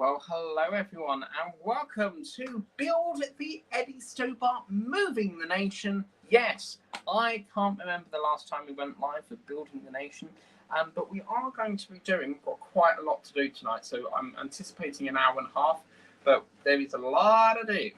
Well, hello everyone, and welcome to Build the Eddie Stobart Moving the Nation. Yes, I can't remember the last time we went live for Building the Nation, but we are going to be doing, we've got quite a lot to do tonight, so I'm anticipating an hour and a half, but there is a lot to do.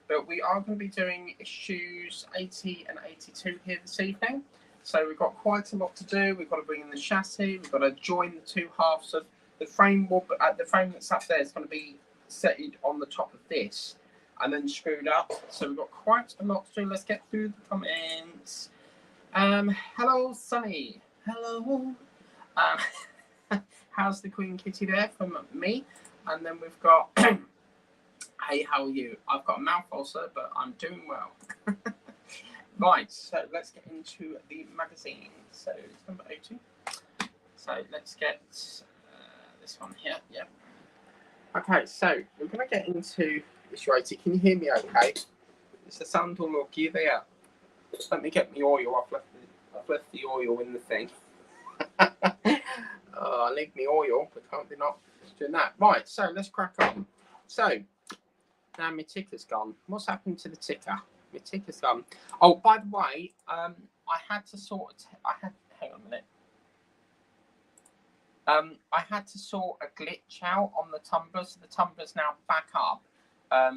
But we are going to be doing issues 80 and 82 here this evening. So we've got quite a lot to do. We've got to bring in the chassis, we've got to join the two halves of the frame. The frame that's up there is going to be set on the top of this and then screwed up. So we've got quite a lot to do. Let's get through the comments. Hello, Sunny. Hello. How's the Queen Kitty there from me? And then we've got, hey, how are you? I've got a mouth ulcer, but I'm doing well. Right, so let's get into the magazine. So it's number 80. So let's get this one here. Yeah. Okay, so we're going to get into issue 80. Can you hear me okay? Is the sound all okay there? Let me get my oil. I've left the oil in the thing. I need my oil, but can't be not doing that. Right, so let's crack on. So now my ticker's gone. What's happened to the ticker? My ticker's gone. Oh, by the way, I had to hang on a minute. I had to sort a glitch out on the tumbler, so the tumbler's now back up for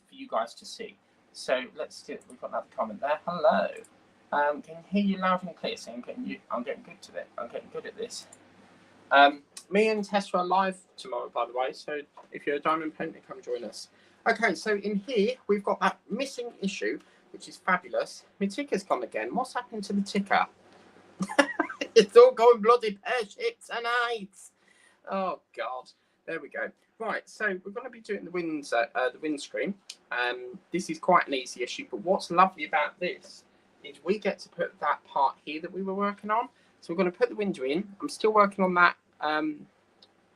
you guys to see. So let's do it. We've got another comment there. Hello. Can hear you loud and clear. So I'm getting good to it. I'm getting good at this. Me and Tessa are live tomorrow, by the way. So if you're a diamond painter, come join us. Okay, so in here we've got that missing issue, which is fabulous. My ticker's gone again. What's happened to the ticker? It's all going bloody pear-shaped tonight. Oh God, there we go. Right, so we're going to be doing the windscreen. This is quite an easy issue, but what's lovely about this is we get to put that part here that we were working on. So we're going to put the window in. I'm still working on that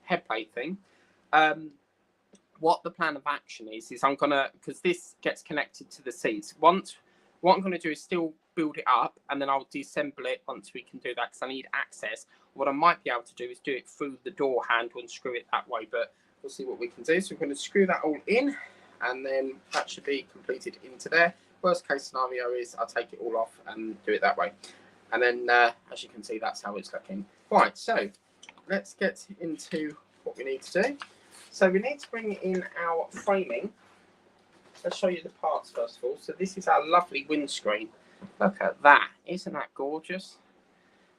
headplate thing. What the plan of action is I'm going to, because this gets connected to the seats. What I'm going to do is still build it up, and then I'll disassemble it once we can do that, because I need access. What I might be able to do is do it through the door handle and screw it that way, but we'll see what we can do. So we're going to screw that all in, and then that should be completed into there. Worst case scenario is I'll take it all off and do it that way. And then, as you can see, that's how it's looking. Right, so let's get into what we need to do. So we need to bring in our framing. Let's show you the parts first of all. So this is our lovely windscreen. Look at that. Isn't that gorgeous?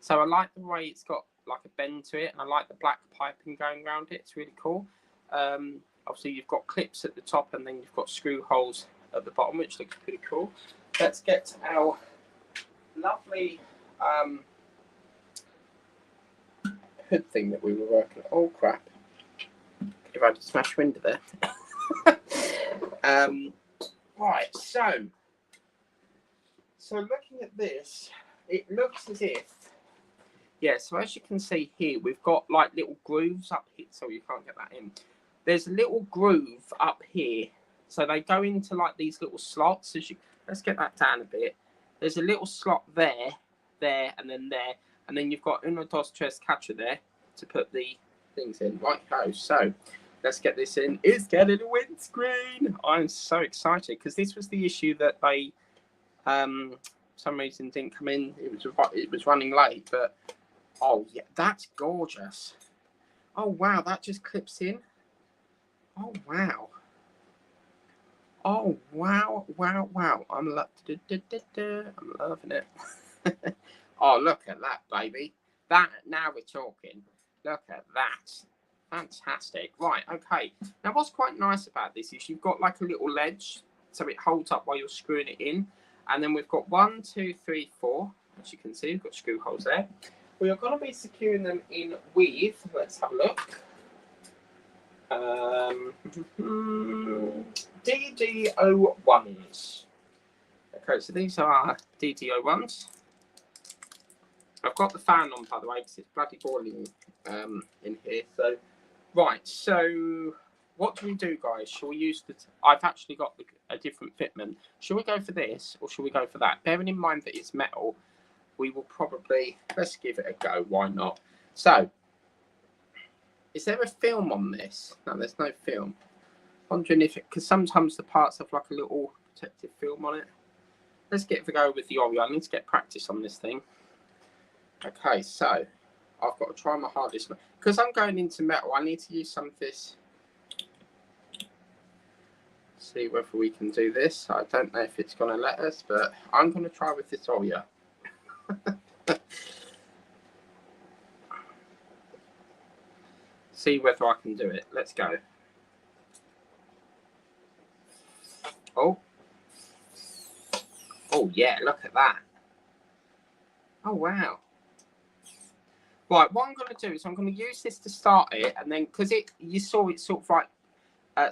So I like the way it's got like a bend to it, and I like the black piping going around it. It's really cool. Obviously you've got clips at the top, and then you've got screw holes at the bottom, which looks pretty cool. Let's get our lovely hood thing that we were working on. Oh crap. If I just smash window there. Right, so looking at this, it looks as if, yeah, so as you can see here, we've got like little grooves up here, so you can't get that in. There's a little groove up here, so they go into like these little slots. Let's get that down a bit. There's a little slot there, and then you've got uno, dos, tres, cuatro there to put the things in. Right, so let's get this in. It's getting a windscreen. I'm so excited because this was the issue that they, some reason didn't come in. It was running late, but oh yeah, that's gorgeous. Oh wow, that just clips in. Oh wow. Oh wow, wow. I'm loving it. Oh, look at that, baby. That, now we're talking. Look at that. Fantastic. Right, okay. Now what's quite nice about this is you've got like a little ledge, so it holds up while you're screwing it in. And then we've got 1, 2, 3, 4. As you can see, we've got screw holes there. We are going to be securing them in with, let's have a look, DD01s. Okay, so these are our DD01s. I've got the fan on, by the way, because it's bloody boiling in here. So, right, so what do we do, guys? Shall we use the... I've actually got a different fitment. Shall we go for this, or shall we go for that? Bearing in mind that it's metal, we will probably... Let's give it a go. Why not? So, Is there a film on this? No, there's no film. Wondering if it, because sometimes the parts have like a little protective film on it. Let's get a go with the Oreo. I need to get practice on this thing. Okay, so I've got to try my hardest. Because I'm going into metal, I need to use some of this. See whether we can do this. I don't know if it's going to let us, but I'm going to try with this Oreo. See whether I can do it. Let's go. Oh. Oh, yeah, look at that. Oh, wow. Right, what I'm going to do is I'm going to use this to start it, and then, because you saw it sort of like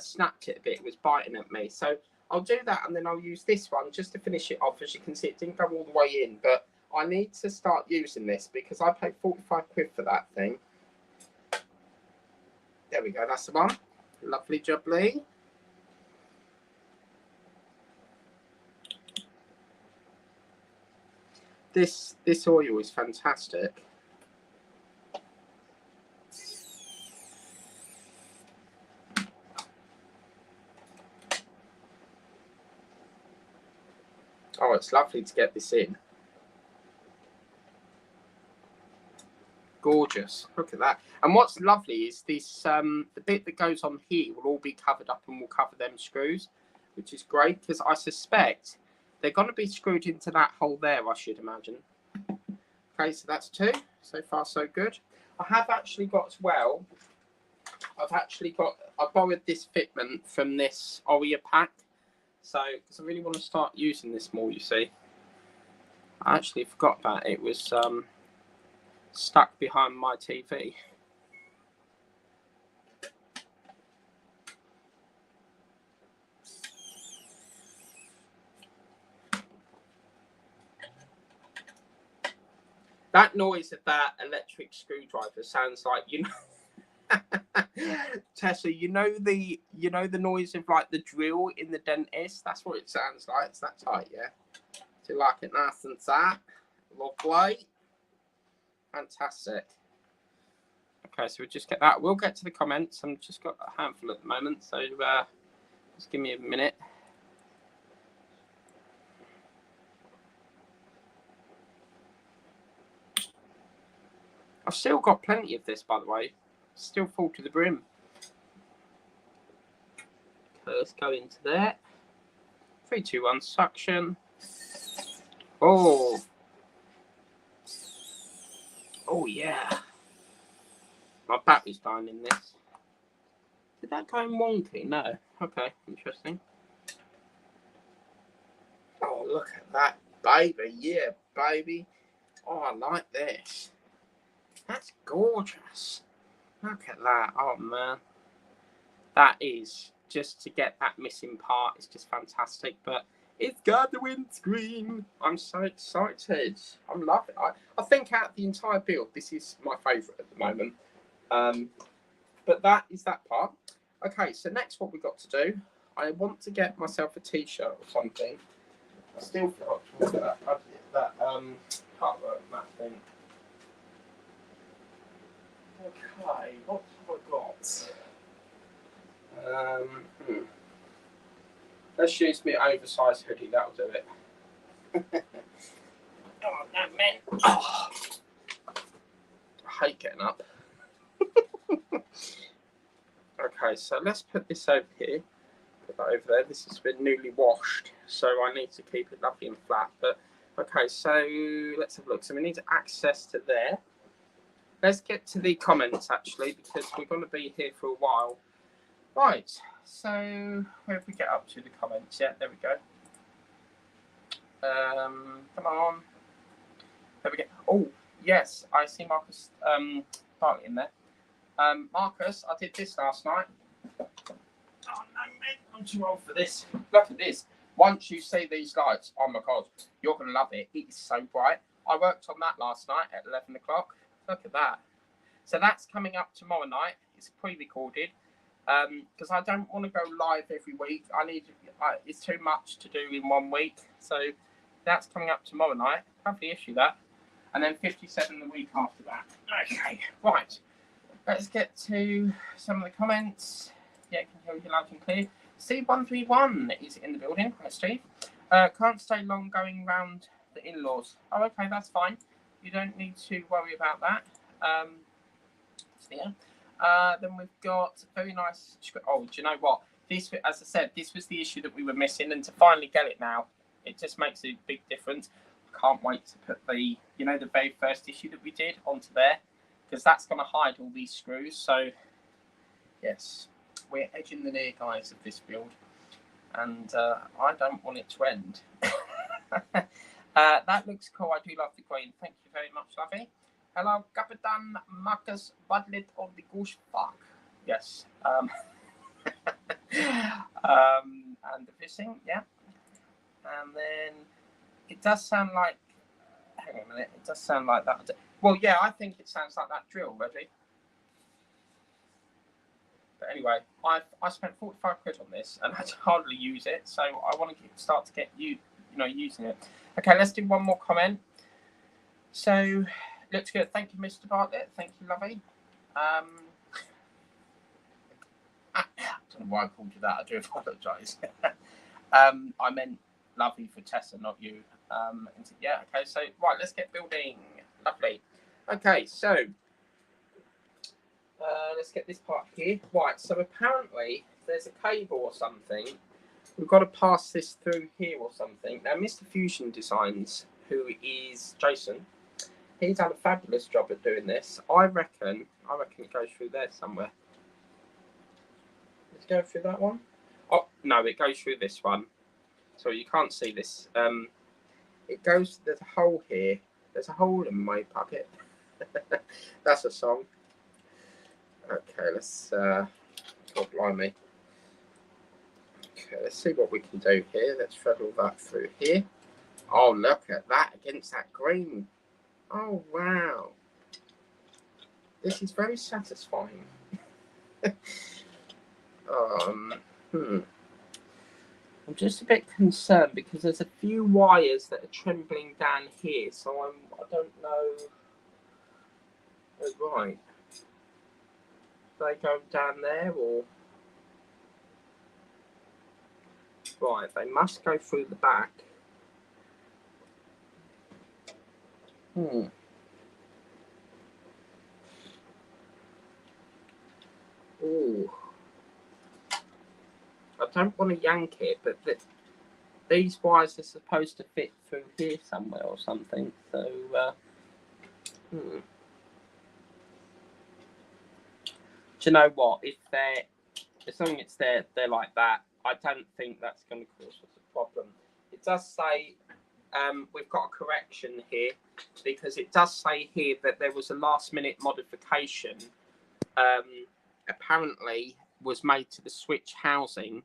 snapped it a bit, it was biting at me. So I'll do that, and then I'll use this one just to finish it off. As you can see, it didn't go all the way in, but I need to start using this because I paid 45 quid for that thing. There we go, that's the one. Lovely jubbly. This oil is fantastic. Oh, it's lovely to get this in. Gorgeous. Look at that. And what's lovely is this, the bit that goes on here will all be covered up and will cover them screws, which is great because I suspect they're going to be screwed into that hole there, I should imagine. Okay, so that's two. So far, so good. I have actually got as well, I borrowed this fitment from this Oreo pack. So, because I really want to start using this more, you see. I actually forgot about it. It was stuck behind my TV. That noise of that electric screwdriver sounds like, you know, Tessa, you know the noise of like the drill in the dentist. That's what it sounds like. It's that tight, yeah. Do you like it nice and tight? Lovely. Fantastic. Okay, so we'll just get that. We'll get to the comments. I've just got a handful at the moment, so just give me a minute. I've still got plenty of this, by the way. Still full to the brim. Okay, let's go into there. 3, 2, 1, suction. Oh. Oh, yeah. My battery's dying in this. Did that go in wonky? No. Okay, interesting. Oh, look at that, baby. Yeah, baby. Oh, I like this. That's gorgeous. Look at that. Oh, man. That is, just to get that missing part is just fantastic. But it's got the windscreen. I'm so excited. I'm loving it. I think out of the entire build, this is my favourite at the moment. But that is that part. Okay, so next what we've got to do, I want to get myself a t-shirt or something. I still forgot to order that Partwork mat thing. Okay, what have I got? Let's use my oversized hoodie, that'll do it. Oh, that man. Oh. I hate getting up. Okay, so let's put this over here. Put that over there. This has been newly washed, so I need to keep it lovely and flat. But okay, so let's have a look. So we need to access to there. Let's get to the comments actually, because we're going to be here for a while. Right, so where did we get up to the comments? Yeah, there we go. Come on. There we go. Oh, yes, I see Marcus Bartley in there. Marcus, I did this last night. Oh, no, man, I'm too old for this. Look at this. Once you see these lights, oh my God, you're going to love it. It is so bright. I worked on that last night at 11 o'clock. Look at that. So that's coming up tomorrow night. It's pre-recorded because I don't want to go live every week. It's too much to do in 1 week. So that's coming up tomorrow night. Lovely issue that. And then 57 the week after that. Okay, right. Let's get to some of the comments. Yeah, can hear you loud and clear. Steve131 is in the building. Hi, Steve. Can't stay long going round the in-laws. Oh, okay, that's fine. You don't need to worry about that. So yeah. Then we've got very nice. Oh, do you know what? This, as I said, this was the issue that we were missing, and to finally get it now, it just makes a big difference. I can't wait to put the, you know, the very first issue that we did onto there, because that's going to hide all these screws. So yes, we're edging the near, guys, of this build, and I don't want it to end. That looks cool. I do love the green. Thank you very much, Lovey. Hello, Capitan Marcus Budlet of the Goose Park. Yes. And the fishing, yeah. And then it does sound like, hang on a minute, it does sound like that. Well, yeah, I think it sounds like that drill, Reggie. But anyway, I spent 45 quid on this and I hardly use it, so I want to start to get using it. Okay, let's do one more comment. So, looks good. Thank you, Mr. Bartlett. Thank you, Lovey. I don't know why I called you that. I do apologise. I meant Lovey for Tessa, not you. Yeah, okay, so, right, let's get building. Lovely. Okay, so, let's get this part here. Right, so apparently there's a cable or something. We've got to pass this through here or something. Now, Mr. Fusion Designs, who is Jason, he's done a fabulous job at doing this. I reckon it goes through there somewhere. Let's go through that one. Oh, no, it goes through this one. Sorry, you can't see this. It goes, there's a hole here. There's a hole in my pocket. That's a song. Okay, let's, God blimey. Okay, let's see what we can do here. Let's thread all that through here. Oh, look at that against that green. Oh, wow. This is very satisfying. I'm just a bit concerned because there's a few wires that are trembling down here, so I don't know. Oh, right. Do they go down there or? Right, they must go through the back. Ooh. I don't want to yank it, but these wires are supposed to fit through here somewhere or something. So, do you know what? As long as it's there, they're like that. I don't think that's going to cause us a problem. It does say we've got a correction here because it does say here that there was a last-minute modification. Apparently was made to the switch housing.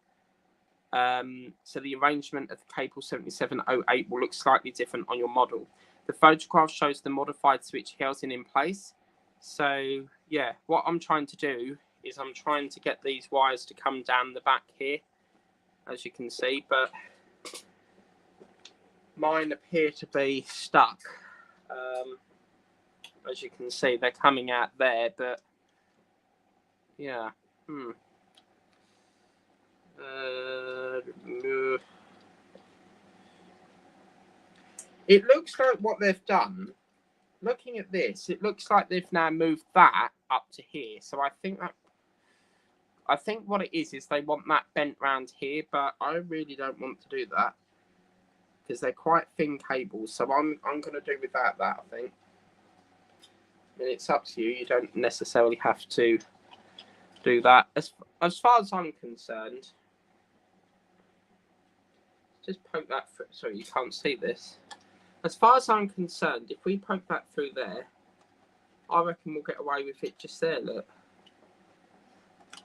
So the arrangement of the cable 7708 will look slightly different on your model. The photograph shows the modified switch housing in place. So yeah, what I'm trying to do is I'm trying to get these wires to come down the back here, as you can see, but mine appear to be stuck. As you can see, they're coming out there, but yeah. It looks like what they've done, looking at this, it looks like they've now moved that up to here. So I think what it is they want that bent round here, but I really don't want to do that because they're quite thin cables. So I'm going to do without that, I think. I mean, it's up to you. You don't necessarily have to do that. As far as I'm concerned, just poke that through. Sorry, you can't see this. As far as I'm concerned, if we poke that through there, I reckon we'll get away with it just there, look.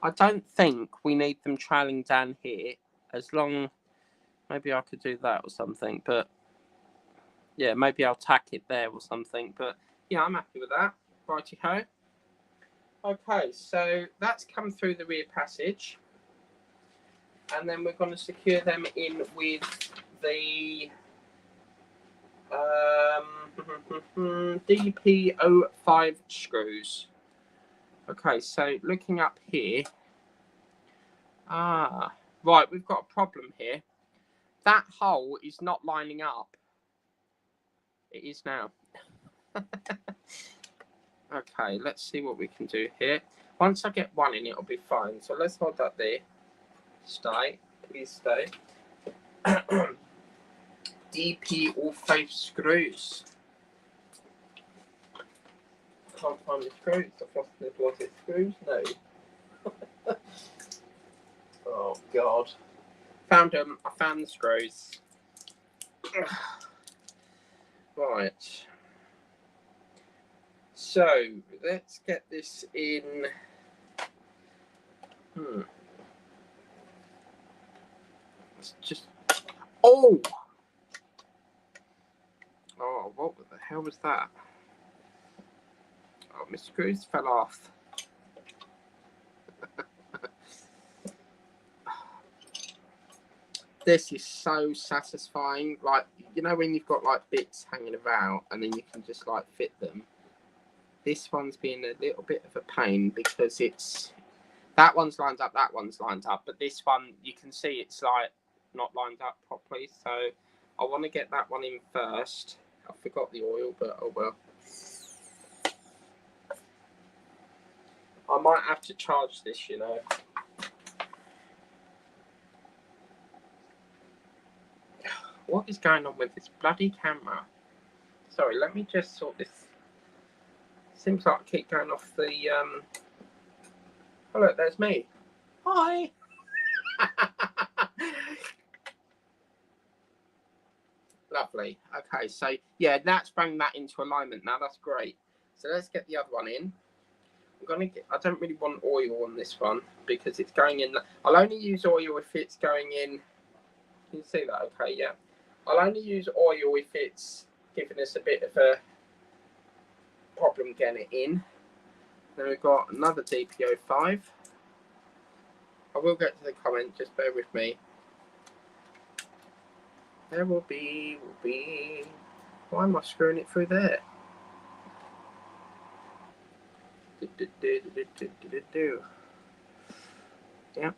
I don't think we need them trailing down here, as long, maybe I could do that or something, but yeah, maybe I'll tack it there or something, but yeah, I'm happy with that. Righty-ho. Okay, so that's come through the rear passage, and then we're going to secure them in with the DP05 screws. Okay, so looking up here. Right, we've got a problem here. That hole is not lining up. It is now. Okay, let's see what we can do here. Once I get one in, it'll be fine. So let's hold that there. Stay. Please stay. DP all 5 screws. Can't find the screws. I've lost the bloody screws. No. Oh God. Found them. I found the screws. Right. So let's get this in. Let's just. Oh. Oh, what the hell was that? Oh, my screws fell off. This is so satisfying. Like, you know when you've got like bits hanging about and then you can just like fit them. This one's been a little bit of a pain because it's that one's lined up, that one's lined up, but this one you can see it's like not lined up properly. So I want to get that one in first. I forgot the oil, but oh well. I might have to charge this, you know. What is going on with this bloody camera? Sorry, let me just sort this. Seems like I keep going off the. Oh look, there's me. Hi. Lovely. Okay, so yeah, that's bringing that into alignment now. That's great. So let's get the other one in. I'm gonna get. I don't really want oil on this one because it's going in. I'll only use oil if it's going in. Can you see that? Okay, yeah. I'll only use oil if it's giving us a bit of a problem getting it in. Then we've got another DP05. I will get to the comment, just bear with me. There will be. Why am I screwing it through there? Yeah.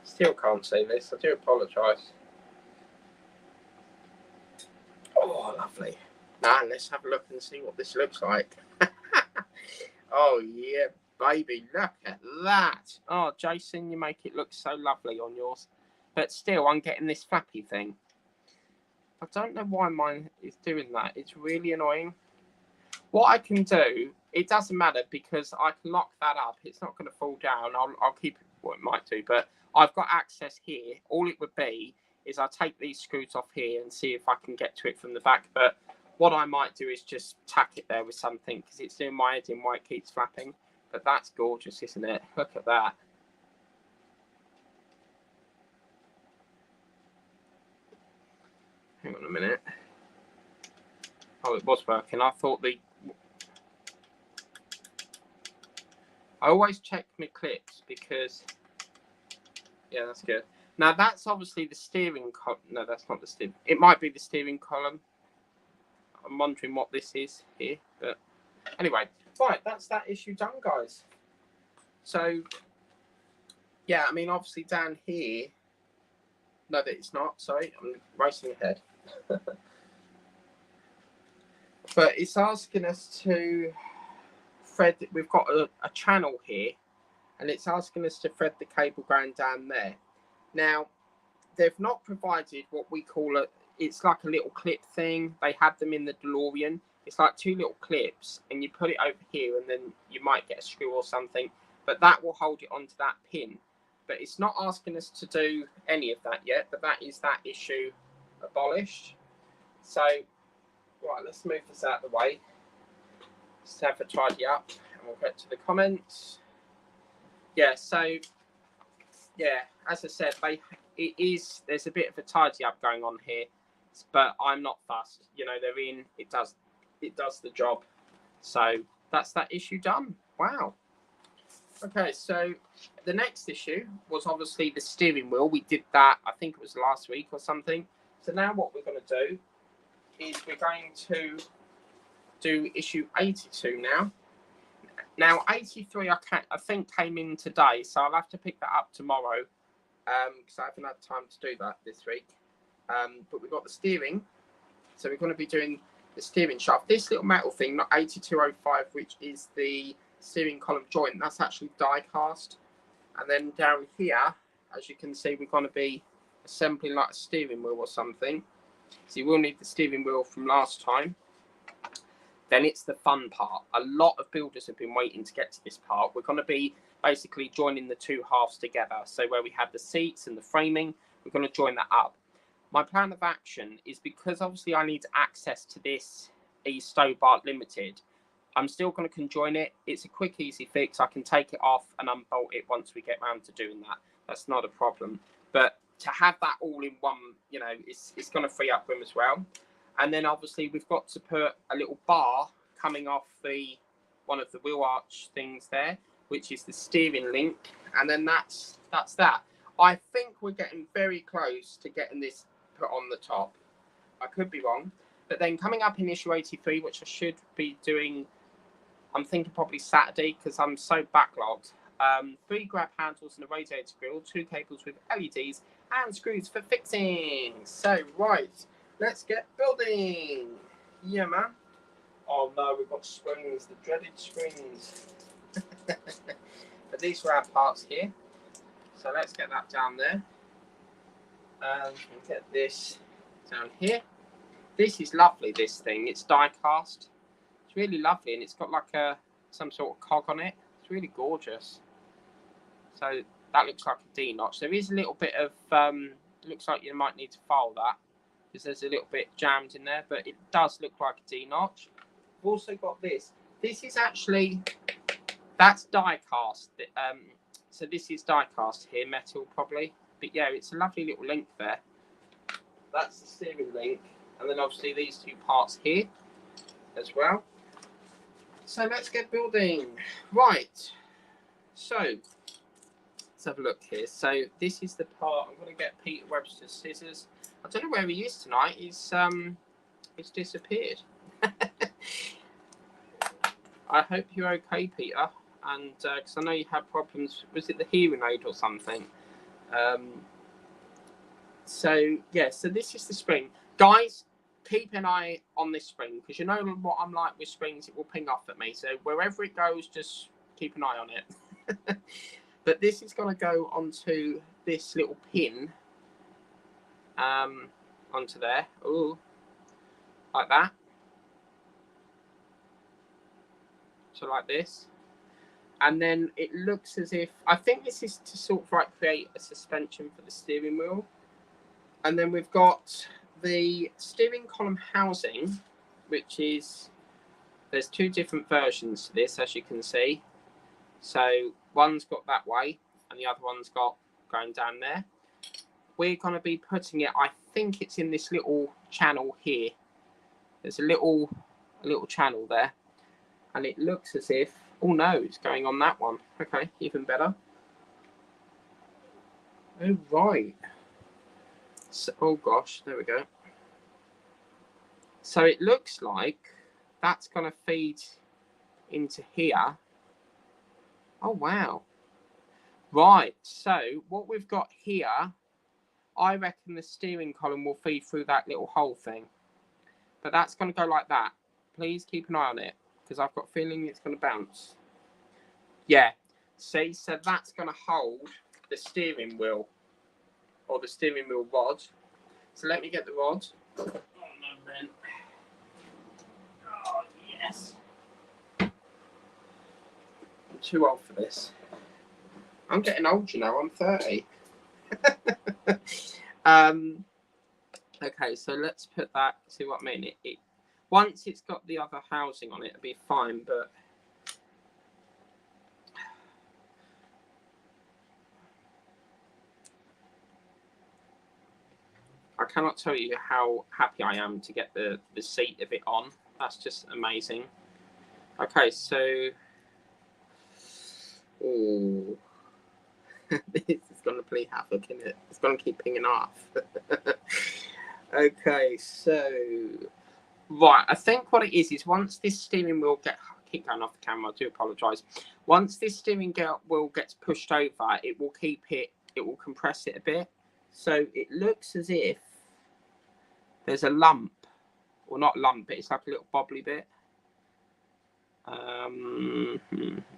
Still can't see this. I do apologise. Oh, lovely. Now let's have a look and see what this looks like. Oh yeah, baby, look at that. Oh, Jason, you make it look so lovely on yours. But still, I'm getting this flappy thing. I don't know why mine is doing that. It's really annoying. What I can do, it doesn't matter because I can lock that up. It's not going to fall down. I'll keep it. Well, it might do, but I've got access here. All it would be is I take these screws off here and see if I can get to it from the back. But what I might do is just tack it there with something because it's doing my head in why it keeps flapping. But that's gorgeous, isn't it? Look at that. Hang on a minute. Oh, it was working. I thought I always check my clips because... Yeah, that's good. Now, that's obviously the steering column. No, that's not the steering. It might be the steering column. I'm wondering what this is here. But anyway, right, that's that issue done, guys. So, yeah, I mean, obviously down here... No, that it's not. Sorry, I'm racing ahead. But it's asking us to thread. We've got a channel here, and it's asking us to thread the cable going down there. Now, they've not provided what we call it's like a little clip thing. They had them in the DeLorean. It's like 2 little clips, and you put it over here, and then you might get a screw or something. But that will hold it onto that pin. But it's not asking us to do any of that yet. But that is that issue abolished. So, right, let's move this out of the way. Let's have a tidy up, and we'll get to the comments. Yeah, so, yeah, as I said, there's a bit of a tidy up going on here, but I'm not fussed. You know, they're in, it does the job. So that's that issue done. Wow. Okay, so the next issue was obviously the steering wheel. We did that, I think it was last week or something. So now what we're going to do is we're going to do issue 82 now. Now 83 I think came in today, so I'll have to pick that up tomorrow because I haven't had time to do that this week. But we've got the steering, so we're going to be doing the steering shaft. This little metal thing, not 8205, which is the steering column joint, that's actually die cast. And then down here, as you can see, we're going to be assembling like a steering wheel or something. So you will need the steering wheel from last time. Then it's the fun part. A lot of builders have been waiting to get to this part. We're going to be basically joining the two halves together. So where we have the seats and the framing, we're going to join that up. My plan of action is, because obviously I need access to this Stobart Limited, I'm still going to conjoin it. It's a quick, easy fix. I can take it off and unbolt it once we get round to doing that. That's not a problem. But to have that all in one, you know, it's going to free up room as well. And then obviously we've got to put a little bar coming off one of the wheel arch things there, which is the steering link. And then that's that. I think we're getting very close to getting this put on the top. I could be wrong. But then coming up in issue 83, which I should be doing, I'm thinking probably Saturday because I'm so backlogged. 3 grab handles and a radiator grill, 2 cables with LEDs and screws for fixing. So, right. Let's get building. Yeah, man. Oh no, we've got springs, the dreaded springs. But these are our parts here. So let's get that down there. And get this down here. This is lovely, this thing. It's die cast. It's really lovely, and it's got like some sort of cog on it. It's really gorgeous. So that looks like a D notch. There is a little bit of, looks like you might need to file that, because there's a little bit jammed in there, but it does look like a D notch. We've also got this. This is actually, that's die cast. So this is die cast here, metal probably. But yeah, it's a lovely little link there. That's the steering link. And then obviously these 2 parts here as well. So let's get building. Right. So let's have a look here. So this is the part. I'm going to get Peter Webster's scissors. I don't know where he is tonight. He's disappeared. I hope you're okay, Peter. And because I know you had problems. Was it the hearing aid or something? So yeah. So this is the spring, guys. Keep an eye on this spring, because you know what I'm like with springs. It will ping off at me. So wherever it goes, just keep an eye on it. But this is going to go onto this little pin. Onto there. Ooh, like that. So like this. And then it looks as if, I think this is to sort of like create a suspension for the steering wheel. And then we've got the steering column housing, which is, there's 2 different versions to this, as you can see. So one's got that way and the other one's got going down there. We're going to be putting it, I think it's in this little channel here. There's a little channel there. And it looks as if, oh no, it's going on that one. Okay, even better. Oh, right. So, oh gosh, there we go. So it looks like that's going to feed into here. Oh, wow. Right, so what we've got here, I reckon the steering column will feed through that little hole thing. But that's going to go like that. Please keep an eye on it, because I've got a feeling it's going to bounce. Yeah, see, so that's going to hold the steering wheel, or the steering wheel rod. So let me get the rod. Oh, no, then. Oh, yes. I'm too old for this. I'm getting old, you know, I'm 30. Okay, so let's put that, see what I mean. It once it's got the other housing on it, it'll be fine, but I cannot tell you how happy I am to get the seat of it on. That's just amazing. Okay, so oh, this is going to play havoc, isn't it? It's going to keep pinging off. Okay, so Right, I think what it is once this steering wheel I keep going off the camera, I do apologise. Once this steering wheel gets pushed over, it will compress it a bit. So it looks as if there's a lump, or not lump, but it's like a little bobbly bit. I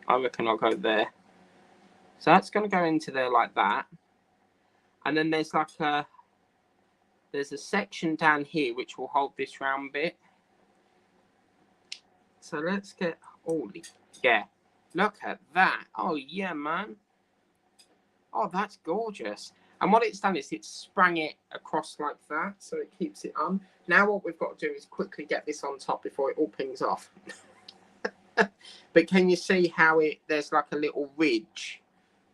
reckon I'll go there. So that's going to go into there like that. And then there's like there's a section down here which will hold this round bit. So let's get yeah. Look at that. Oh yeah, man. Oh, that's gorgeous. And what it's done is it's sprang it across like that, so it keeps it on. Now what we've got to do is quickly get this on top before it all pings off. But can you see how there's like a little ridge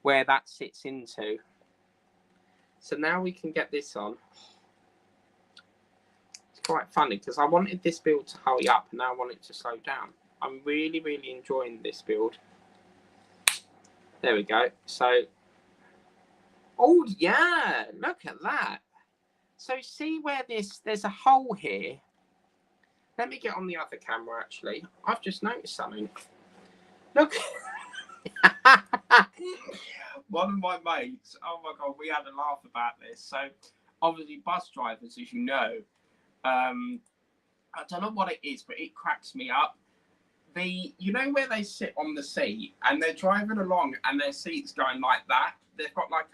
where that sits into? So now we can get this on. It's quite funny because I wanted this build to hurry up and now I want it to slow down. I'm really, really enjoying this build. There we go. So, oh yeah, look at that. So see where there's a hole here. Let me get on the other camera actually. I've just noticed something. Look. One of my mates, oh my God, we had a laugh about this. So obviously bus drivers, as you know, I don't know what it is, but it cracks me up. You know where they sit on the seat and they're driving along and their seat's going like that? They've got like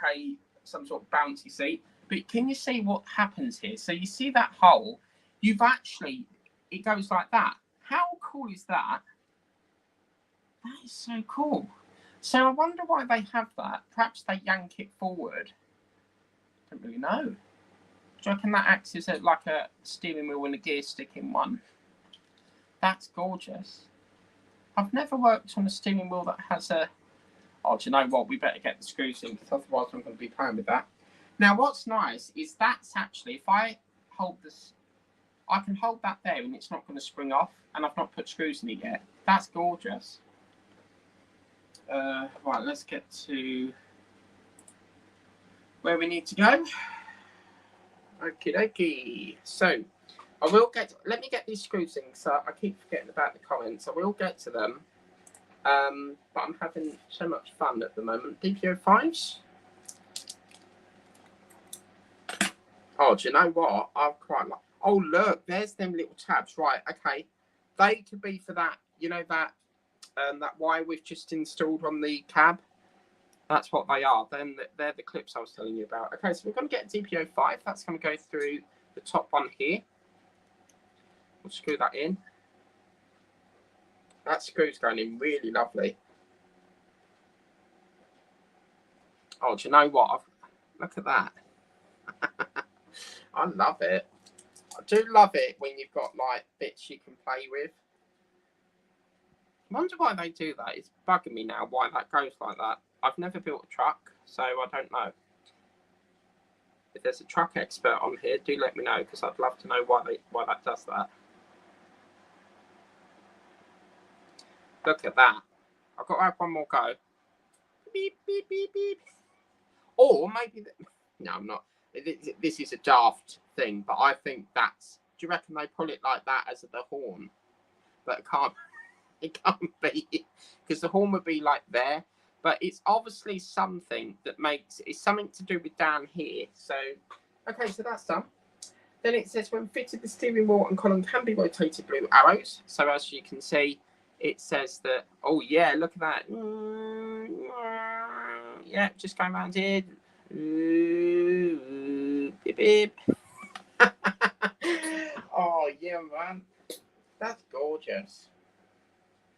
some sort of bouncy seat. But can you see what happens here? So you see that hole? It goes like that. How cool is that? That is so cool. So I wonder why they have that. Perhaps they yank it forward. Don't really know. Do you reckon that acts as like a steering wheel and a gear stick in one? That's gorgeous. I've never worked on a steering wheel that has oh, do you know what? We better get the screws in because otherwise I'm going to be playing with that. Now, what's nice is that's actually, if I hold this, I can hold that there and it's not going to spring off, and I've not put screws in it yet. That's gorgeous. Right, let's get to where we need to go. Okie dokie. So, let me get these screws in, so I keep forgetting about the comments. I will get to them. But I'm having so much fun at the moment. DPO5s. Oh, do you know what? I've quite like. Oh, look, there's them little tabs. Right, okay. They could be for that, you know, that wire we've just installed on the cab. That's what they are. Then they're the clips I was telling you about. Okay, so we're going to get DPO5. That's going to go through the top one here. We'll screw that in. That screw's going in really lovely. Oh, do you know what? Look at that. I love it. I do love it when you've got like bits you can play with. I wonder why they do that. It's bugging me now why that goes like that. I've never built a truck, so I don't know. If there's a truck expert on here, do let me know because I'd love to know why that does that. Look at that. I've got to have one more go. Beep, beep, beep, beep. Or maybe... No, I'm not. This is a daft thing, but I think that's... Do you reckon they pull it like that as the horn? But it can't be. Because the horn would be like there. But it's obviously something that it's something to do with down here. So, okay, so that's done. Then it says, when fitted, the steering wheel and column can be rotated blue arrows. So as you can see, it says that, oh yeah, look at that. Yeah, just going around here. Beep, beep. Oh yeah, man. That's gorgeous.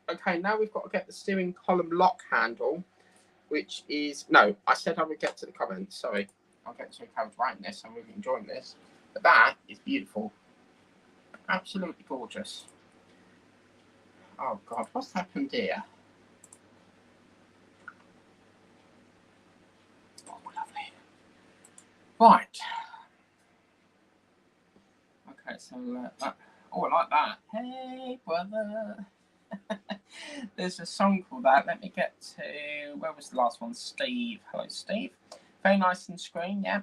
Okay, now we've got to get the steering column lock handle, which is... No, I said I would get to the comments. Sorry. I'll get to the comments right in this. I'm really enjoying this. But that is beautiful. Absolutely gorgeous. Oh, God. What's happened here? Oh, lovely. Right. Okay, so... oh, I like that. Hey, brother. There's a song called that. Let me get to... Where was the last one? Steve. Hello, Steve. Very nice and screen, yeah.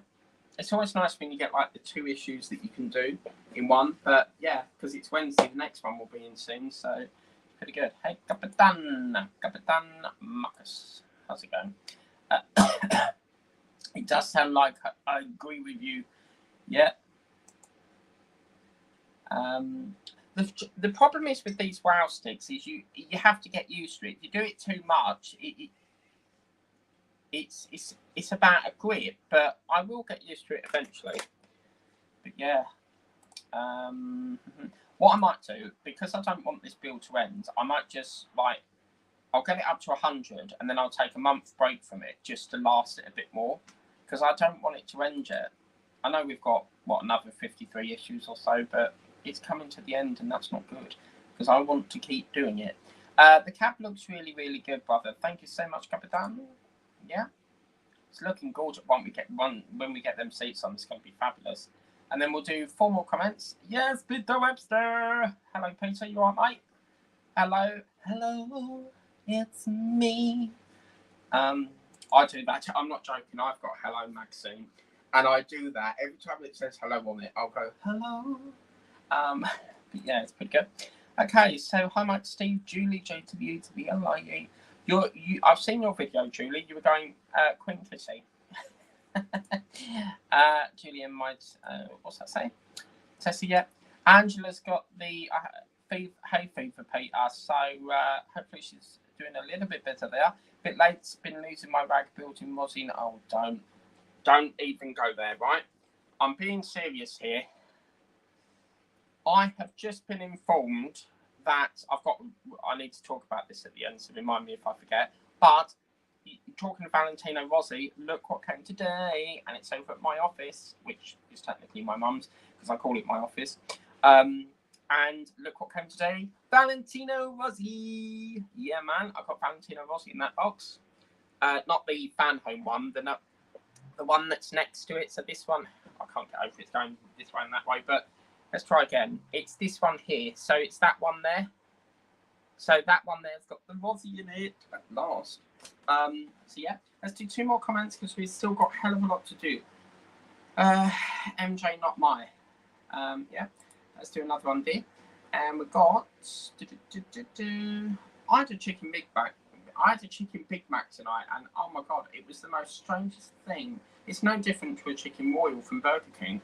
it's always nice when you get like the 2 issues that you can do in one. But yeah, because it's Wednesday, the next one will be in soon, so pretty good. Hey, Capitan Marcus, how's it going? It does sound like I agree with you. Yeah. The problem is with these wow sticks is you have to get used to it. If you do it too much, it's about a grip, but I will get used to it eventually. But yeah, what I might do, because I don't want this build to end, I might just like I'll get it up to 100 and then I'll take a month break from it just to last it a bit more, because I don't want it to end yet. I know we've got another 53 issues or so, but it's coming to the end and that's not good because I want to keep doing it. The cap looks really, really good, brother. Thank you so much, Capitan. Yeah, it's looking gorgeous. When we get them seats on, it's going to be fabulous. And then we'll do 4 more comments. Yes, Peter Webster. Hello, Peter. You all right, mate? Hello, it's me. I do that. I'm not joking. I've got Hello magazine, and I do that every time it says hello on it. I'll go hello. But yeah, it's pretty good. Okay, so hi, Mike, Steve, Julie, JW, to be alive. I've seen your video, Julie. You were going Queen Kissy. Julian might. What's that say? Tessie, yeah. Angela's got the hay fever, Peter. So hopefully she's doing a little bit better there. Bit late. Been losing my rag built in Mosin. Oh, don't even go there, right? I'm being serious here. I have just been informed that I need to talk about this at the end, so remind me if I forget. But talking to Valentino Rossi, look what came today, and it's over at my office, which is technically my mum's because I call it my office. And look what came today, Valentino Rossi. Yeah, man, I got Valentino Rossi in that box. Not the fan home one, the one that's next to it. So this one, I can't get over it's going this way and that way, but let's try again. It's this one here. So it's that one there. So that one there's got the Rossi in it at last. So yeah, let's do 2 more comments because we've still got a hell of a lot to do. MJ, not my. Yeah, let's do another one there. And we got. I had a chicken Big Mac. I had a chicken Big Mac tonight, and oh my god, it was the most strangest thing. It's no different to a chicken royal from Burger King.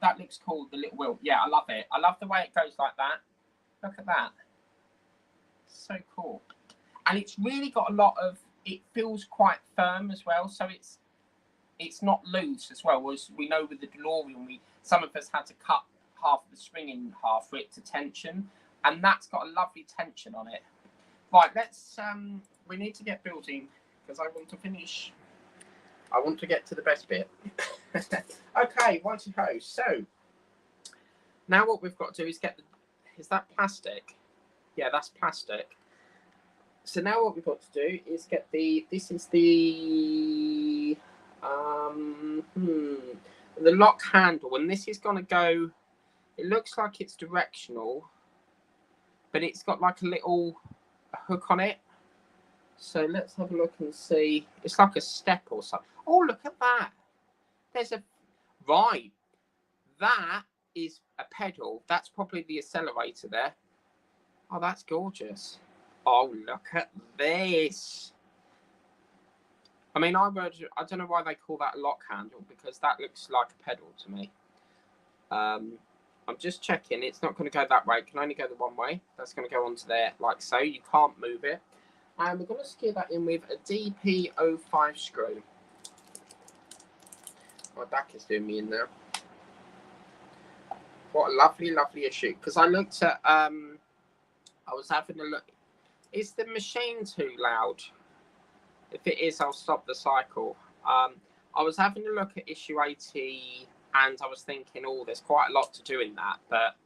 That looks cool, the little wheel. Yeah, I love it. I love the way it goes like that. Look at that. So cool. And it's really got a lot of, it feels quite firm as well. So it's not loose as well. As we know with the DeLorean, some of us had to cut half of the spring in half for it to tension. And that's got a lovely tension on it. Right, let's, we need to get building because I want to finish. I want to get to the best bit. Okay, righty-ho. So, now what we've got to do is get is that plastic? Yeah, that's plastic. So now what we've got to do is get this is the lock handle, and this is going to go, it looks like it's directional, but it's got like a little hook on it. So let's have a look and see. It's like a step or something. Oh, look at that. There's right. That is a pedal. That's probably the accelerator there. Oh, that's gorgeous. Oh, look at this. I mean, I don't know why they call that a lock handle because that looks like a pedal to me. I'm just checking. It's not going to go that way. It can only go the one way. That's going to go onto there like so. You can't move it. And we're going to screw that in with a DP05 screw. My back is doing me in there. What a lovely, lovely issue. Because I looked at, I was having a look. Is the machine too loud? If it is, I'll stop the cycle. I was having a look at issue 80 and I was thinking, oh, there's quite a lot to do in that. But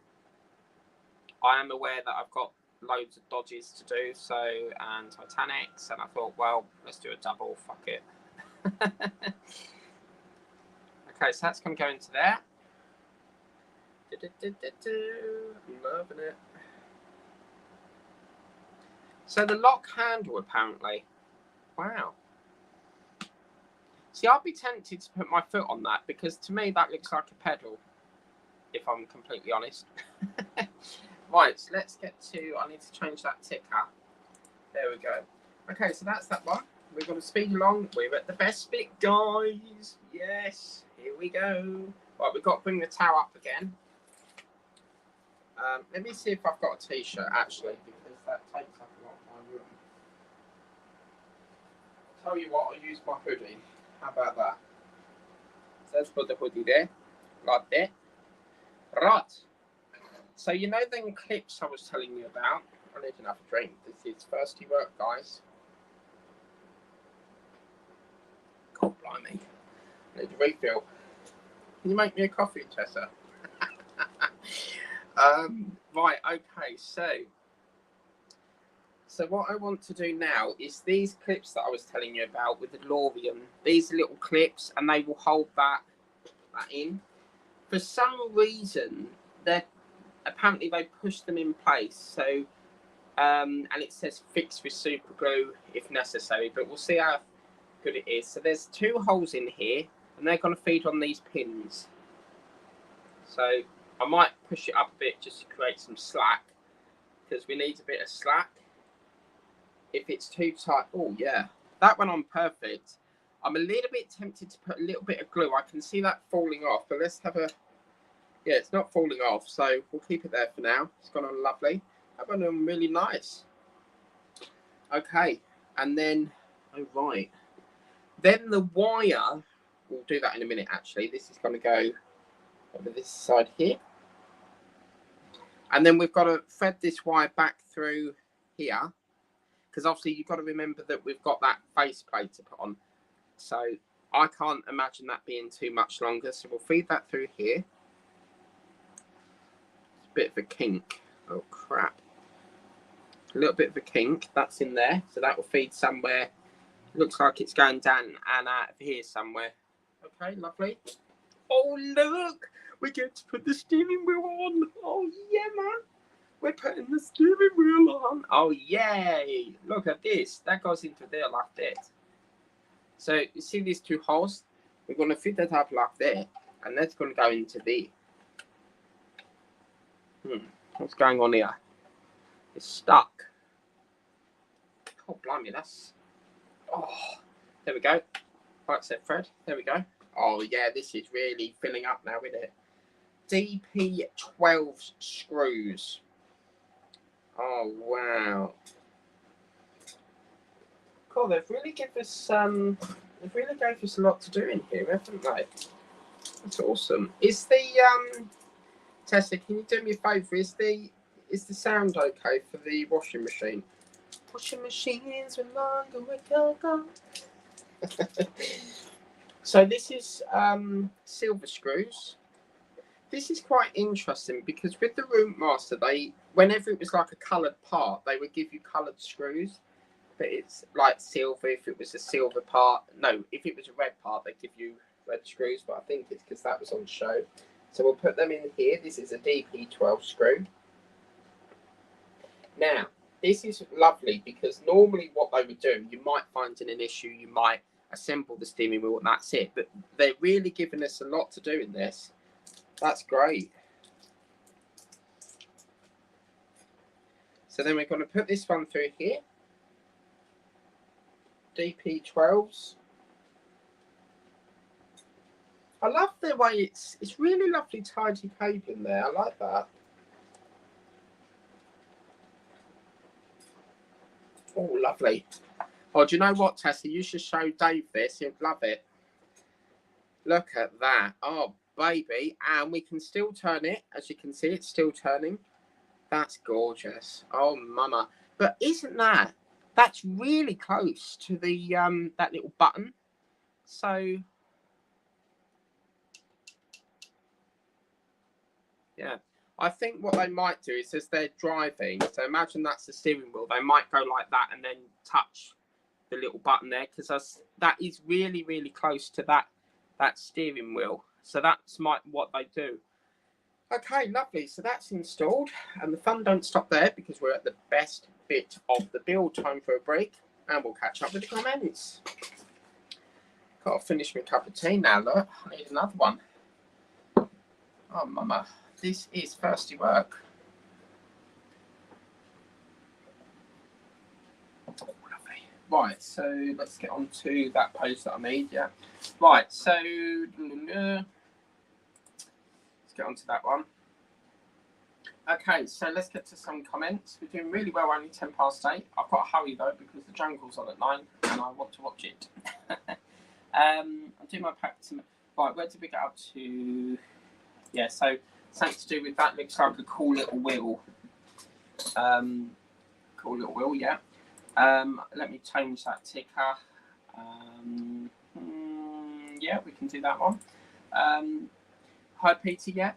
I am aware that I've got loads of dodges to do, so, and Titanics, and I thought, well, let's do a double, fuck it. Okay, so that's going to go into there. I'm loving it. So the lock handle, apparently. Wow. See, I'd be tempted to put my foot on that because to me that looks like a pedal, if I'm completely honest. Right, so let's get to, I need to change that ticker. There we go. Okay, so that's that one. We're going to speed along. We're at the best bit, guys. Yes, here we go. Right, we've got to bring the towel up again. Let me see if I've got a t-shirt, actually, because that takes up a lot of my room. I'll tell you what, I'll use my hoodie. How about that? So let's put the hoodie there, like that. Right. So you know them clips I was telling you about? I need another drink. This is thirsty work, guys. God blimey. I need a refill. Can you make me a coffee, Tessa? Right, okay, so what I want to do now is these clips that I was telling you about with the DeLorean, these little clips, and they will hold that in. For some reason, apparently they push them in place, so and it says fix with super glue if necessary, but we'll see how good it is. So there's 2 holes in here, and they're going to feed on these pins. So I might push it up a bit just to create some slack, because we need a bit of slack. If it's too tight, oh yeah, that went on perfect. I'm a little bit tempted to put a little bit of glue. I can see that falling off, but let's have a, yeah, it's not falling off, so we'll keep it there for now. It's gone on lovely. That went on really nice. Okay, and then, oh right. Then the wire, we'll do that in a minute actually. This is going to go over this side here. And then we've got to thread this wire back through here, because obviously you've got to remember that we've got that face plate to put on. So I can't imagine that being too much longer. So we'll feed that through here. It's a bit of a kink. Oh crap. A little bit of a kink. That's in there. So that will feed somewhere. Looks like it's going down and out of here somewhere. Okay, lovely. Oh look, we get to put the steering wheel on. Oh yeah, man. We're putting the steering wheel on. Oh yay. Look at this. That goes into there like that. So you see these 2 holes? We're going to fit that up like that. And that's going to go into there. What's going on here? It's stuck. Oh blimey, that's... Oh, there we go. Right, so Fred, there we go. Oh yeah, this is really filling up now, isn't it? DP12 screws. Oh wow. Cool, they've really given us a lot to do in here, haven't they? That's awesome. Is the Tessa, can you do me a favour? Is the sound okay for the washing machine? Washing machines are longer ago. So this is silver screws. This is quite interesting because with the Roommaster, whenever it was like a coloured part, they would give you coloured screws. But it's like silver if it was a silver part. No, if it was a red part, they'd give you red screws. But I think it's because that was on show. So we'll put them in here. This is a DP12 screw. Now, this is lovely because normally what they would do, you might find in an issue, you might assemble the steering wheel and that's it. But they're really giving us a lot to do in this. That's great. So then we're going to put this one through here. DP12s. I love the way it's really lovely tidy cabling there. I like that. Oh, lovely. Oh, do you know what, Tessa? You should show Dave this. He'll love it. Look at that. Oh, baby. And we can still turn it. As you can see, it's still turning. That's gorgeous. Oh, mama. But isn't that's really close to the that little button. So yeah, I think what they might do is as they're driving, so imagine that's the steering wheel, they might go like that and then touch the little button there, because that is really, really close to that steering wheel. So that's what they do. Okay, lovely. So that's installed, and the fun don't stop there because we're at the best bit of the build. Time for a break, and we'll catch up with the comments. Got to finish my cup of tea now, look. I need another one. Oh, mama. This is thirsty work. Oh, lovely. Right, so let's get on to that pose that I made, yeah. Right, so let's get on to that one. Okay, so let's get to some comments. We're doing really well, only 8:10. I've got to hurry though because the jungle's on at 9 and I want to watch it. I'm doing my practice. Right, where did we get up to? Yeah, so something to do with that looks like a cool little wheel. Cool little wheel, yeah. Let me change that ticker. Yeah, we can do that one. Hi, Peter, yeah.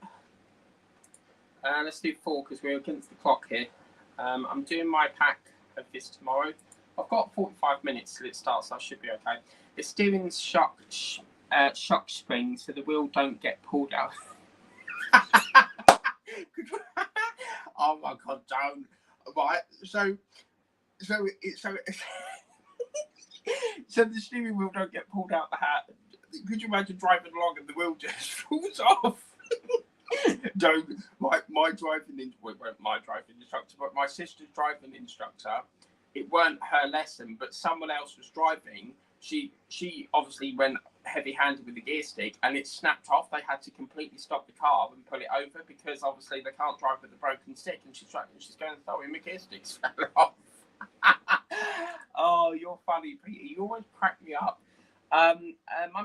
Let's do 4 because we're against the clock here. I'm doing my pack of this tomorrow. I've got 45 minutes till it starts, so I should be okay. The steering's shock spring, so the wheel don't get pulled out. Oh my god, don't. Right, so the steering wheel don't get pulled out the hat. Could you imagine driving along and the wheel just falls off? Don't. My driving instructor, but my sister's driving instructor, it weren't her lesson, but someone else was driving. She obviously went heavy-handed with the gear stick, and it snapped off. They had to completely stop the car and pull it over because obviously they can't drive with a broken stick. And she's going, sorry, my gear stick's fell off. Oh, you're funny, Peter. You always crack me up. My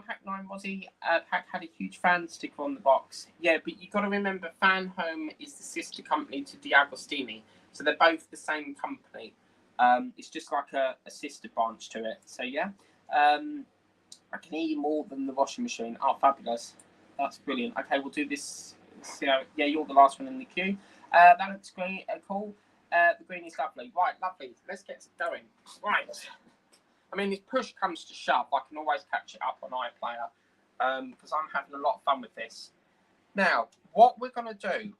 pack 9 Aussie pack had a huge fan sticker on the box. Yeah, but you got to remember, Fan Home is the sister company to D'Agostini, so they're both the same company. It's just like a sister branch to it. So yeah, I can hear you more than the washing machine. Oh, fabulous! That's brilliant. Okay, we'll do this. So yeah, you're the last one in the queue. That looks great. Cool. The green is lovely. Right, lovely. Let's get going. Right. I mean, if push comes to shove, I can always catch it up on iPlayer because I'm having a lot of fun with this. Now, what we're going to do,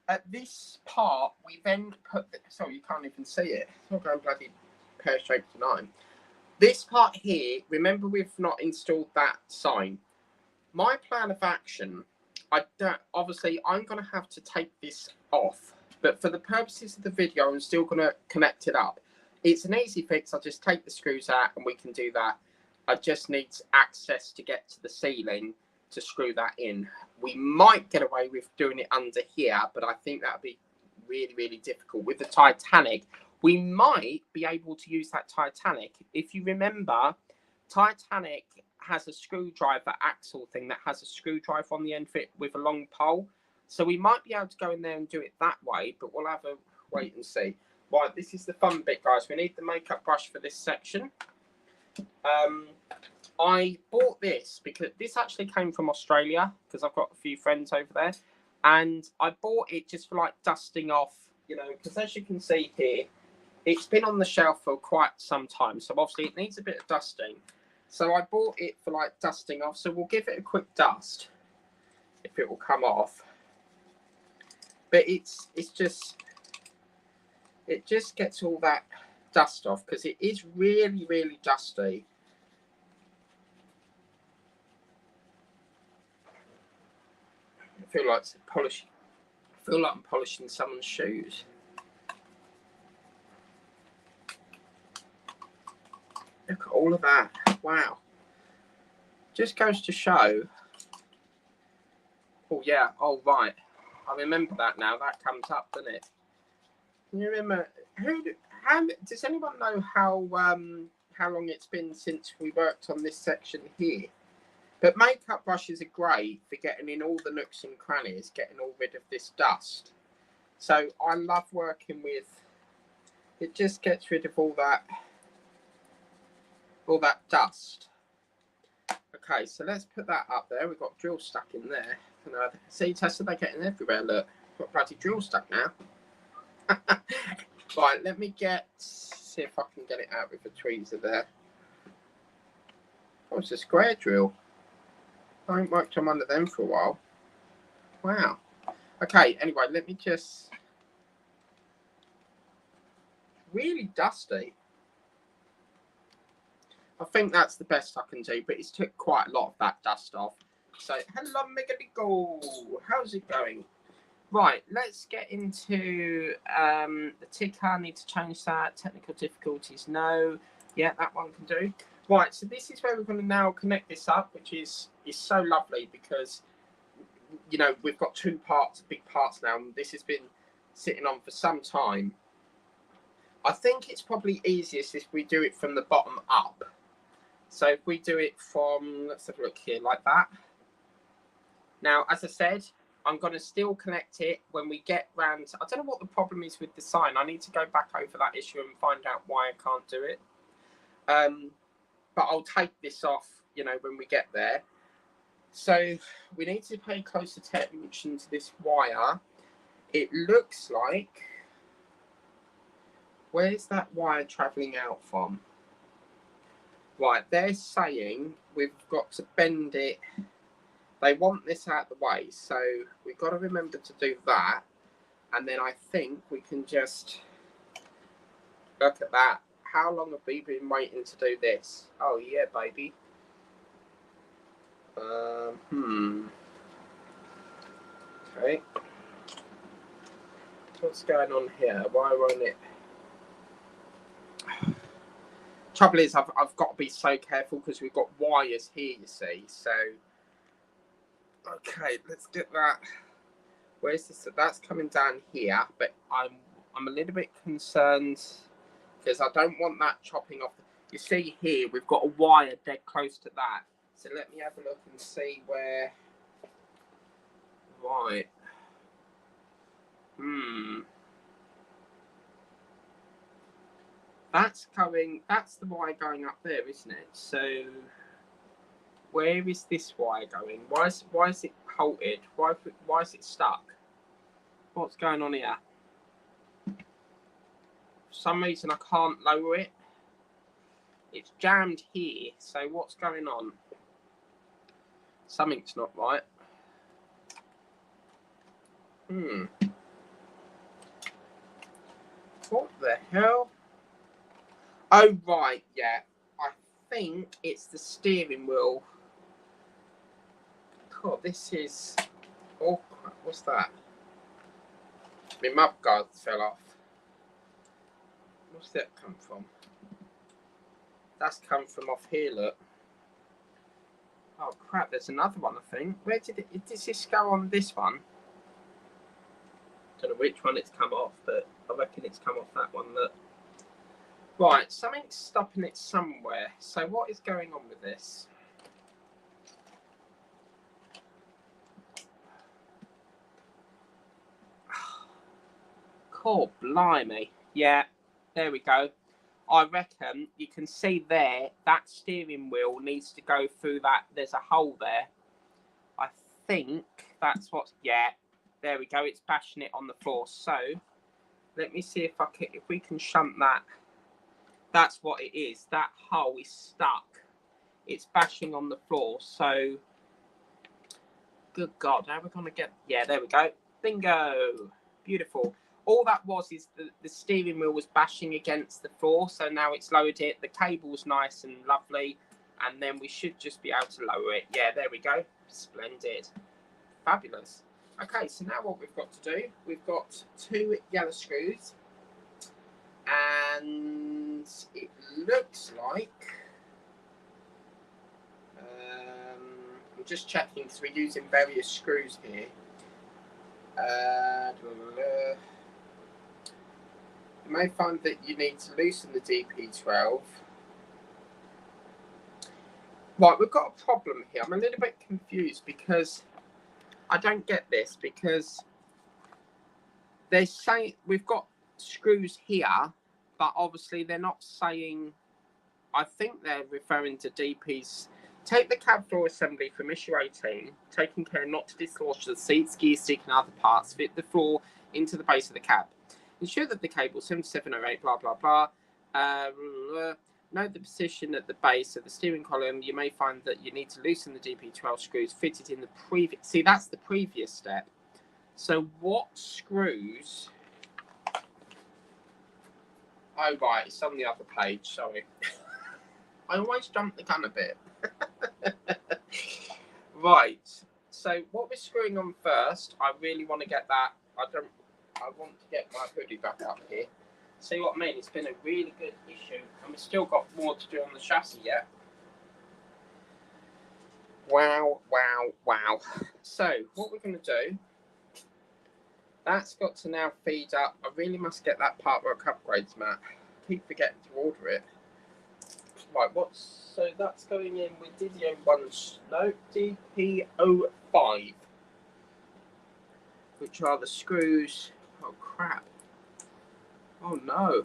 at this part, we then put... Sorry, you can't even see it. It's not going bloody pear-shaped to 9. This part here, remember we've not installed that sign. My plan of action, obviously, I'm going to have to take this off. But for the purposes of the video, I'm still going to connect it up. It's an easy fix. I'll just take the screws out and we can do that. I just need access to get to the ceiling to screw that in. We might get away with doing it under here, but I think that would be really, really difficult. With the Titanic, we might be able to use that Titanic. If you remember, Titanic has a screwdriver axle thing that has a screwdriver on the end of it with a long pole. So we might be able to go in there and do it that way, but we'll have a wait and see. Right, this is the fun bit, guys. We need the makeup brush for this section. I bought this because this actually came from Australia because I've got a few friends over there. And I bought it just for like dusting off, you know, because as you can see here, it's been on the shelf for quite some time. So obviously it needs a bit of dusting. So I bought it for like dusting off. So we'll give it a quick dust if it will come off. But it's just... It just gets all that dust off because it is really, really dusty. I feel like I'm polishing someone's shoes. Look at all of that. Wow. Just goes to show. Oh yeah. Oh right. I remember that now. That comes up, doesn't it? Can you remember does anyone know how long it's been since we worked on this section here? But makeup brushes are great for getting in all the nooks and crannies, getting all rid of this dust. So I love working with it. Just gets rid of all that dust. Okay, so let's put that up there. We've got drill stuck in there. See, Tessa, they're getting everywhere. Look, got bloody drill stuck now. Right, let me see if I can get it out with the tweezer there. Oh, it's a square drill. I haven't worked on one of them for a while. Wow. Okay, anyway, let me just... Really dusty. I think that's the best I can do, but it's took quite a lot of that dust off. So, hello, Megadigo. How's it going? Right, let's get into the ticker. I need to change that. Technical difficulties, no. Yeah, that one can do. Right, so this is where we're going to now connect this up, which is so lovely because, you know, we've got two parts, big parts now, and this has been sitting on for some time. I think it's probably easiest if we do it from the bottom up. So if we do it from, let's have a look here, like that. Now, as I said, I'm going to still connect it when we get round. I don't know what the problem is with the sign. I need to go back over that issue and find out why I can't do it. But I'll take this off, you know, when we get there. So we need to pay close attention to this wire. It looks like, where's that wire travelling out from? Right, they're saying we've got to bend it. They want this out of the way, so we've got to remember to do that. And then I think we can just look at that. How long have we been waiting to do this? Oh, yeah, baby. Okay. What's going on here? Why won't it? Trouble is, I've got to be so careful because we've got wires here, you see. So, okay, let's get that. Where's this? That's coming down here, but I'm a little bit concerned because I don't want that chopping off. You see here, we've got a wire dead close to that. So let me have a look and see where. Right. That's the wire going up there, isn't it? So where is this wire going? Why is it halted? Why is it stuck? What's going on here? For some reason I can't lower it. It's jammed here. So what's going on? Something's not right. What the hell? Oh, right, yeah. I think it's the steering wheel. God, this is... Oh, what's that? My mudguard fell off. What's that come from? That's come from off here, look. Oh, crap, there's another one, I think. Where did this go on this one? Don't know which one it's come off, but I reckon it's come off that one, look. Right, something's stopping it somewhere. So what is going on with this? Cool, blimey. Yeah, there we go. I reckon you can see there, that steering wheel needs to go through that. There's a hole there. I think that's what's, yeah, there we go. It's bashing it on the floor. So let me see if we can shunt that. That's what it is. That hole is stuck. It's bashing on the floor. So, good God, how are we going to get... Yeah, there we go. Bingo. Beautiful. All that was is the steering wheel was bashing against the floor. So now it's lowered it. The cable's nice and lovely. And then we should just be able to lower it. Yeah, there we go. Splendid. Fabulous. Okay, so now what we've got to do, we've got 2 yellow screws. And it looks like... I'm just checking because we're using various screws here. You may find that you need to loosen the DP12. Right, we've got a problem here. I'm a little bit confused because I don't get this, because they're saying we've got screws here, but obviously they're not saying... I think they're referring to DPs. Take the cab floor assembly from issue 18, taking care not to dislodge the seats, gear stick and other parts, fit the floor into the base of the cab. Ensure that the cable 7708, blah, blah, blah. Note the position at the base of the steering column. You may find that you need to loosen the DP12 screws fitted in the previous... See, that's the previous step. So what screws... Oh, right, it's on the other page, sorry. I always jump the gun a bit. Right. So what we're screwing on first, I really want to get that. I want to get my hoodie back up here. See what I mean? It's been a really good issue, and we've still got more to do on the chassis yet. Wow, wow, wow. So what we're going to do, that's got to now feed up. I really must get that Partwork upgrades mat. I keep forgetting to order it. Right, so that's going in with DP05, which are the screws. Oh crap. Oh no.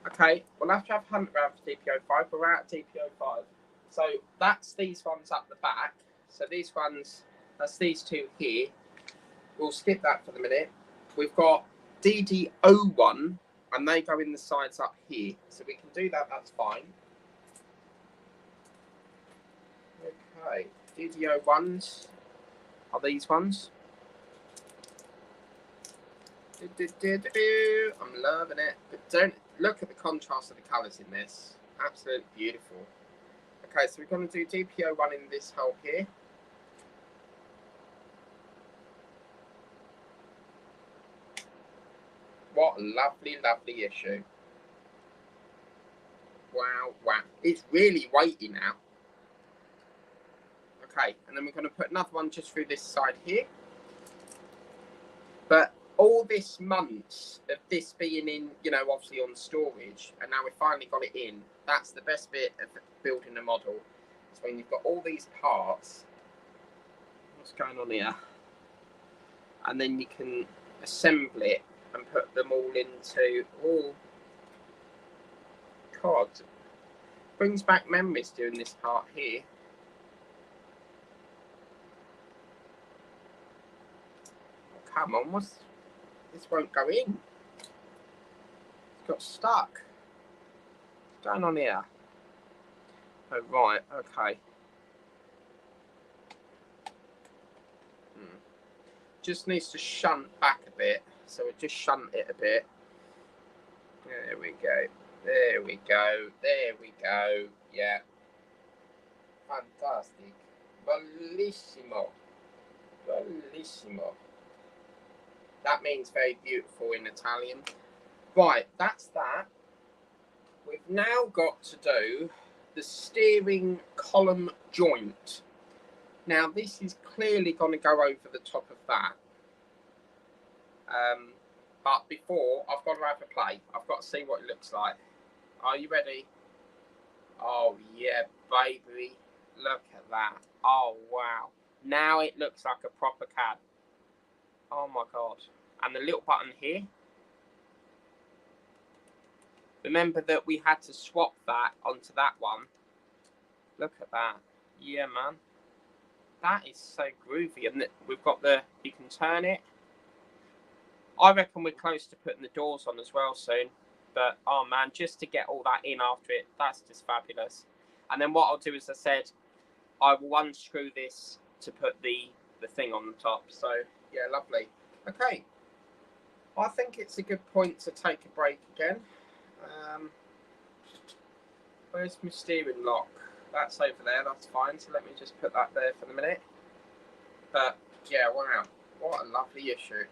Okay, we'll have to have a hunt around for DP05. We're out at DP05. So that's these ones up the back. So these ones, that's these two here. We'll skip that for the minute. We've got DD01, and they go in the sides up here. So we can do that, that's fine. Okay, DD01s are these ones. I'm loving it. But don't look at the contrast of the colours in this. Absolutely beautiful. Okay, so we're going to do DP01 in this hole here. What a lovely, lovely issue. Wow, wow. It's really weighty now. Okay, and then we're going to put another one just through this side here. But all this months of this being in, you know, obviously on storage, and now we finally got it in. That's the best bit of building a model. It's when you've got all these parts. What's going on here? And then you can assemble it and put them all into all. God, brings back memories doing this part here. Oh, come on, this won't go in. It's got stuck. What's going on here? Oh right, okay. Just needs to shunt back a bit, so we'll just shunt it a bit. There we go. There we go. There we go. Yeah. Fantastic. Bellissimo. Bellissimo. That means very beautiful in Italian. Right, that's that. We've now got to do the steering column joint. Now, this is clearly going to go over the top of that. But before, I've got to have a play. I've got to see what it looks like. Are you ready? Oh, yeah, baby. Look at that. Oh, wow. Now it looks like a proper cab. Oh, my God. And the little button here. Remember that we had to swap that onto that one. Look at that. Yeah, man. That is so groovy. And we've got you can turn it. I reckon we're close to putting the doors on as well soon. But, oh man, just to get all that in after it, that's just fabulous. And then what I'll do, as I said, I will unscrew this to put the thing on the top. So, yeah, lovely. Okay. I think it's a good point to take a break again. Where's my steering lock? That's over there, that's fine. So let me just put that there for the minute. But, yeah, wow. What a lovely issue.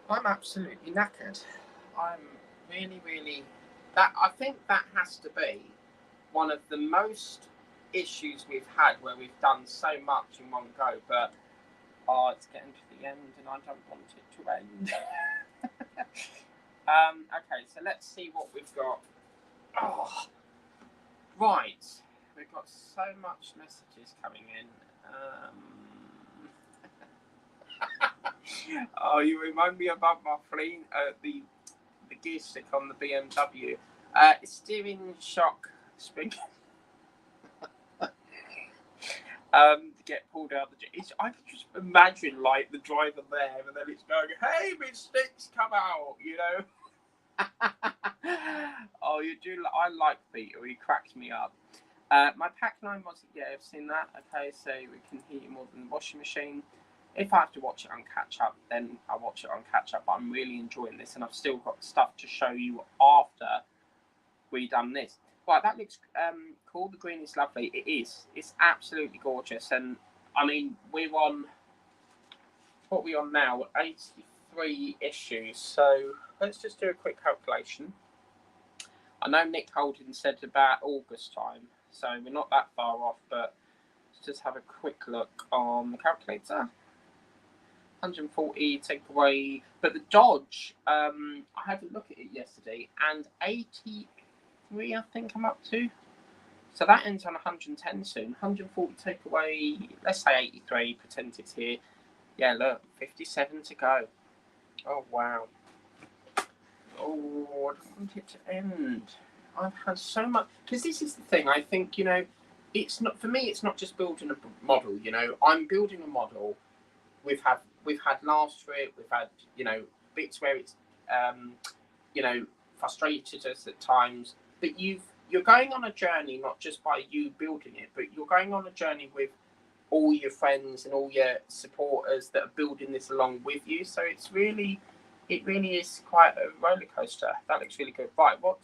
I'm absolutely knackered. I'm really, really... I think that has to be one of the most issues we've had where we've done so much in one go, but it's getting to the end and I don't want it to end. Okay, so let's see what we've got. Oh, right. We've got so much messages coming in. Oh, you remind me about my friend, the gear stick on the BMW. Steering shock spring. Get pulled out the. I can just imagine like the driver there, and then it's going, "Hey, my sticks come out," you know. Oh, you do. I like Peter. He cracks me up. My Pack 9 wasn't. Yeah, I've seen that. Okay, so we can heat it more than the washing machine. If I have to watch it on catch up, then I'll watch it on catch up. But I'm really enjoying this, and I've still got stuff to show you after redone this. Right, that looks cool. The green is lovely. It is. It's absolutely gorgeous. And I mean, we're on, what are we on now? 83 issues. So let's just do a quick calculation. I know Nick Holden said about August time, so we're not that far off, but let's just have a quick look on the calculator. 140 take away, but the Dodge, I had a look at it yesterday, and 83 I think I'm up to. So that ends on 110 soon. 140 take away, let's say 83, pretend it's here. Yeah, look, 57 to go. Oh, wow. Oh, I don't want it to end. I've had so much, because this is the thing, I think, you know, it's not, for me, it's not just building a model, you know, I'm building a model. We've had laughs for it, we've had, you know, bits where it's, you know, frustrated us at times, but you're going on a journey, not just by you building it, but you're going on a journey with all your friends and all your supporters that are building this along with you. So it really is quite a roller coaster. That looks really good. Right, what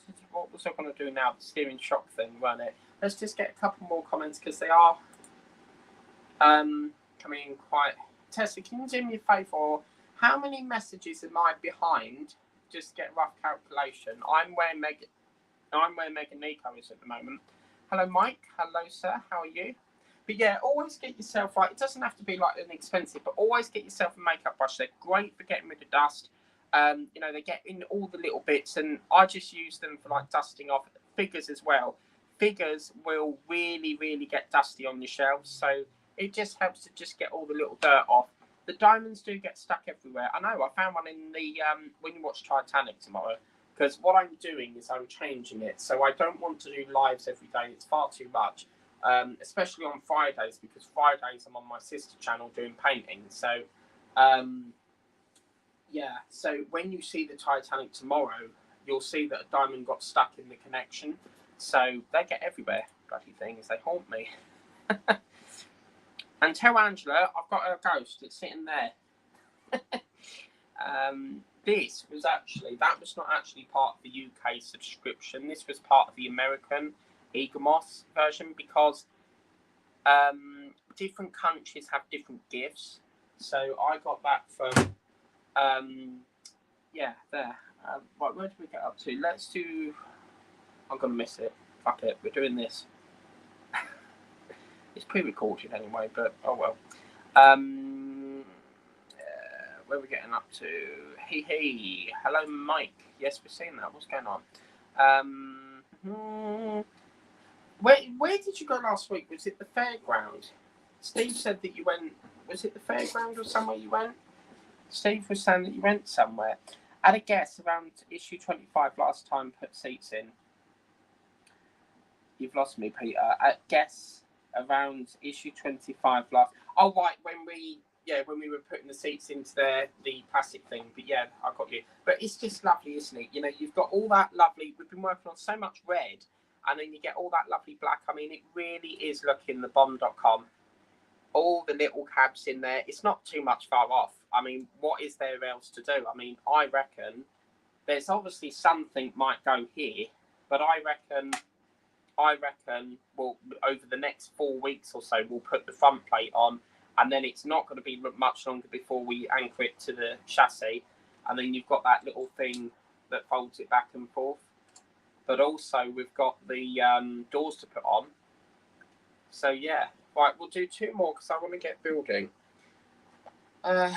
was I going to do now? The steering shock thing, wasn't it? Let's just get a couple more comments because they are coming in quite. Tessa, can you do me a favour? How many messages am I behind? Just get a rough calculation. I'm where Megan Nico is at the moment. Hello, Mike. Hello, sir. How are you? But yeah, always get yourself, like, it doesn't have to be like an expensive, but always get yourself a makeup brush. They're great for getting rid of dust. You know, they get in all the little bits, and I just use them for like dusting off figures as well. Figures will really, really get dusty on your shelves, so it just helps to just get all the little dirt off. The diamonds do get stuck everywhere. I know, I found one in the, when you watch Titanic tomorrow, because what I'm doing is I'm changing it. So I don't want to do lives every day. It's far too much, especially on Fridays, because Fridays I'm on my sister channel doing painting. So, yeah, so when you see the Titanic tomorrow, you'll see that a diamond got stuck in the connection. So they get everywhere, bloody things. They haunt me. And tell Angela I've got a ghost. It's sitting there. This was actually, that was not actually part of the UK subscription. This was part of the American Egamos version, because different countries have different gifts. So I got that from, yeah, there. Right, where did we get up to? Let's do, I'm going to miss it. Fuck it, we're doing this. It's pre-recorded anyway, but oh well. Where are we getting up to? Hey, hello, Mike. Yes, we're seeing that. What's going on? Where did you go last week? Was it the fairground? Steve said that you went. Was it the fairground or somewhere you went? Steve was saying that you went somewhere. I had a guess around issue 25 last time. Put seats in. You've lost me, Peter. I guess around issue 25 last. Oh right, when we were putting the seats into the plastic thing. But yeah, I got you. But it's just lovely, isn't it? You know, you've got all that lovely. We've been working on so much red, and then you get all that lovely black. I mean, it really is looking the bomb.com. All the little cabs in there. It's not too much far off. I mean, what is there else to do? I mean, I reckon there's obviously something might go here, but I reckon we'll, over the next 4 weeks or so, we'll put the front plate on, and then it's not going to be much longer before we anchor it to the chassis, and then you've got that little thing that folds it back and forth. But also we've got the doors to put on. So yeah, right, we'll do 2 more because I want to get building. Right,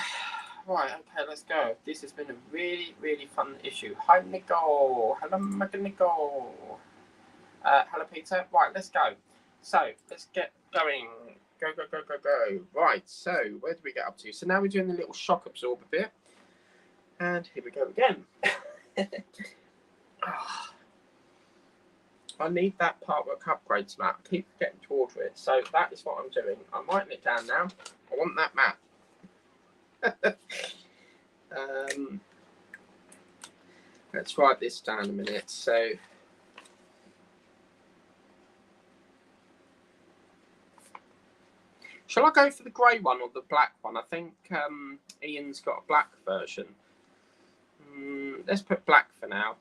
okay, let's go. This has been a really, really fun issue. Hi, Nicole. Hello, Nicole. Hello, Peter. Right, let's go. So, let's get going. Go. Right, so, where did we get up to? So now we're doing the little shock absorber bit. And here we go again. I need that Partwork upgrades map. I keep getting to order it. So, that is what I'm doing. I'm writing it down now. I want that map. Let's write this down a minute. So, shall I go for the grey one or the black one? I think Ian's got a black version. Let's put black for now.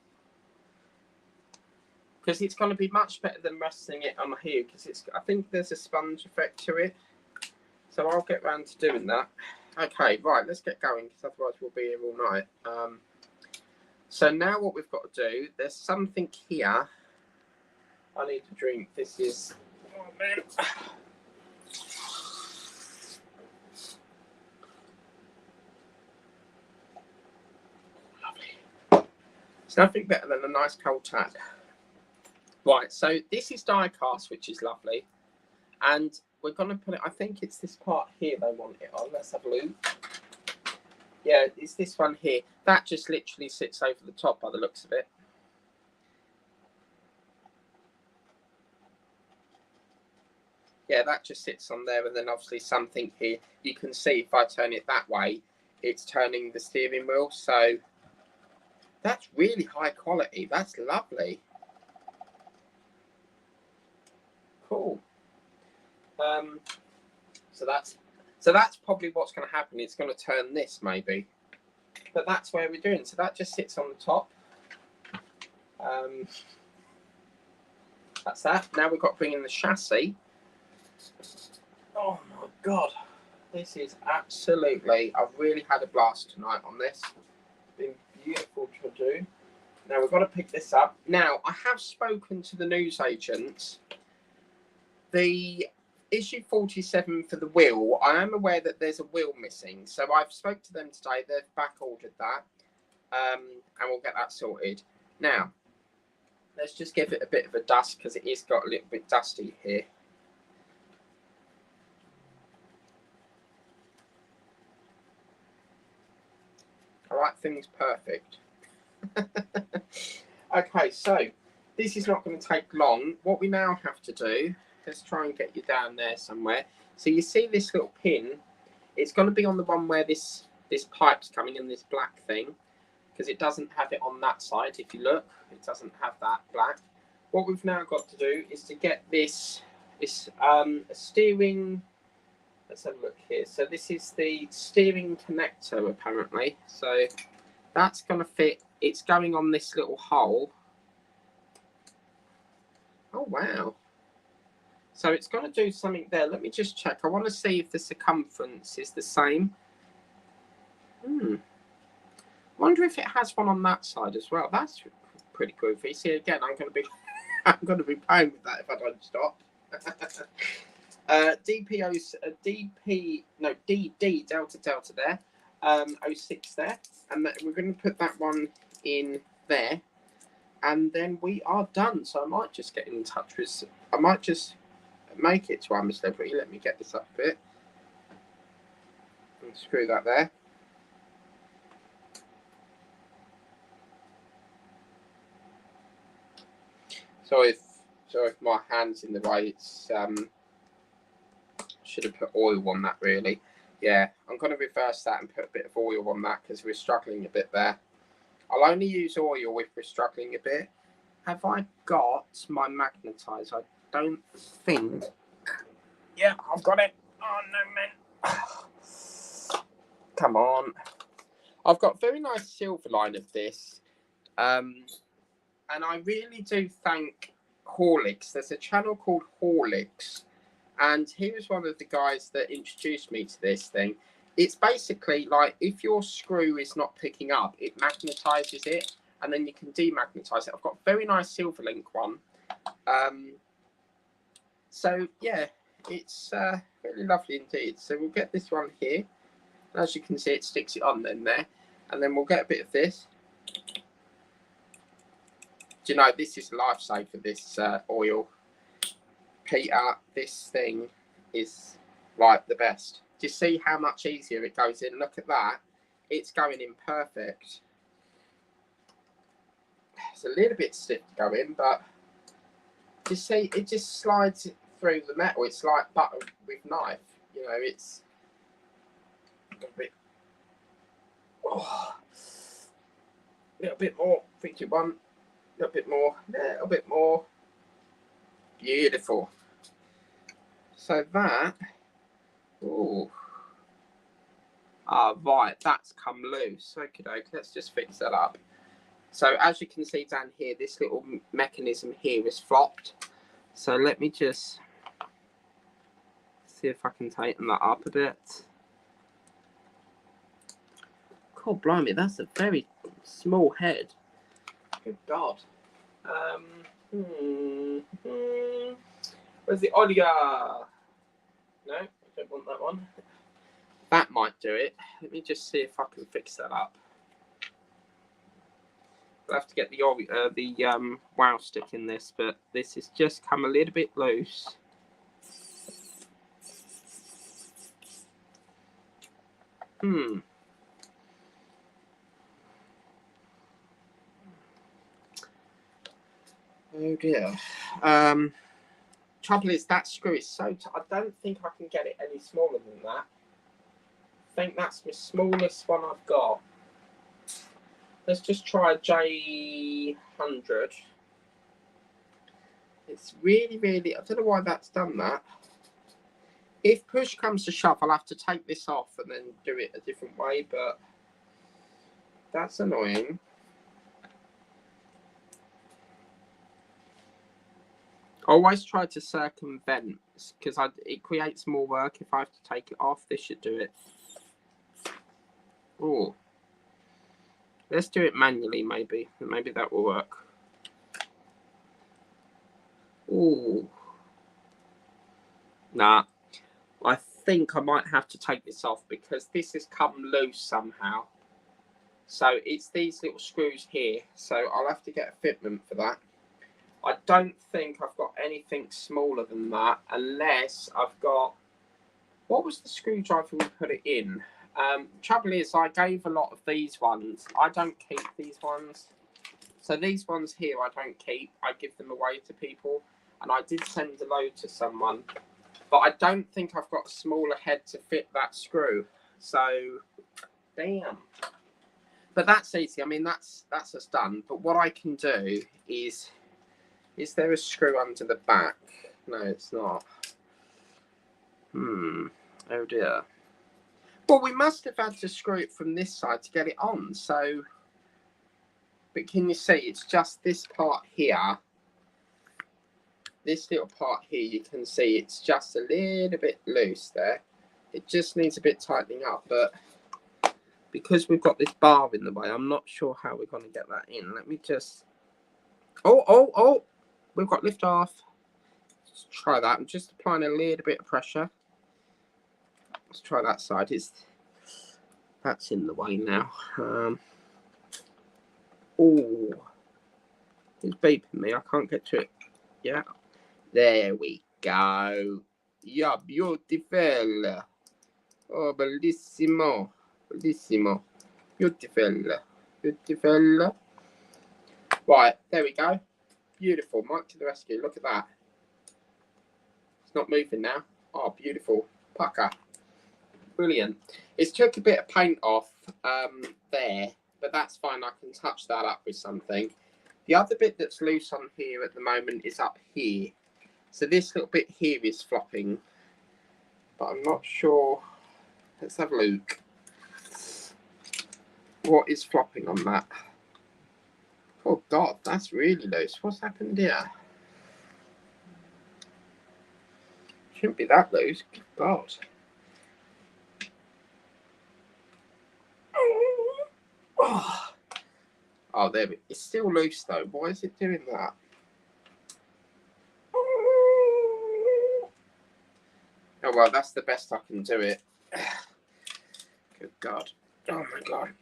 because it's going to be much better than resting it on here, because I think there's a sponge effect to it. So I'll get round to doing that. Okay, right, let's get going, because otherwise we'll be here all night. So now what we've got to do, there's something here. I need to drink. This is... Oh, man. Lovely. It's nothing better than a nice cold tap. Right, so this is die cast, which is lovely. And we're going to put it, I think it's this part here they want it on. Let's have a look. Yeah, it's this one here. That just literally sits over the top by the looks of it. Yeah, that just sits on there, and then obviously something here. You can see if I turn it that way, it's turning the steering wheel. So that's really high quality. That's lovely. Cool. So that's probably what's going to happen. It's going to turn this maybe, but that's where we're doing. So that just sits on the top. That's that. Now we've got to bring in the chassis. Oh my God, this is absolutely. I've really had a blast tonight on this. It's been beautiful to do. Now we've got to pick this up. Now I have spoken to the newsagents. The issue 47 for the wheel, I am aware that there's a wheel missing, so I've spoke to them today. They've back ordered that, and we'll get that sorted. Now let's just give it a bit of a dust, because it is got a little bit dusty here. All right, things perfect. Okay, so this is not going to take long. What we now have to do, let's try and get you down there somewhere. So you see this little pin, it's going to be on the one where this pipe's coming in, this black thing, because it doesn't have it on that side. If you look, it doesn't have that black. What we've now got to do is to get this steering. Let's have a look here. So this is the steering connector apparently. So that's going to fit. It's going on this little hole. Oh wow. So it's going to do something there. Let me just check. I want to see if the circumference is the same. Wonder if it has one on that side as well. That's pretty goofy. See, again, I'm going to be paying with that if I don't stop. DD Delta there. 06 there, and we're going to put that one in there, and then we are done. So I might just get in touch with. I might just make it to Amber Celebrity. Let me get this up a bit and screw that there. So if my hand's in the way, it's should have put oil on that really. Yeah, I'm going to reverse that and put a bit of oil on that, because we're struggling a bit there. I'll only use oil if we're struggling a bit. Have I got my magnetizer? I don't think. Yeah, I've got it. Oh no, man. Come on. I've got a very nice silver line of this. And I really do thank Horlicks. There's a channel called Horlicks, and he was one of the guys that introduced me to this thing. It's basically like if your screw is not picking up, it magnetizes it, and then you can demagnetize it. I've got a very nice silver link one. So yeah, it's really lovely indeed. So we'll get this one here. And as you can see, it sticks it on then there, and then we'll get a bit of this. Do you know, this is a lifesaver, this oil. Peter, this thing is like the best. Do you see how much easier it goes in? Look at that. It's going in perfect. It's a little bit stiff to go in, but do you see, it just slides through the metal. It's like butter with knife. You know, it's a bit. Oh, a little bit more. 321. A little bit more, a little bit more. Beautiful. So that, oh, right, that's come loose. Okay, let's just fix that up. So as you can see down here, this little mechanism here is flopped. So let me just see if I can tighten that up a bit. God blimey, that's a very small head. Good God. Where's the audio? No, I don't want that one. That might do it. Let me just see if I can fix that up. I'll have to get the wow stick in this, but this has just come a little bit loose. Oh dear. Trouble is that screw is so I don't think I can get it any smaller than that. I think that's my smallest one I've got. Let's just try a J100. It's really, really, I don't know why that's done that. If push comes to shove, I'll have to take this off and then do it a different way, but that's annoying. I always try to circumvent because it creates more work if I have to take it off. This should do it. Oh, let's do it manually, maybe. Maybe that will work. Oh, nah. I think I might have to take this off because this has come loose somehow. So it's these little screws here. So I'll have to get a fitment for that. I don't think I've got anything smaller than that unless I've got... What was the screwdriver we put it in? Trouble is I gave a lot of these ones. I don't keep these ones. So these ones here I don't keep. I give them away to people. And I did send a load to someone. But I don't think I've got a smaller head to fit that screw. So, damn. But that's easy. I mean, that's us done. But what I can do is... Is there a screw under the back? No, it's not. Oh dear. Well, we must have had to screw it from this side to get it on. So, but can you see it's just this part here? This little part here, you can see it's just a little bit loose there. It just needs a bit tightening up, but because we've got this bar in the way, I'm not sure how we're going to get that in. Let me just... Oh! We've got lift off. Let's try that. I'm just applying a little bit of pressure. Let's try that side. That's in the way now. Oh, it's beeping me. I can't get to it. Yeah. There we go. Yeah, beautiful. Oh, bellissimo. Bellissimo. Beautiful. Beautiful. Right, there we go. Beautiful. Mike to the rescue. Look at that. It's not moving now. Oh, beautiful. Pucker. Brilliant. It's took a bit of paint off there, but that's fine. I can touch that up with something. The other bit that's loose on here at the moment is up here. So this little bit here is flopping, but I'm not sure. Let's have a look. What is flopping on that? Oh God, that's really loose. What's happened here? Shouldn't be that loose. Good God. Oh, there we go. It's still loose though. Why is it doing that? Oh well, that's the best I can do it. Good God. Oh my God.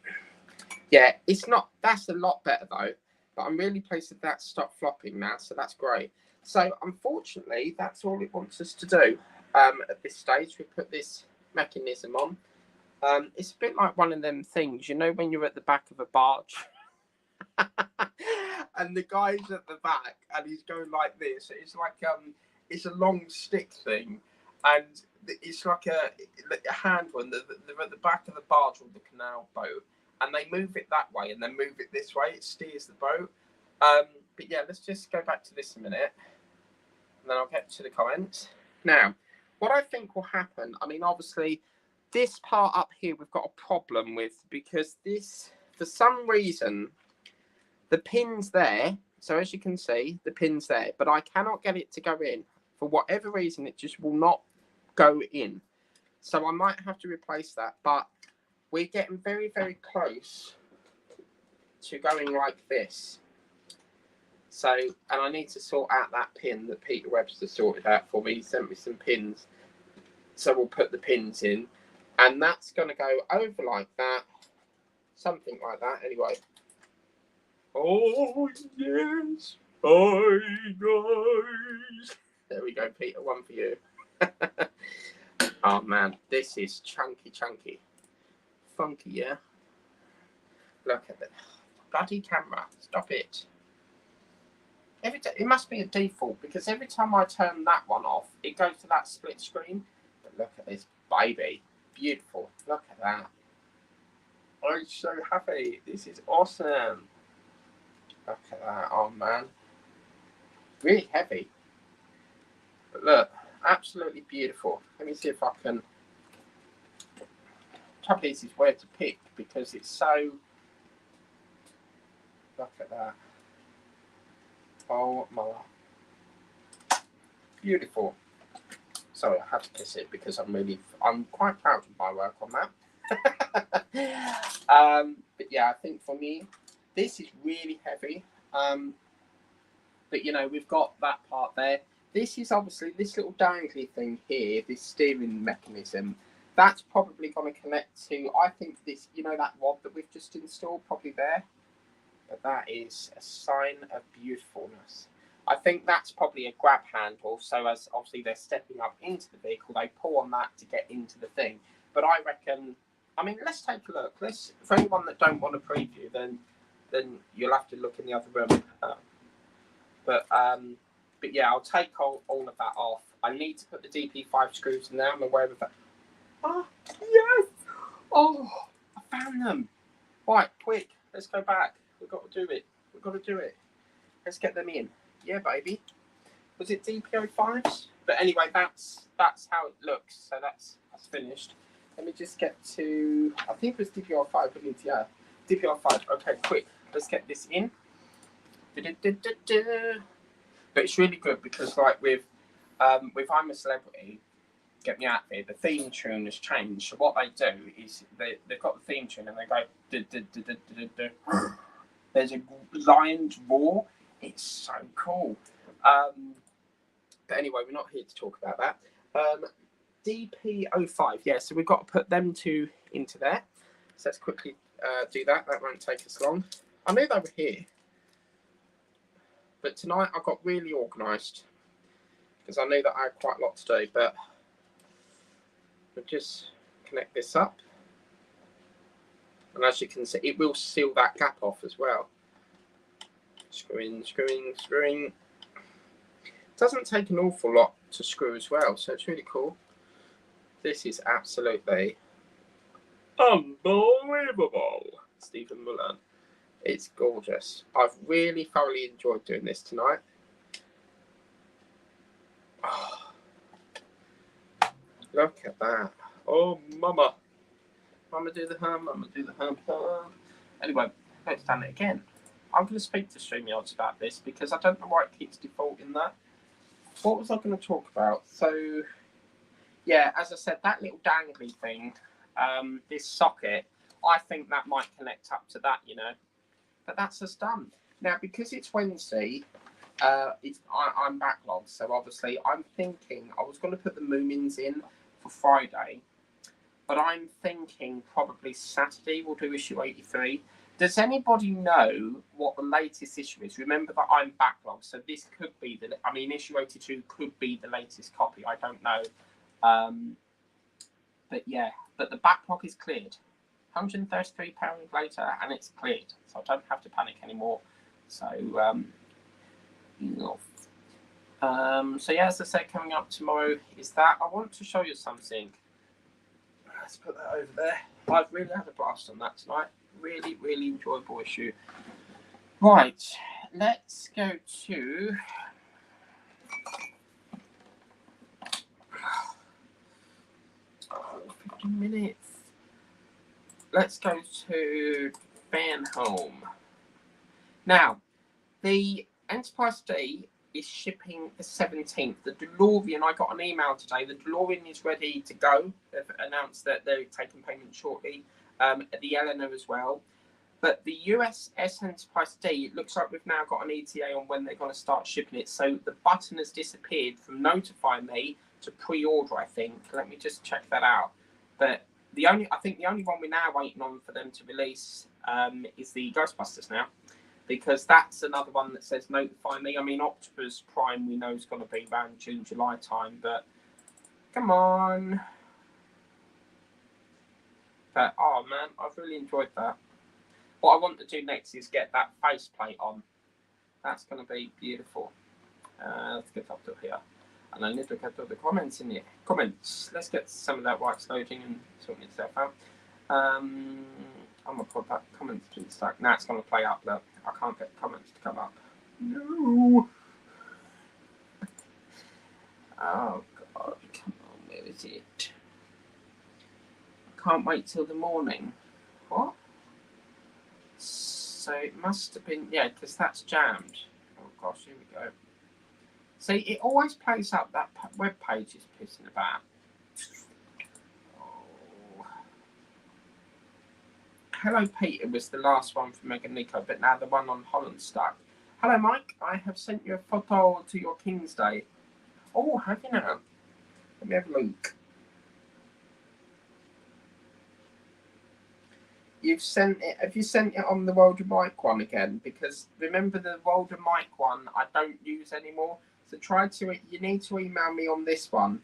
Yeah, it's not. That's a lot better though. But I'm really pleased that that's stopped flopping now, so that's great. So unfortunately, that's all it wants us to do at this stage. We put this mechanism on. It's a bit like one of them things, you know, when you're at the back of a barge and the guy's at the back and he's going like this. It's like it's a long stick thing, and it's like a hand one. They're at the back of the barge or the canal boat, and they move it that way and then move it this way. It steers the boat. But yeah, let's just go back to this a minute, and then I'll get to the comments. Now, what I think will happen, I mean, obviously, this part up here we've got a problem with because this, for some reason, The pin's there. So as you can see, the pin's there. But I cannot get it to go in. For whatever reason, it just will not go in. So I might have to replace that. But we're getting very, very close to going like this. So, and I need to sort out that pin that Peter Webster sorted out for me. He sent me some pins. So we'll put the pins in. And that's going to go over like that. Something like that. Anyway. Oh, yes. Oh, guys. There we go, Peter. One for you. Oh, man. This is chunky. Funky, yeah? Look at the bloody camera. Stop it. It must be a default, because every time I turn that one off, it goes to that split screen. But look at this baby. Beautiful. Look at that. I'm so happy. This is awesome. Look at that. Oh, man. Really heavy. But look, absolutely beautiful. Let me see if I can. Trouble is where to pick, because it's so. Look at that. Oh my. Beautiful. Sorry, I had to kiss it because I'm quite proud of my work on that. But yeah, I think for me, this is really heavy. But you know, we've got that part there. This is obviously this little dangly thing here, this steering mechanism. That's probably going to connect to, I think this, you know, that rod that we've just installed, probably there. But that is a sign of beautifulness. I think that's probably a grab handle. So as obviously they're stepping up into the vehicle, they pull on that to get into the thing. But I reckon, I mean, let's take a look. For anyone that don't want to preview, then you'll have to look in the other room. But yeah, I'll take all of that off. I need to put the DP5 screws in there. I'm aware of that. Oh, yes! Oh, I found them. Right, quick. Let's go back. We've got to do it. Let's get them in. Yeah, baby. Was it DP05s? But anyway, that's how it looks. So that's finished. Let me just get to, I think it was DPR5, yeah. DPR5. Okay, quick. Let's get this in. But it's really good because, like, with I'm a Celebrity, Get Me Out There, the theme tune has changed. So what they do is they've got the theme tune and they go there's a lion's roar. It's so cool. But anyway, we're not here to talk about that. DP05, yeah, so we've got to put them two into there. So let's quickly do that. That won't take us long. I knew they were here. But tonight I got really organised because I knew that I had quite a lot to do. But we'll just connect this up. And as you can see, it will seal that gap off as well. Screwing. It doesn't take an awful lot to screw as well, so it's really cool. This is absolutely unbelievable, Stephen Mullen. It's gorgeous. I've really thoroughly enjoyed doing this tonight. Oh, look at that. Oh, mama. Mama do the hum, mama do the hum. Anyway, let's done it again. I'm going to speak to StreamYards about this because I don't know why it keeps defaulting that. What was I going to talk about? So, yeah, as I said, that little dangly thing, this socket, I think that might connect up to that, you know. But that's us done. Now, because it's Wednesday, I'm backlogged. So, obviously, I'm thinking I was going to put the Moomins in for Friday. But I'm thinking probably Saturday we'll do issue 83. Does anybody know what the latest issue is? Remember that I'm backlogged, so this could be issue 82 could be the latest copy. I don't know. But yeah, but the backlog is cleared. £133 later, and it's cleared, so I don't have to panic anymore. So, so yeah, as I said, coming up tomorrow is that. I want to show you something. Let's put that over there. I've really had a blast on that tonight. Really, really enjoyable issue. Right, let's go to 15 minutes. Let's go to Van Home. Now, the Enterprise D is shipping the 17th. The DeLorean, I got an email today. The DeLorean is ready to go. They've announced that they're taking payment shortly. The Eleanor as well. But the USS Enterprise D, it looks like we've now got an ETA on when they're going to start shipping it. So the button has disappeared from notify me to pre-order, I think. Let me just check that out. But I think the only one we're now waiting on for them to release is the Ghostbusters now. Because that's another one that says notify me. I mean, Optimus Prime we know is going to be around June, July time. But come on. But, oh man, I've really enjoyed that. What I want to do next is get that faceplate on. That's going to be beautiful. Let's get up to here. And I need to get all the comments in here. Comments. Let's get some of that wax loading and sorting itself out. I'm going to put that comments to the stack. Now it's going to play up. Look, I can't get comments to come up. No. Oh, God. Come on. Where is it? I can't wait till the morning. What? So it must have been, yeah, because that's jammed. Oh gosh, here we go. See, it always plays up that web page is pissing about. Oh. Hello Peter was the last one from Mega Nico, but now the one on Holland stuck. Hello Mike, I have sent you a photo to your King's Day. Oh, have you now? Let me have a look. You've sent it. Have you sent it on the Wilder Mike one again? Because remember the Wilder Mike one I don't use anymore. So try to. You need to email me on this one.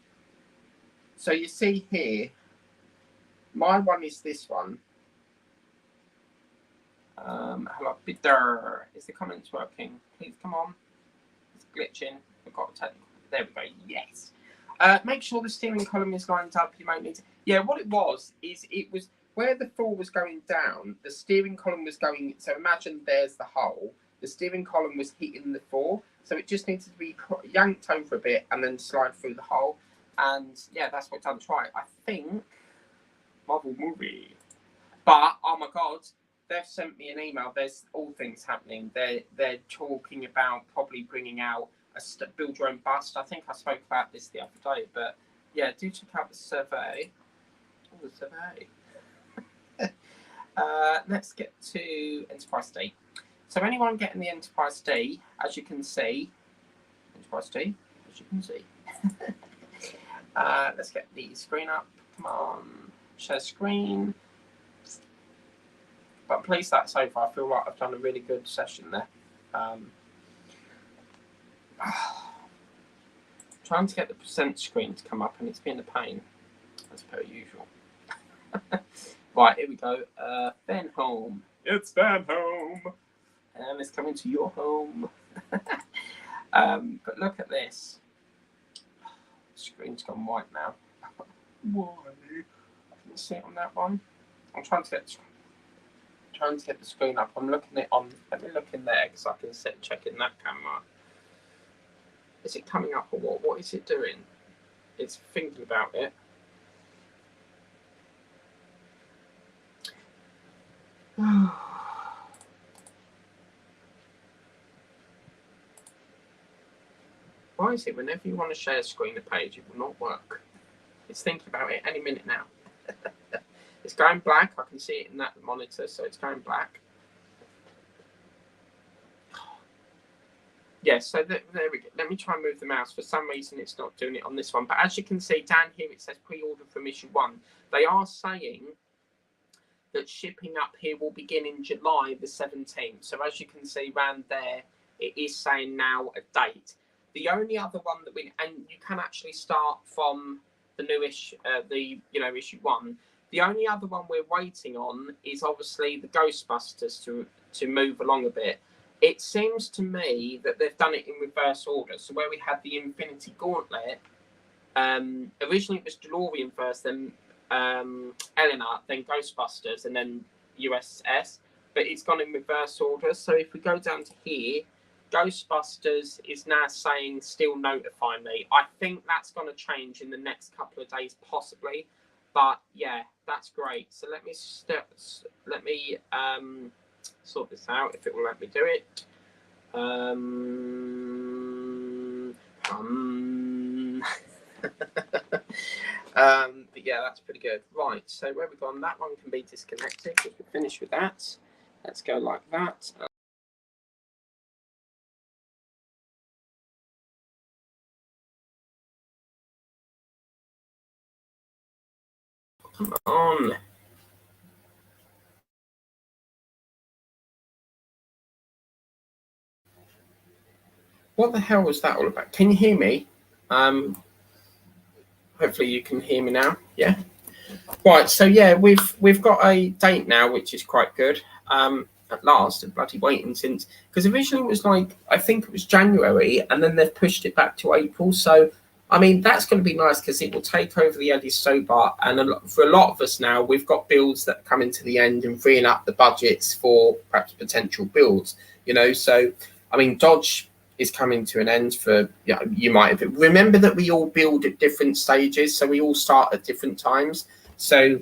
So you see here, my one is this one. Hello, Peter. Is the comments working? Please come on. It's glitching. I've got to. There we go. Yes. Make sure the steering column is lined up. You might need to. Yeah. What it was is it was. Where the floor was going down, the steering column was going. So imagine there's the hole. The steering column was hitting the floor, so it just needed to be yanked over a bit and then slide through the hole. And yeah, that's what done. Try. I think Marvel movie. But oh my God, they've sent me an email. There's all things happening. They're talking about probably bringing out a build your own bust. I think I spoke about this the other day, but yeah, do check out the survey. Oh, the survey. Let's get to Enterprise D. So anyone getting the Enterprise D, as you can see, Enterprise D, as you can see. Let's get the screen up. Come on, share screen. But I'm pleased that so far. I feel like I've done a really good session there. Trying to get the percent screen to come up, and it's been a pain, as per usual. Right, here we go. Ben home. It's Ben home. And it's coming to your home. But look at this. The screen's gone white now. Why? Can you see it on that one? I'm trying to get the screen up. I'm looking it on. Let me look in there because I can check in that camera. Is it coming up or what? What is it doing? It's thinking about it. Why is it whenever you want to share screen a page, it will not work? It's thinking about it any minute now. It's going black. I can see it in that monitor, so it's going black. Yeah, so there we go. Let me try and move the mouse. For some reason, it's not doing it on this one. But as you can see down here, it says pre-order from issue 1. They are saying that shipping up here will begin in July the 17th. So as you can see around there, it is saying now a date. The only other one that and you can actually start from the newish, issue 1. The only other one we're waiting on is obviously the Ghostbusters to move along a bit. It seems to me that they've done it in reverse order. So where we had the Infinity Gauntlet, originally it was DeLorean first, then Eleanor, then Ghostbusters, and then USS. But it's gone in reverse order. So if we go down to here, Ghostbusters is now saying still notify me. I think that's going to change in the next couple of days, possibly. But yeah, that's great. So let me sort this out if it will let me do it. But yeah, that's pretty good. Right, so where we've gone, that one can be disconnected. We're finished with that. Let's go like that. Come on. What the hell was that all about? Can you hear me? Hopefully you can hear me now. Yeah. Right. So yeah, we've got a date now, which is quite good. At last, I'm bloody waiting since, because originally it was like, I think it was January, and then they've pushed it back to April. So I mean, that's going to be nice because it will take over the Eddie Stobart, and for a lot of us now, we've got builds that come into the end and freeing up the budgets for perhaps potential builds. You know, so I mean, Dodge is coming to an end for, you might have, remember that we all build at different stages, so we all start at different times. So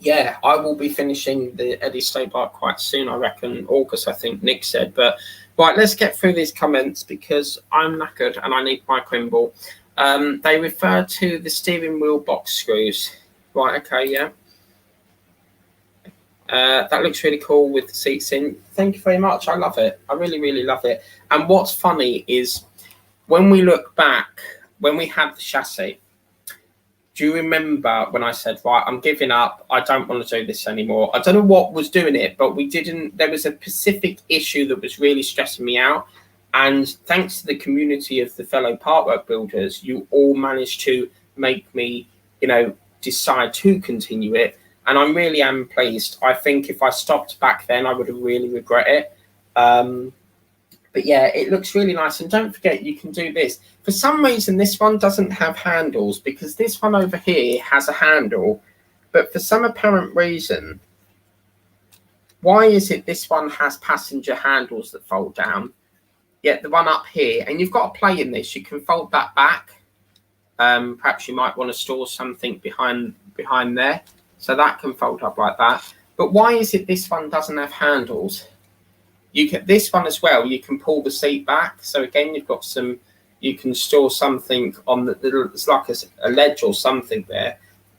yeah, I will be finishing the Eddie Stobart quite soon, I reckon August, I think Nick said. But right, let's get through these comments because I'm knackered and I need my Quimble. They refer to the steering wheel box screws. Right, okay, yeah. That looks really cool with the seats in. Thank you very much. I love it. I really, really love it. And what's funny is when we look back, when we had the chassis, do you remember when I said, right, I'm giving up. I don't want to do this anymore. I don't know what was doing it, but there was a specific issue that was really stressing me out. And thanks to the community of the fellow Partwork builders, you all managed to make me, decide to continue it. And I really am pleased. I think if I stopped back then, I would have really regret it. But yeah, it looks really nice. And don't forget, you can do this. For some reason, this one doesn't have handles because this one over here has a handle. But for some apparent reason, why is it this one has passenger handles that fold down? Yet the one up here, and you've got to play in this, you can fold that back. Perhaps you might want to store something behind there. So that can fold up like that. But why is it this one doesn't have handles? You get this one as well. You can pull the seat back. So again, you've got you can store something on it's like a ledge or something there.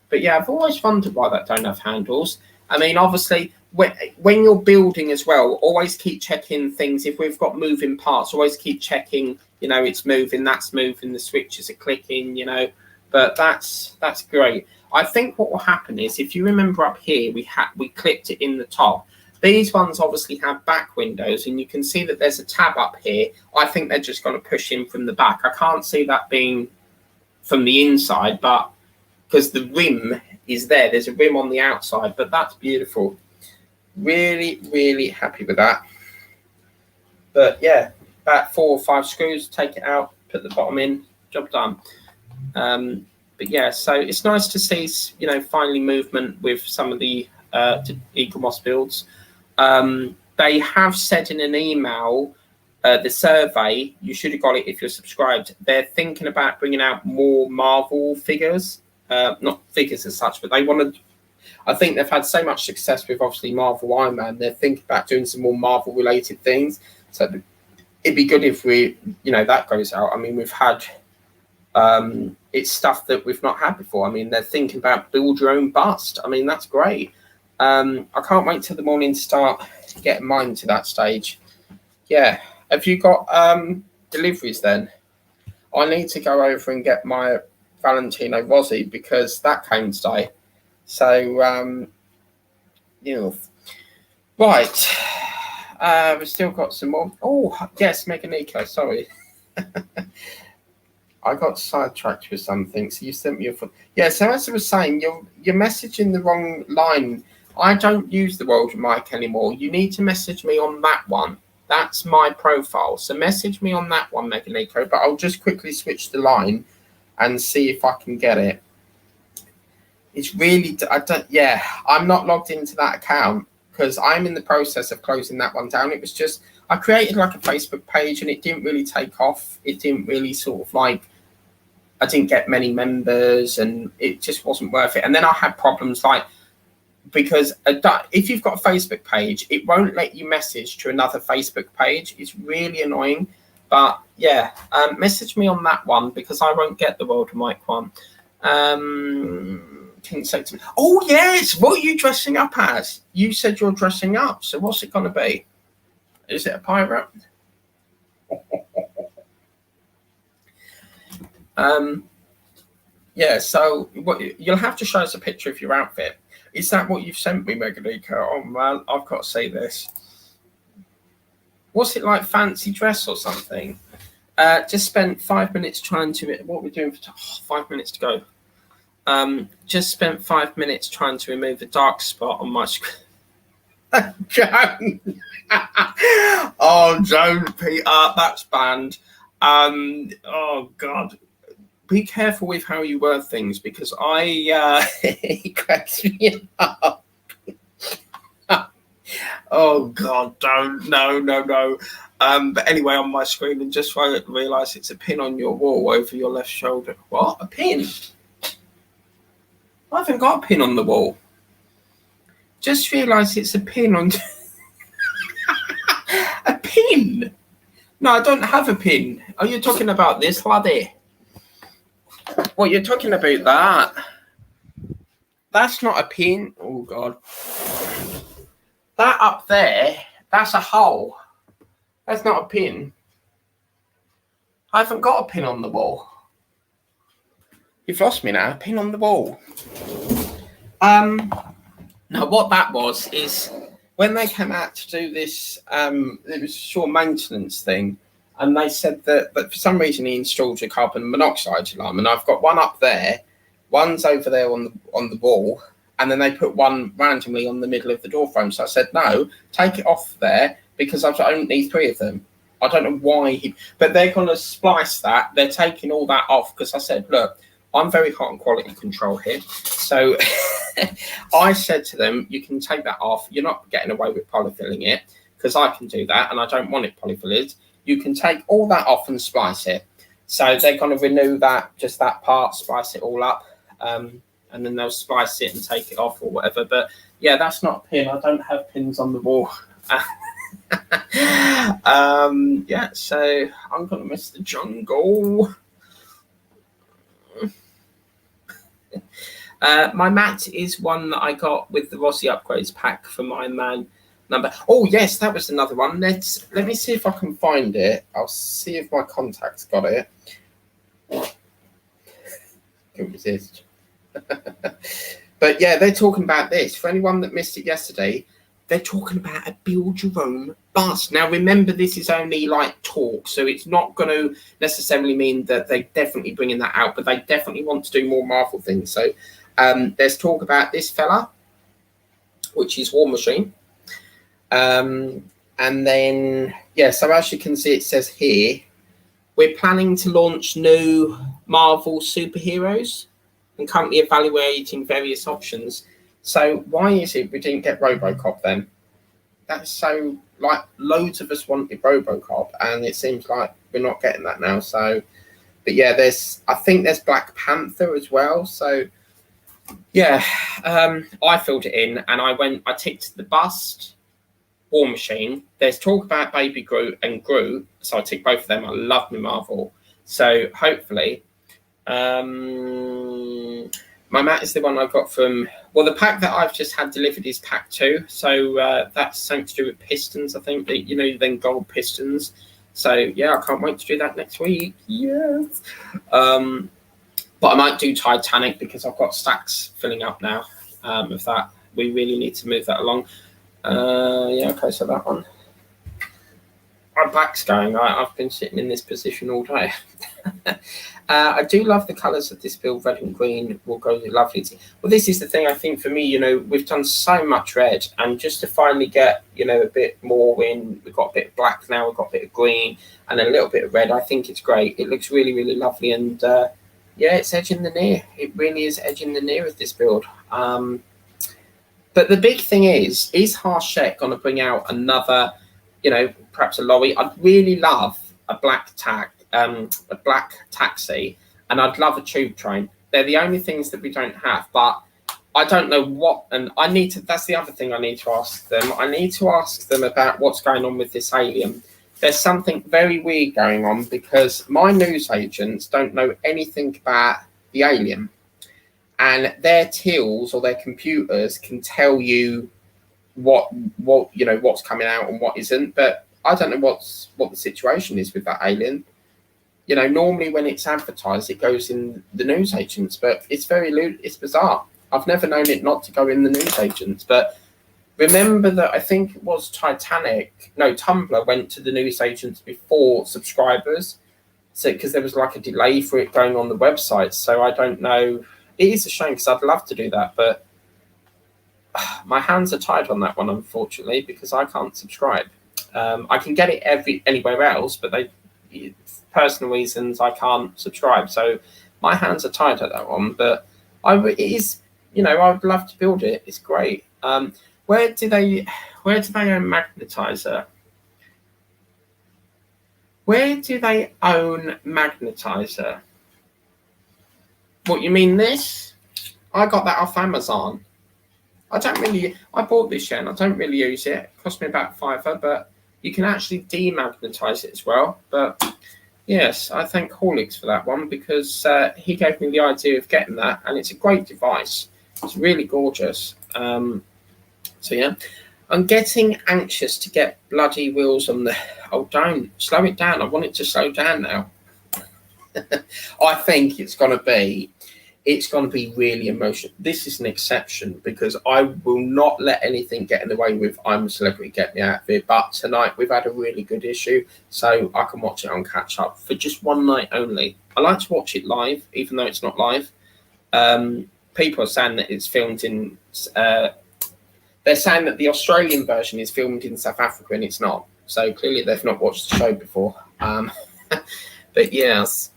But yeah, I've always wondered why that don't have handles. I mean, obviously, when you're building as well, always keep checking things. If we've got moving parts, always keep checking, it's moving, that's moving, the switches are clicking, but that's great. I think what will happen is, if you remember up here, we clipped it in the top. These ones obviously have back windows, and you can see that there's a tab up here. I think they're just going to push in from the back. I can't see that being from the inside, but because the rim is there, there's a rim on the outside, but that's beautiful. Really, really happy with that. But yeah, about 4 or 5 screws, take it out, put the bottom in, job done. But yeah, so it's nice to see, finally movement with some of the Eagle Moss builds. They have said in an email, the survey, you should have got it if you're subscribed. They're thinking about bringing out more Marvel figures, not figures as such, but I think they've had so much success with obviously Marvel Iron Man. They're thinking about doing some more Marvel related things. So it'd be good if that goes out. I mean, we've had, it's stuff that we've not had before. I mean, they're thinking about build your own bust. I mean, that's great. I can't wait till the morning to start getting mine to that stage. Yeah. Have you got deliveries then? I need to go over and get my Valentino Rossi because that came today. So, right. We've still got some more. Oh, yes, Meganico, sorry. I got sidetracked with something, so you sent me a foot. Yeah, so as I was saying, you're messaging the wrong line. I don't use the World mic anymore. You need to message me on that one. That's my profile. So message me on that one, Meganico, but I'll just quickly switch the line and see if I can get it. It's really, I'm not logged into that account because I'm in the process of closing that one down. It was just, I created like a Facebook page and it didn't really take off. It didn't really sort of I didn't get many members and it just wasn't worth it. And then I had problems like because if you've got a Facebook page, it won't let you message to another Facebook page. It's really annoying. But yeah, message me on that one because I won't get the World of Mike one. King said to me, oh yes, what are you dressing up as? You said you're dressing up, so what's it going to be? Is it a pirate? Yeah, so you'll have to show us a picture of your outfit. Is that what you've sent me, Meganika? Oh man, I've got to see this. What's it like, fancy dress or something? Just spent 5 minutes trying to, what are we doing for 5 minutes to go? Just spent 5 minutes trying to remove a dark spot on my screen. Joan. Oh, Joan, Peter, that's banned. Oh God, be careful with how you word things because it cracks me up. Oh God, don't, no. But anyway, on my screen, and just realise it's a pin on your wall over your left shoulder. What? A pin? I haven't got a pin on the wall. Just realise it's a pin on... A pin? No, I don't have a pin. Are you talking about this, laddie? What, you're talking about that? That's not a pin. Oh, God. That up there, that's a hole. That's not a pin. I haven't got a pin on the wall. You've lost me now. A pin on the wall. Now, what that was is when they came out to do this, it was a short maintenance thing, and they said that for some reason he installed a carbon monoxide alarm, and I've got one up there, one's over there on the wall, and then they put one randomly on the middle of the door frame. So I said, no, take it off there because I don't need 3 of them. I don't know why but they're going to splice that. They're taking all that off because I said, look, I'm very hot on quality control here. So I said to them, you can take that off. You're not getting away with polyfilling it because I can do that and I don't want it polyfilled. You can take all that off and splice it. So they're going to renew that, just that part, spice it all up. And then they'll splice it and take it off or whatever. But yeah, that's not a pin. I don't have pins on the wall. Yeah, so I'm going to miss the jungle. My mat is one that I got with the Rossi upgrades pack for my man number. Oh yes, that was another one. Let me see if I can find it. I'll see if my contact's got it. Can't resist. But yeah, they're talking about this. For anyone that missed it yesterday, they're talking about a build your own bus. Now remember, this is only like talk, so it's not going to necessarily mean that they're definitely bringing that out, but they definitely want to do more Marvel things. So there's talk about this fella, which is War Machine. And then, yeah, so as you can see, it says here, we're planning to launch new Marvel superheroes and currently evaluating various options. So why is it we didn't get RoboCop then? That's so, like, loads of us wanted RoboCop, and it seems like we're not getting that now. So, but yeah, I think there's Black Panther as well. So yeah, I filled it in and I ticked the bust, War Machine. There's talk about Baby Groot and Groot, so I ticked both of them. I love me Marvel. So hopefully, my mat is the one I got from, well, the pack that I've just had delivered is pack 2. So that's something to do with pistons, I think, then gold pistons. So yeah, I can't wait to do that next week. Yes. But I might do Titanic because I've got stacks filling up now of that. We really need to move that along. Yeah, okay, so that one. My back's going. I've been sitting in this position all day. I do love the colours of this build. Red and green will go lovely. Well, this is the thing, I think, for me, we've done so much red, and just to finally get, a bit more in, we've got a bit of black now, we've got a bit of green, and a little bit of red. I think it's great. It looks really, really lovely, and yeah, it's edging the near. It really is edging the near of this build. But the big thing is Harshek going to bring out another, perhaps a lorry? I'd really love a black taxi, and I'd love a tube train. They're the only things that we don't have, but I don't know what, and I need to, that's the other thing I need to ask them. I need to ask them about what's going on with this alien. There's something very weird going on because my news agents don't know anything about the alien, and their tills or their computers can tell you what you know, what's coming out and what isn't, but I don't know what the situation is with that alien. You know, normally when it's advertised, it goes in the news agents, but it's it's bizarre. I've never known it not to go in the news agents. But remember that I think it was Tumblr went to the news agents before subscribers. So, because there was like a delay for it going on the website. So I don't know. It is a shame because I'd love to do that, but my hands are tied on that one, unfortunately, because I can't subscribe. I can get it anywhere else, but personal reasons I can't subscribe. So my hands are tied at that one, but it is, you know, I would love to build it. It's great. Where do they own Magnetizer? Where do they own Magnetizer? What, you mean this? I got that off Amazon. I bought this yen. I don't really use it. It cost me about £5, but you can actually demagnetize it as well. But yes, I thank Horlicks for that one because he gave me the idea of getting that, and it's a great device. It's really gorgeous. So yeah, I'm getting anxious to get bloody wheels on the. Oh, don't slow it down. I want it to slow down now. I think it's going to be really emotional. This is an exception because I will not let anything get in the way with I'm a Celebrity, Get Me Out of Here. But tonight we've had a really good issue, so I can watch it on catch up for just one night only. I like to watch it live, even though it's not live. People are saying that it's filmed in. They're saying that the Australian version is filmed in South Africa, and it's not. So clearly they've not watched the show before. But yes.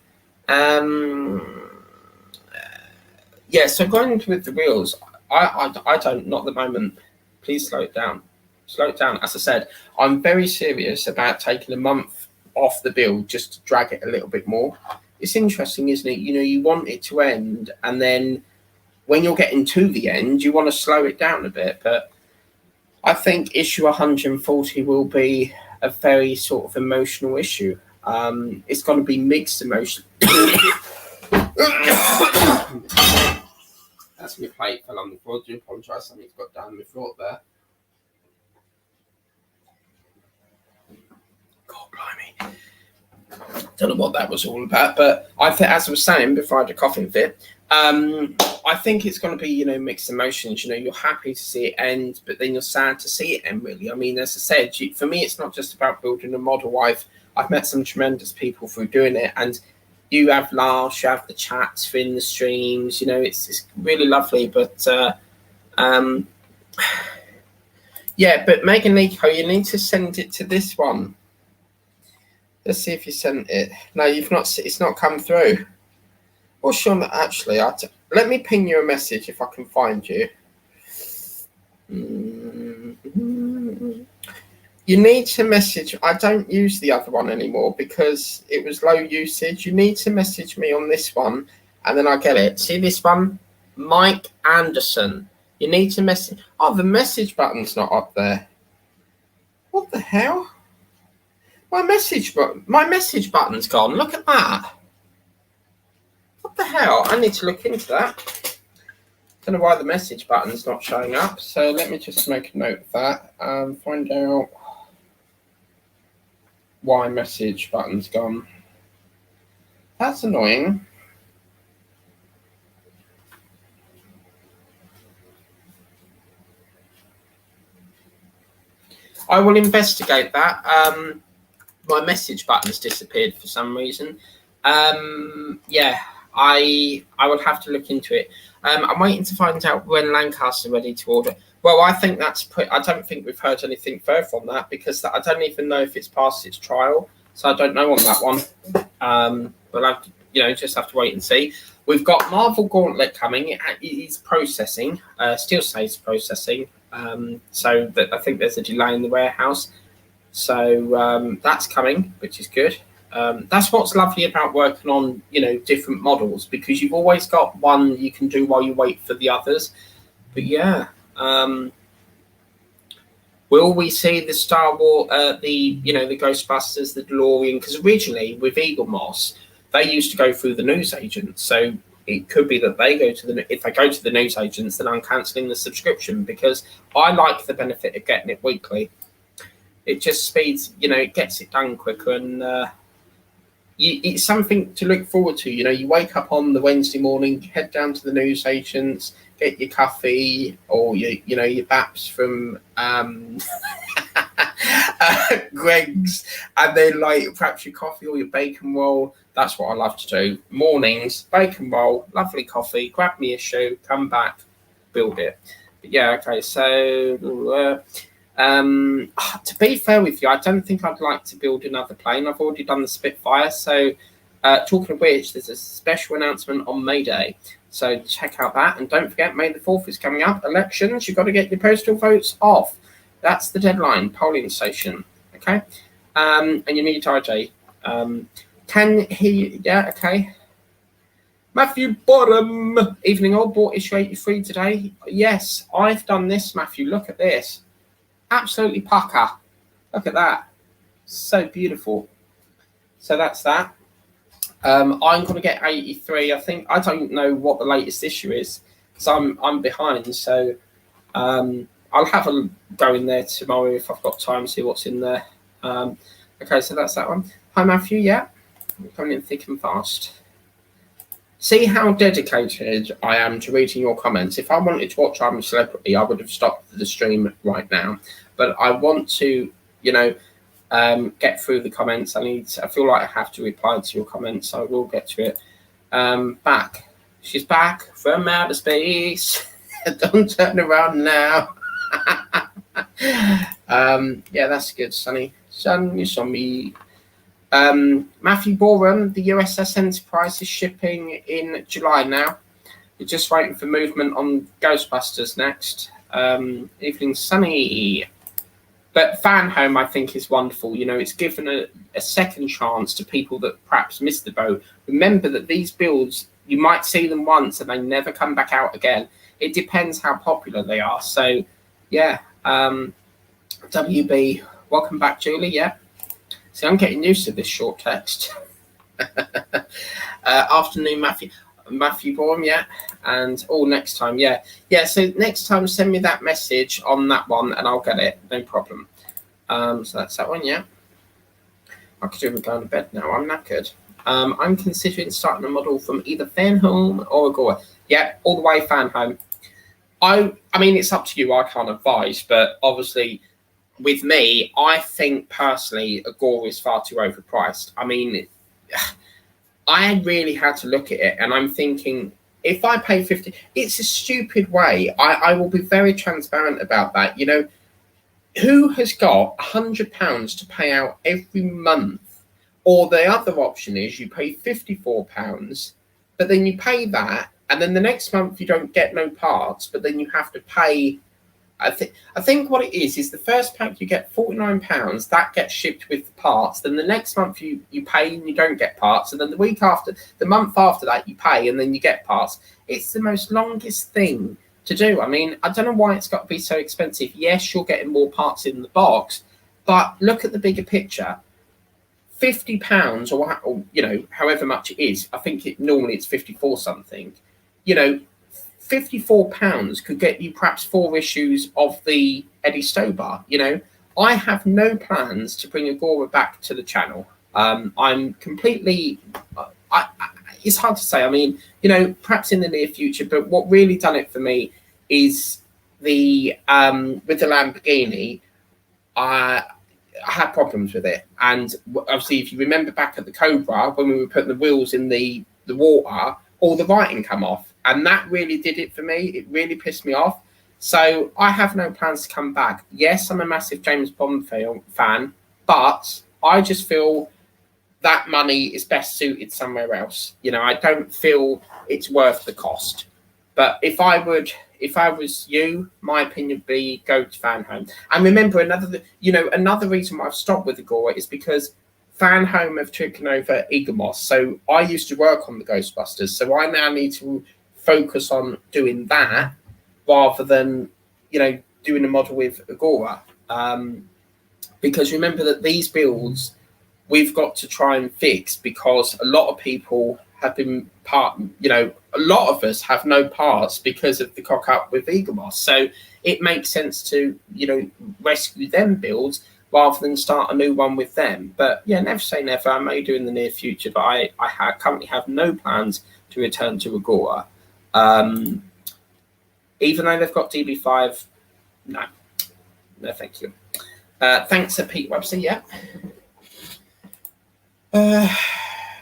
Yeah, so going with the wheels, I don't, not at the moment. Please slow it down. Slow it down. As I said, I'm very serious about taking a month off the build just to drag it a little bit more. It's interesting, isn't it? You know, you want it to end, and then when you're getting to the end, you want to slow it down a bit. But I think issue 140 will be a very sort of emotional issue. It's going to be mixed emotion. That's my plate fell on the floor. I do apologise. Something's got down my throat there. God blimey. Don't know what that was all about, but I think, as I was saying before I had a coughing fit, I think it's going to be, you know, mixed emotions. You know, you're happy to see it end, but then you're sad to see it end, really. I mean, as I said, for me, it's not just about building a model. I've met some tremendous people through doing it, and you have laughs, you have the chats in the streams, you know, it's really lovely. But yeah, but Megan Nico, you need to send it to this one. Let's see if you sent it. No, you've not. It's not come through. Well, Sean, actually, let me ping you a message if I can find you. You need to message. I don't use the other one anymore because it was low usage. You need to message me on this one, and then I get it. See this one? Mike Anderson. You need to message. Oh, the message button's not up there. What the hell? My message button's gone. Look at that. What the hell? I need to look into that. Don't know why the message button's not showing up. So let me just make a note of that. Find out why message button's gone. That's annoying. I will investigate that. My message button's disappeared for some reason. Yeah, I will have to look into it. I'm waiting to find out when Lancaster's ready to order. Well, I think I don't think we've heard anything further on that because I don't even know if it's passed its trial. So I don't know on that one. But I, just have to wait and see. We've got Marvel Gauntlet coming. It is processing. Still says processing. So that I think there's a delay in the warehouse. So that's coming, which is good. That's what's lovely about working on, different models, because you've always got one you can do while you wait for the others. But yeah, will we see the Star Wars, the Ghostbusters, the DeLorean? Because originally with Eagle Moss, they used to go through the newsagents, so it could be that they go to if they go to the newsagents, then I'm cancelling the subscription, because I like the benefit of getting it weekly. It just speeds, it gets it done quicker, and it's something to look forward to. You wake up on the Wednesday morning, head down to the newsagents, get your coffee or your baps from Greg's, and then perhaps your coffee or your bacon roll. That's what I love to do. Mornings, bacon roll, lovely coffee, grab me a shoe, come back, build it. But yeah, okay, so to be fair with you, I don't think I'd like to build another plane. I've already done the Spitfire. So talking of which, there's a special announcement on May Day. So check out that. And don't forget, May the 4th is coming up. Elections, you've got to get your postal votes off. That's the deadline, polling station. Okay? And you need RJ. Can he... Yeah, okay. Matthew Bottom. Evening all, bought issue 83 today. Yes, I've done this, Matthew. Look at this. Absolutely pucker. Look at that. So beautiful. So that's that. I'm going to get 83. I don't know what the latest issue is, so I'm behind. So I'll have a go in there tomorrow if I've got time, see what's in there. Okay, so that's that one. Hi, Matthew. Yeah, I'm coming in thick and fast. See how dedicated I am to reading your comments. If I wanted to watch I'm a Celebrity, I would have stopped the stream right now. But I want to, get through the comments. I feel like I have to reply to your comments, so I will get to it. Back. She's back from outer space. Don't turn around now. Yeah, that's good, Sonny. Son, you saw me. Matthew Borum, the USS Enterprise is shipping in July now. We're just waiting for movement on Ghostbusters next. Evening, Sunny. But Fan Home, I think, is wonderful. It's given a second chance to people that perhaps missed the boat. Remember that these builds, you might see them once and they never come back out again. It depends how popular they are. So, yeah. WB, welcome back, Julie. Yeah. See, I'm getting used to this short text. Afternoon, Matthew Baum, yeah. And next time, yeah. Yeah, so next time, send me that message on that one and I'll get it. No problem. So that's that one, yeah. I could do with going to bed now. I'm knackered. I'm considering starting a model from either Fan Home or Agora. Yeah, all the way Fan Home. I mean, it's up to you. I can't advise, but obviously... with me, I think personally, Agora is far too overpriced. I mean, I really had to look at it, and I'm thinking, if I pay 50, it's a stupid way. I will be very transparent about that. Who has got £100 to pay out every month? Or the other option is you pay £54, but then you pay that, and then the next month you don't get no parts, but then you have to pay. I think what it is the first pack you get £49, that gets shipped with the parts. Then the next month you pay and you don't get parts, and then the month after that you pay and then you get parts. It's the most longest thing to do. I mean, I don't know why it's got to be so expensive. Yes, you're getting more parts in the box, but look at the bigger picture. £50 or however much it is. I think normally it's 54 something. £54 could get you perhaps 4 issues of the Eddie Stobart. I have no plans to bring Agora back to the channel. I'm completely. It's hard to say. I mean, perhaps in the near future. But what really done it for me is the with the Lamborghini. I had problems with it, and obviously, if you remember back at the Cobra when we were putting the wheels in the water, all the writing come off. And that really did it for me. It really pissed me off. So I have no plans to come back. Yes, I'm a massive James Bond fan, but I just feel that money is best suited somewhere else. I don't feel it's worth the cost. But if I was you, my opinion would be go to Fan Home. And remember, another reason why I've stopped with Agora is because Fan Home have taken over Eagle Moss. So I used to work on the Ghostbusters. So I now need to focus on doing that rather than, doing a model with Agora. Because remember that these builds we've got to try and fix, because a lot of people have been a lot of us have no parts because of the cock up with Eaglemoss. So it makes sense to, rescue them builds rather than start a new one with them. But yeah, never say never. I may do in the near future, but I currently have no plans to return to Agora. Even though they've got DB5, no, thank you. Thanks to Pete Webster, yeah.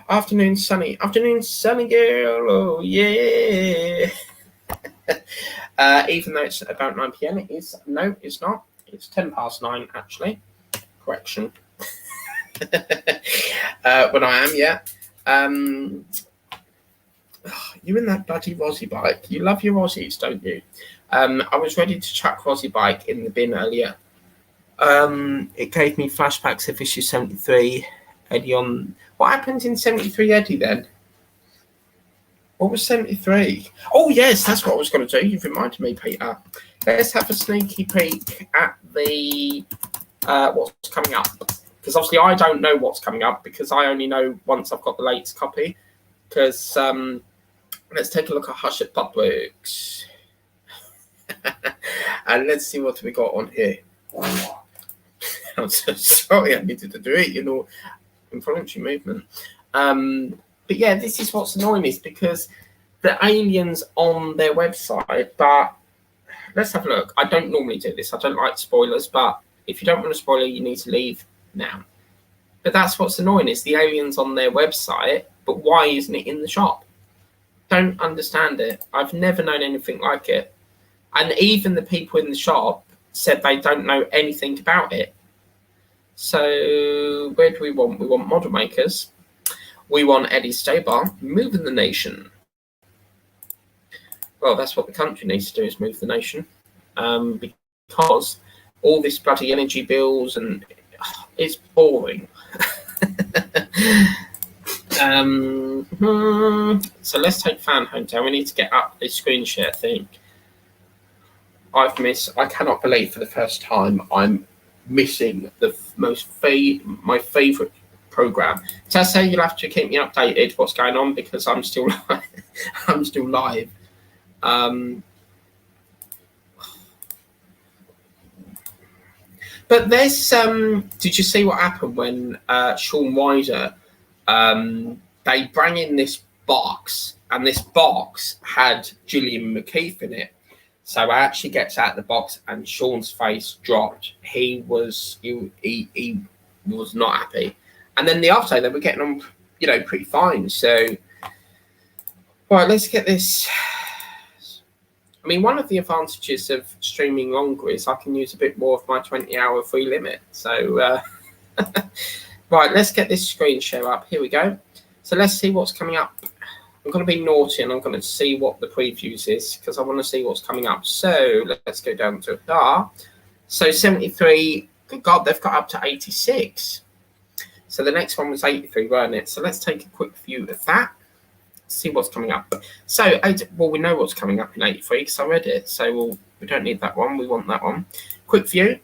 Afternoon sunny girl, oh yeah. Even though it's about 9 p.m, it is, no, it's not. It's 10 past 9, actually. Correction. When I am, yeah. You and that bloody Rozzy bike. You love your Rozzies, don't you? I was ready to chuck Rozzy bike in the bin earlier. It gave me flashbacks of issue 73. Eddie on. What happened in 73, Eddie, then? What was 73? Oh, yes, that's what I was going to do. You've reminded me, Peter. Let's have a sneaky peek at the what's coming up. Because obviously I don't know what's coming up, because I only know once I've got the latest copy. Because let's take a look at Hush at Partwork. And let's see what we got on here. I'm so sorry, I needed to do it, involuntary movement. But yeah, this is what's annoying, is because the aliens on their website, but let's have a look. I don't normally do this. I don't like spoilers, but if you don't want a spoiler, you need to leave now. But that's what's annoying, is the aliens on their website, but why isn't it in the shop? Don't understand it. I've never known anything like it. And even the people in the shop said they don't know anything about it. So where do we want? We want model makers. We want Eddie Stobart moving the nation. Well, that's what the country needs to do, is move the nation. Because all this bloody energy bills, and it's boring. So let's take fan home down. We need to get up this screen share thing. I cannot believe for the first time I'm missing the my favourite program. Tessa, you'll have to keep me updated what's going on, because I'm still live. But there's did you see what happened when Sean Wider they bring in this box, and this box had Gillian McKeith in it. So it actually gets out of the box, and Sean's face dropped. He was not happy. And then the after, they were getting on, pretty fine. So, right, let's get this. I mean, one of the advantages of streaming longer is I can use a bit more of my 20-hour free limit. So, right, let's get this screen share up. Here we go. So let's see what's coming up. I'm going to be naughty, and I'm going to see what the previews is, because I want to see what's coming up. So let's go down to So 73, good God, they've got up to 86. So the next one was 83, weren't it? So let's take a quick view of that, see what's coming up. So, we know what's coming up in 83 because I read it. So we don't need that one. We want that one. Quick view.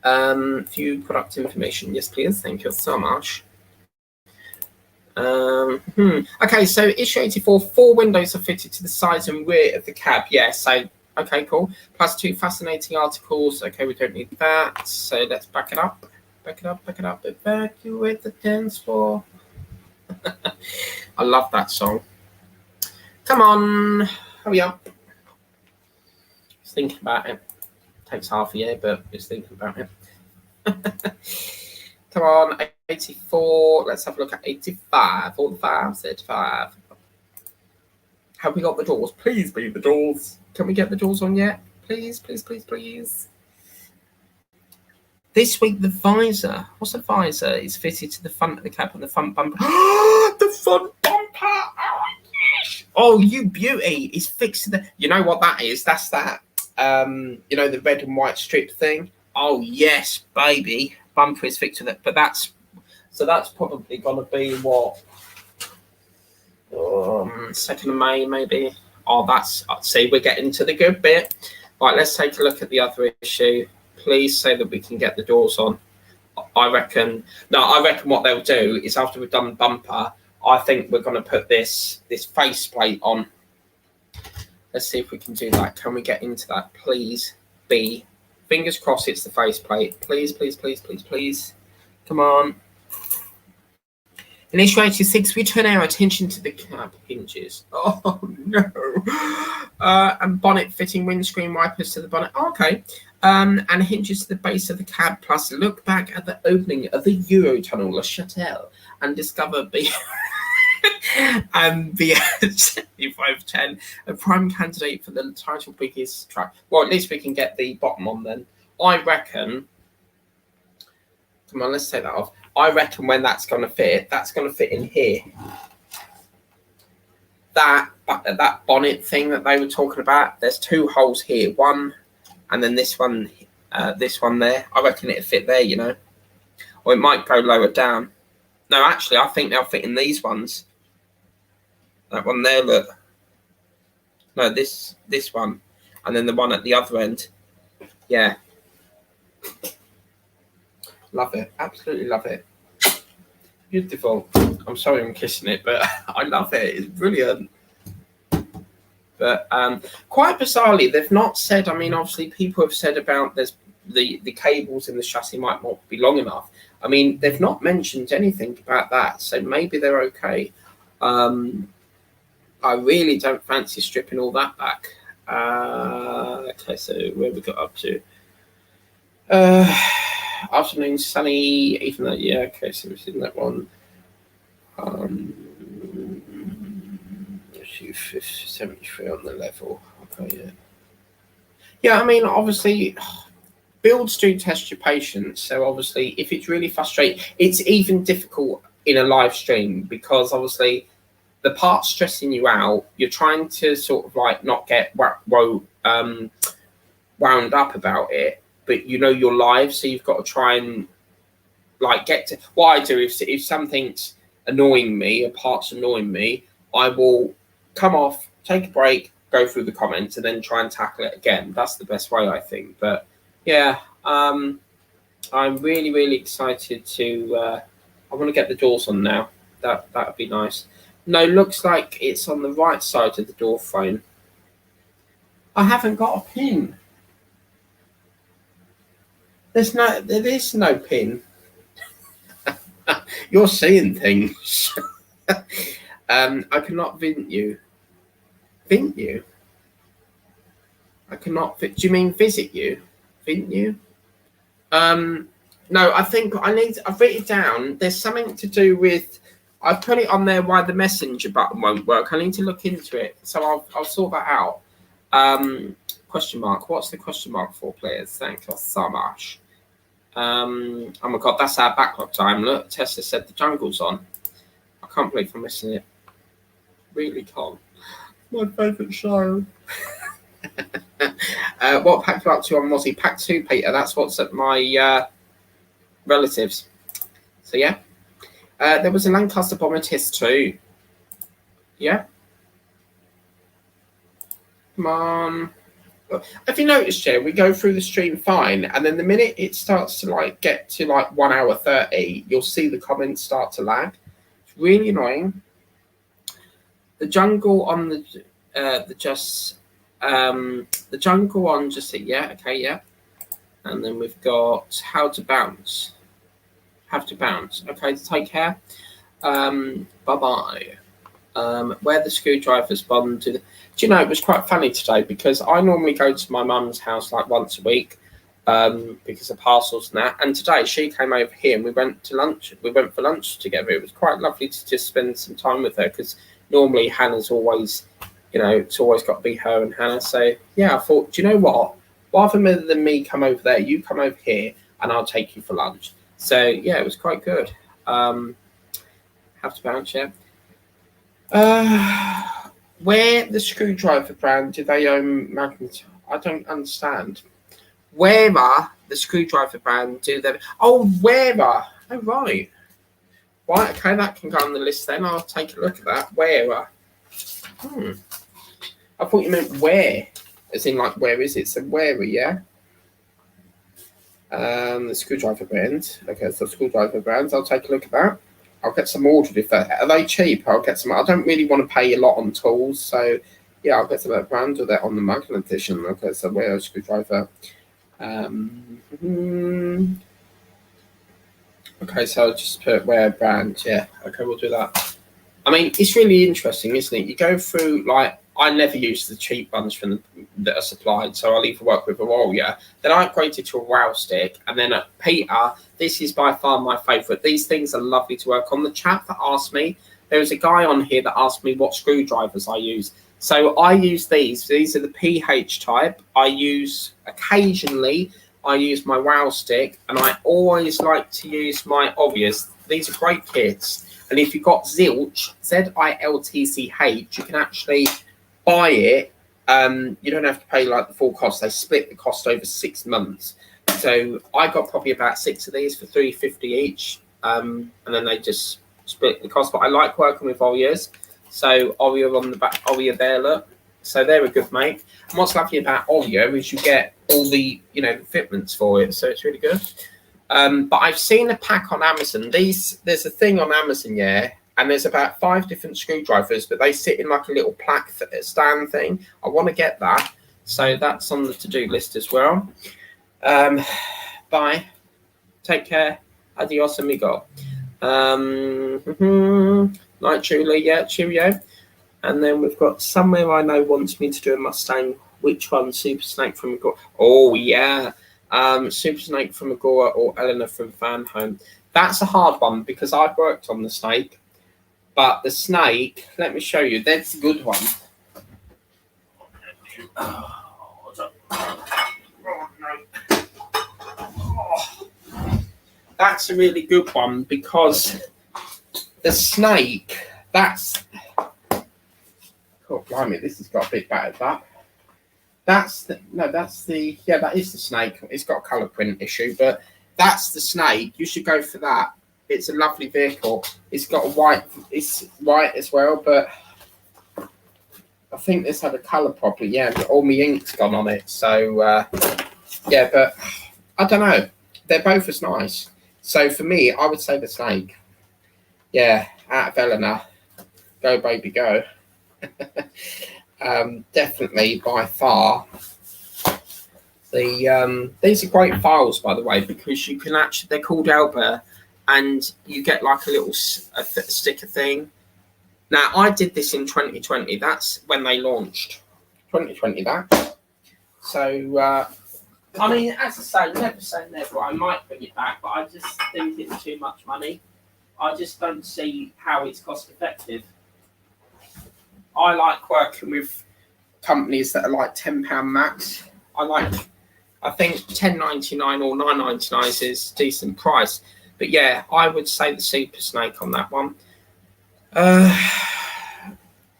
View product information. Yes, please. Thank you so much. Okay, so issue 84, 4 windows are fitted to the sides and rear of the cab. Yeah, so, okay, cool. Plus 2 fascinating articles. Okay, we don't need that. So let's back it up. Back it up. Evacuate the dance floor. I love that song. Come on, hurry up. Just thinking about it. Takes half a year, but just thinking about it. Come on, 84. Let's have a look at 85. All the fives, 85. Have we got the doors? Please be the doors. Can we get the doors on yet? Please, please, please, please. This week, the visor. What's a visor? It's fitted to the front of the cab and the front bumper. The front bumper! Oh, yes! Oh, you beauty! It's fixed to the... You know what that is? That's that, the red and white strip thing. Oh, yes, baby. Bumper is fixed to that. But that's probably going to be what? 2nd of May, maybe. Oh, that's, see, we're getting to the good bit. Right, let's take a look at the other issue. Please say that we can get the doors on. I reckon what they'll do is after we've done bumper, I think we're going to put this faceplate on. Let's see if we can do that. Can we get into that? Please be. Fingers crossed it's the faceplate. Please, please, please, please, please. Come on. In issue 86, we turn our attention to the cab hinges. Oh, no. And bonnet fitting windscreen wipers to the bonnet. Oh, okay. And hinges to the base of the cab, plus look back at the opening of the Eurotunnel, Le Châtel, and discover and the 7510, a prime candidate for the title biggest track. Well, at least we can get the bottom on then. I reckon. Come on, let's take that off. I reckon when that's going to fit in here. That bonnet thing that they were talking about, there's 2 holes here. One, and then this one there. I reckon it'll fit there, you know. Or it might go lower down. No, actually, I think they'll fit in these ones. That one there, look. No, this one. And then the one at the other end. Yeah. Love it. Absolutely love it. Beautiful. I'm sorry I'm kissing it, but I love it. It's brilliant. But quite bizarrely, they've not said, I mean, obviously people have said about there's the cables in the chassis might not be long enough. I mean, they've not mentioned anything about that, so maybe they're okay. I really don't fancy stripping all that back. Okay, so where we got up to? Afternoon sunny, even though, yeah, okay, so we've seen that one. 73 on the level. Okay, yeah. Yeah, I mean, obviously, builds do test your patience. So obviously, if it's really frustrating, it's even difficult in a live stream because obviously the part's stressing you out. You're trying to sort of like not get wound up about it, but you know you're live, so you've got to try and like get to. What I do if something's annoying me, a part's annoying me, I will come off, take a break, go through the comments, and then try and tackle it again. That's the best way, I think. But yeah, I'm really, really excited to. I want to get the doors on now. That would be nice. No, looks like it's on the right side of the door frame. I haven't got a pin. There is no pin. You're seeing things. I cannot vint you. Vint you? I cannot. Do you mean visit you? Vint you? No, I think I've written it down. There's something to do with. I put it on there why the messenger button won't work. I need to look into it, so I'll sort that out. Question mark. What's the question mark for, players? Thank you so much. Oh my god, that's our backlog time. Look, Tessa said the jungle's on. I can't believe I'm missing it. Really can't. My favourite show. What pack you up to on Mozzie? Pack 2, Peter. That's what's at my relatives. So yeah. There was a Lancaster Bomber Test too. Yeah. Come on. Have you noticed, Jay, we go through the stream fine, and then the minute it starts to like get to like 1 hour 30, you'll see the comments start to lag. It's really annoying. The jungle on the jungle on just yeah, okay, yeah. And then we've got how to bounce. Have to bounce. Okay, take care. Bye-bye. Where the screwdrivers bond to the... Do you know, it was quite funny today because I normally go to my mum's house like once a week because of parcels and that. And today she came over here and we went to lunch. We went for lunch together. It was quite lovely to just spend some time with her because normally Hannah's always, you know, it's always got to be her and Hannah. So, yeah, I thought, do you know what? Rather than me come over there, you come over here and I'll take you for lunch. So, yeah, it was quite good. Have to bounce, yeah. Where the screwdriver brand do they own magnet? I don't understand. Where are the screwdriver brand do they? Oh, where are? Oh, right. Right, okay, that can go on the list then. I'll take a look at that. Where are? I thought you meant where, as in like where is it? So where, yeah. The screwdriver brand. Okay, so screwdriver brands. I'll take a look at that. I'll get some ordered if are they cheap. I'll get some. I don't really want to pay a lot on tools, so yeah, I'll get some of that brand or that on the Magna edition. Okay, so where a screwdriver. Okay, so I'll just put where brand. Yeah, okay, we'll do that. I mean, it's really interesting, isn't it? You go through, like, I never use the cheap ones from that are supplied, so I'll either work with a Warrior. Then I upgraded to a Wow Stick, and then at Peter, this is by far my favourite. These things are lovely to work on. The chap that asked me, there was a guy on here that asked me what screwdrivers I use. So I use these. These are the PH type. I use, occasionally, I use my Wow Stick, and I always like to use my Obvious. These are great kits. And if you've got Zilch, Ziltch, you can actually buy it. You don't have to pay like the full cost. They split the cost over 6 months. So I got probably about 6 of these for $3.50 each. And then they just split the cost. But I like working with Ollie's. So Ollio on the back, Ollio there, look. So they're a good make. And what's lovely about Ollio is you get all the, you know, fitments for it. So it's really good. But I've seen a pack on Amazon. There's a thing on Amazon, yeah, and there's about 5 different screwdrivers, but they sit in like a little plaque stand thing. I want to get that, so that's on the to-do list as well. Bye. Take care. Adios, amigo. Night, Julie. Yeah, cheerio. And then we've got Somewhere I Know wants me to do a Mustang. Which one? Super Snake from Agora. Oh, yeah. Super Snake from Agora or Eleanor from Van Home. That's a hard one because I've worked on the Snake. But the Snake, let me show you. That's a good one. That's a really good one because the Snake, that's... Oh, blimey, this has got a bit better, that. That's the, no, that's the, yeah, that is the Snake. It's got a colour print issue, but that's the Snake. You should go for that. It's a lovely vehicle. It's got a white, it's white as well, but I think this had a colour properly. Yeah, but all my ink's gone on it. So, yeah, but I don't know. They're both as nice. So for me, I would say the Snake. Yeah, out of Eleanor. Go, baby, go. Definitely by far the these are great files, by the way, because you can actually, they're called Albert, and you get like a little sticker thing. Now I did this in 2020. That's when they launched. 2020 that. So I mean, as I say, never say never. I might bring it back, but I just think it's too much money. I just don't see how it's cost effective. I like working with companies that are like £10 max. I think $10.99 or $9.99 is a decent price. But yeah, I would say the Super Snake on that one.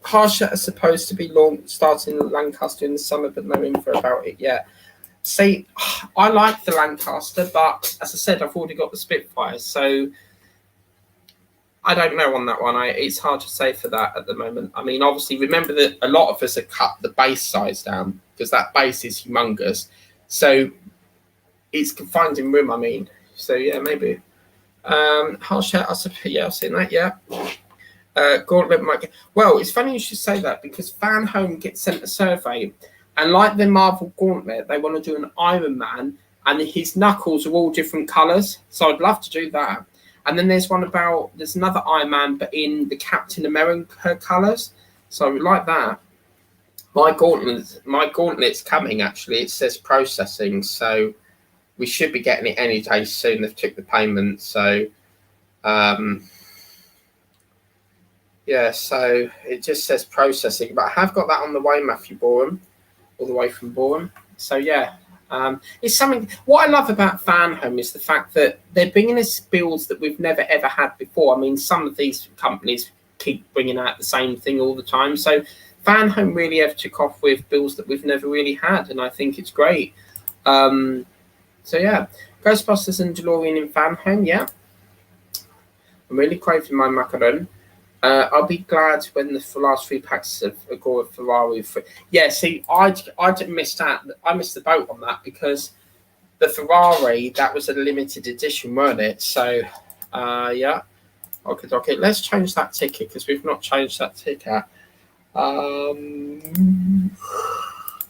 Harsher are supposed to be starting in Lancaster in the summer, but no info about it yet. See, I like the Lancaster, but as I said, I've already got the Spitfire, so I don't know on that one. It's hard to say for that at the moment. I mean, obviously, remember that a lot of us have cut the base size down because that base is humongous. So it's confined in room, I mean. So, yeah, maybe. Harsher, yeah, I've seen that, yeah. Gauntlet might get... Well, it's funny you should say that because Van Home gets sent a survey. And like the Marvel Gauntlet, they want to do an Iron Man and his knuckles are all different colours. So I'd love to do that. And then there's another Iron Man, but in the Captain America colours. So I would like that. My gauntlet's coming, actually. It says processing. So we should be getting it any day soon. They've took the payment. So, yeah, so it just says processing. But I have got that on the way, Matthew Boreham, all the way from Boreham. So, yeah. It's something. What I love about Van Home is the fact that they're bringing us builds that we've never ever had before. I mean, some of these companies keep bringing out the same thing all the time. So Van Home really have took off with builds that we've never really had, and I think it's great. So yeah, Ghostbusters and DeLorean in Van Home. Yeah, I'm really craving my macaron. I'll be glad when the last 3 packs of Agora Ferrari. Yeah, see, I missed out. I missed the boat on that because the Ferrari, that was a limited edition, weren't it? So, yeah. Okay. Let's change that ticket because we've not changed that ticket. Oh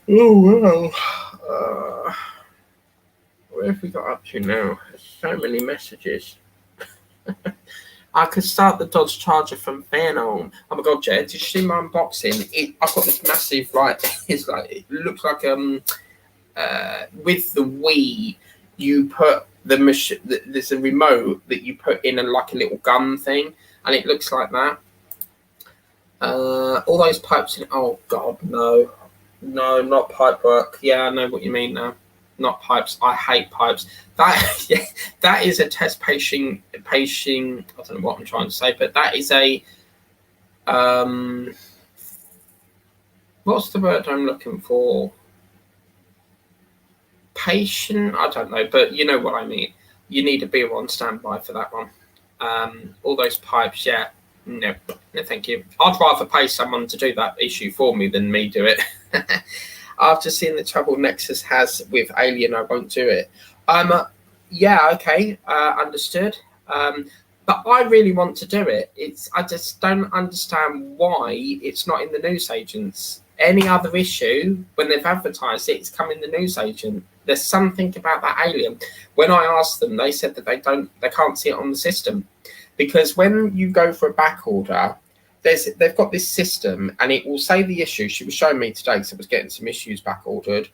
well. Where have we got up to now? There's so many messages. I could start the Dodge Charger from Phantom. Oh my god, Jed, did you see my unboxing? I've got this massive, like, it's like, it looks like with the Wii, you put the machine. There's a remote that you put in like a little gun thing, and it looks like that. All those pipes in. Oh god, no, not Partwork. Yeah, I know what you mean now. Not pipes. I hate pipes. That is a test patient. I don't know what I'm trying to say, but that is a what's the word I'm looking for? Patient. I don't know, but you know what I mean. You need a beer on standby for that one. All those pipes. Yeah. No, thank you. I'd rather pay someone to do that issue for me than me do it. After seeing the trouble Nexus has with Alien, I won't do it. Yeah, okay, understood. But I really want to do it. I just don't understand why it's not in the newsagents. Any other issue, when they've advertised it, it's come in the newsagent. There's something about that Alien. When I asked them, they said that they can't see it on the system. Because when you go for a back order, they've got this system and it will say the issue. She was showing me today because I was getting some issues back ordered.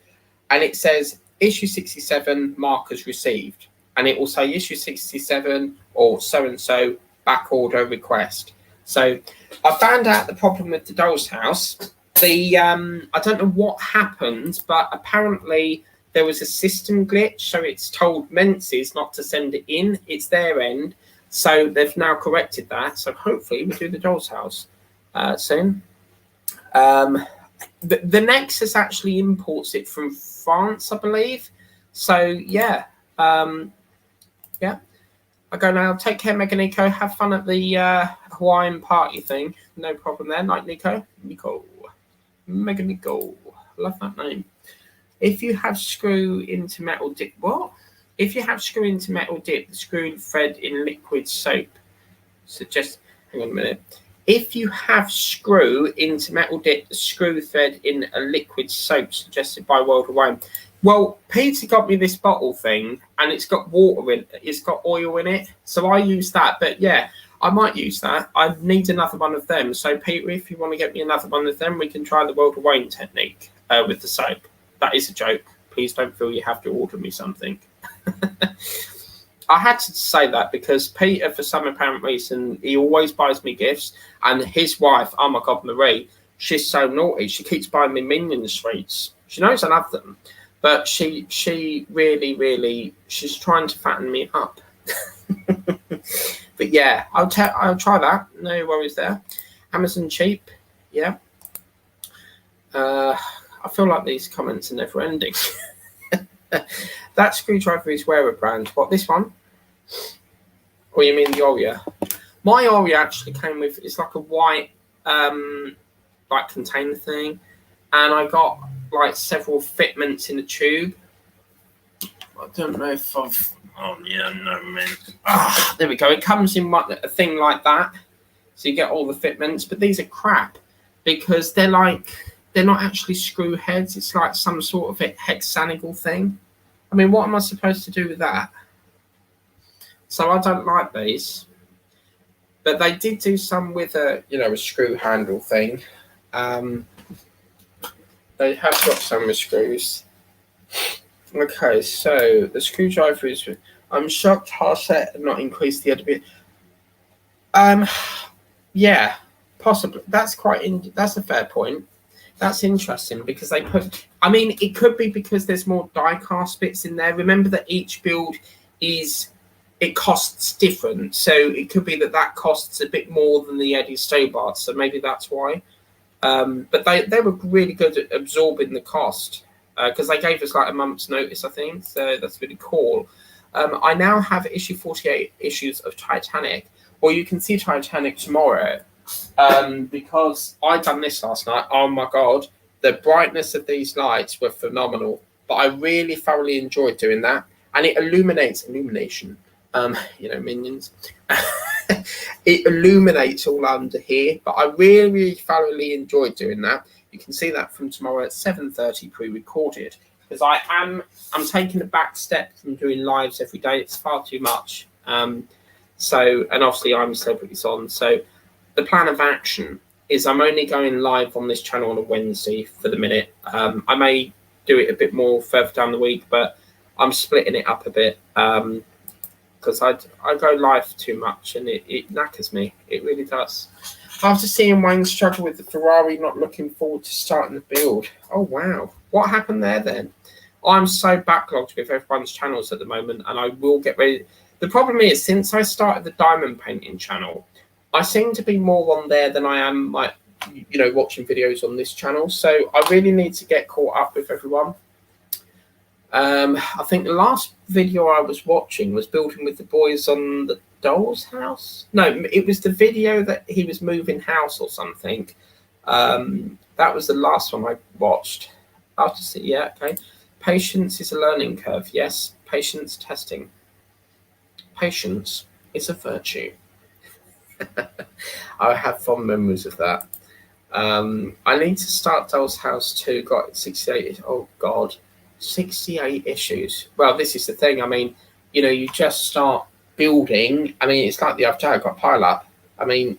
And it says issue 67 markers received. And it will say issue 67 or so-and-so back order request. So I found out the problem with the Doll's House. I don't know what happened, but apparently there was a system glitch. So it's told Menzies not to send it in. It's their end. So they've now corrected that. So hopefully we'll do the Doll's House soon. The Nexus actually imports it from France, I believe. So yeah, yeah. I go now. Take care, Mega Nico. Have fun at the Hawaiian party thing. No problem there. Night, Nico. Mega Nico. Love that name. If you have screw into metal dip, what? If you have screw into metal dip, the screw thread in liquid soap. Suggest. Hang on a minute. If you have screw into metal dip, the screw thread in a liquid soap suggested by World of Wine. Well, Peter got me this bottle thing, and it's got water in it. It's got oil in it, so I use that. But yeah, I might use that. I need another one of them. So Peter, if you want to get me another one of them, we can try the World of Wine technique with the soap. That is a joke. Please don't feel you have to order me something. I had to say that because Peter, for some apparent reason, he always buys me gifts, and his wife, oh my God, Marie, she's so naughty. She keeps buying me Minion sweets. She knows I love them, but she really, she's trying to fatten me up. But yeah, I'll try that. No worries there. Amazon cheap, yeah. I feel like these comments are never ending. That screwdriver is wearer brand. What, this one? Or you mean the Oria? My Oria actually came with, it's like a white like container thing, and I got like several fitments in the tube. I don't know if I've. Oh yeah, no man. There we go. It comes in a thing like that, so you get all the fitments. But these are crap because they're not actually screw heads. It's like some sort of a hexagonal thing. I mean, what am I supposed to do with that? So I don't like these. But they did do some with a screw handle thing. They have got some with screws. Okay, so the screwdriver is. I'm shocked Harset had not increased the other bit. Yeah, possibly. That's a fair point. That's interesting because they put. I mean, it could be because there's more die-cast bits in there. Remember that each build it costs different, so it could be that costs a bit more than the Eddie Stobart. So maybe that's why. But they were really good at absorbing the cost because they gave us like a month's notice, I think. So that's really cool. I now have issue 48 issues of Titanic, or you can see Titanic tomorrow. because I done this last night. Oh my God, the brightness of these lights were phenomenal. But I really thoroughly enjoyed doing that. And it illumination. Minions. It illuminates all under here. But I really, really thoroughly enjoyed doing that. You can see that from tomorrow at 7:30 pre-recorded. Because I'm taking a back step from doing lives every day. It's far too much. And obviously I'm Celebrities On. So the plan of action is I'm only going live on this channel on a Wednesday for the minute. I may do it a bit more further down the week, but I'm splitting it up a bit because I go live too much and it knackers me. It really does. After seeing Wayne struggle with the Ferrari, not looking forward to starting the build. Oh, wow. What happened there then? I'm so backlogged with everyone's channels at the moment, and I will get ready. The problem is, since I started the diamond painting channel, I seem to be more on there than I am, watching videos on this channel. So I really need to get caught up with everyone. I think the last video I was watching was building with the boys on the doll's house. No, it was the video that he was moving house or something. That was the last one I watched. I'll just see. Yeah, okay. Patience is a learning curve. Yes, patience testing. Patience is a virtue. I have fond memories of that. I need to start Doll's House too. Got 68. Oh God, 68 issues. Well, this is the thing. I mean, you just start building. I mean, it's like the other day I got pile up. I mean,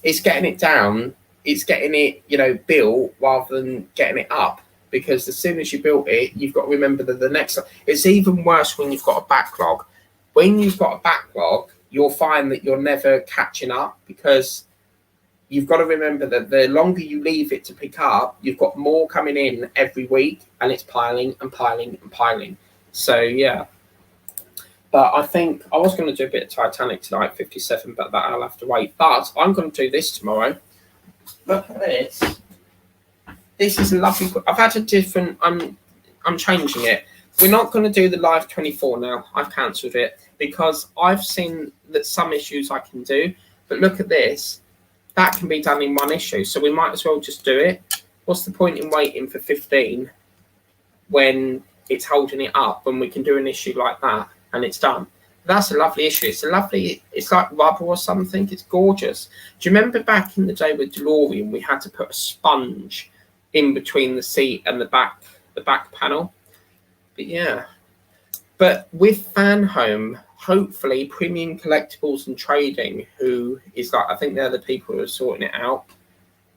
it's getting it down. It's getting it, built rather than getting it up. Because as soon as you built it, you've got to remember that the next. It's even worse when you've got a backlog. When you've got a backlog, you'll find that you're never catching up because you've got to remember that the longer you leave it to pick up, you've got more coming in every week and it's piling and piling and piling. So, yeah. But I think I was going to do a bit of Titanic tonight, 57, but that I'll have to wait. But I'm going to do this tomorrow. Look at this. This is a lovely. I've had a different. I'm changing it. We're not going to do the live 24 now. I've cancelled it because I've seen that some issues I can do. But look at this. That can be done in one issue. So we might as well just do it. What's the point in waiting for 15 when it's holding it up when we can do an issue like that and it's done? That's a lovely issue. It's like rubber or something. It's gorgeous. Do you remember back in the day with DeLorean, we had to put a sponge in between the seat and the back panel? But yeah. But with Fan Home, hopefully Premium Collectibles and Trading, who is like, I think they're the people who are sorting it out.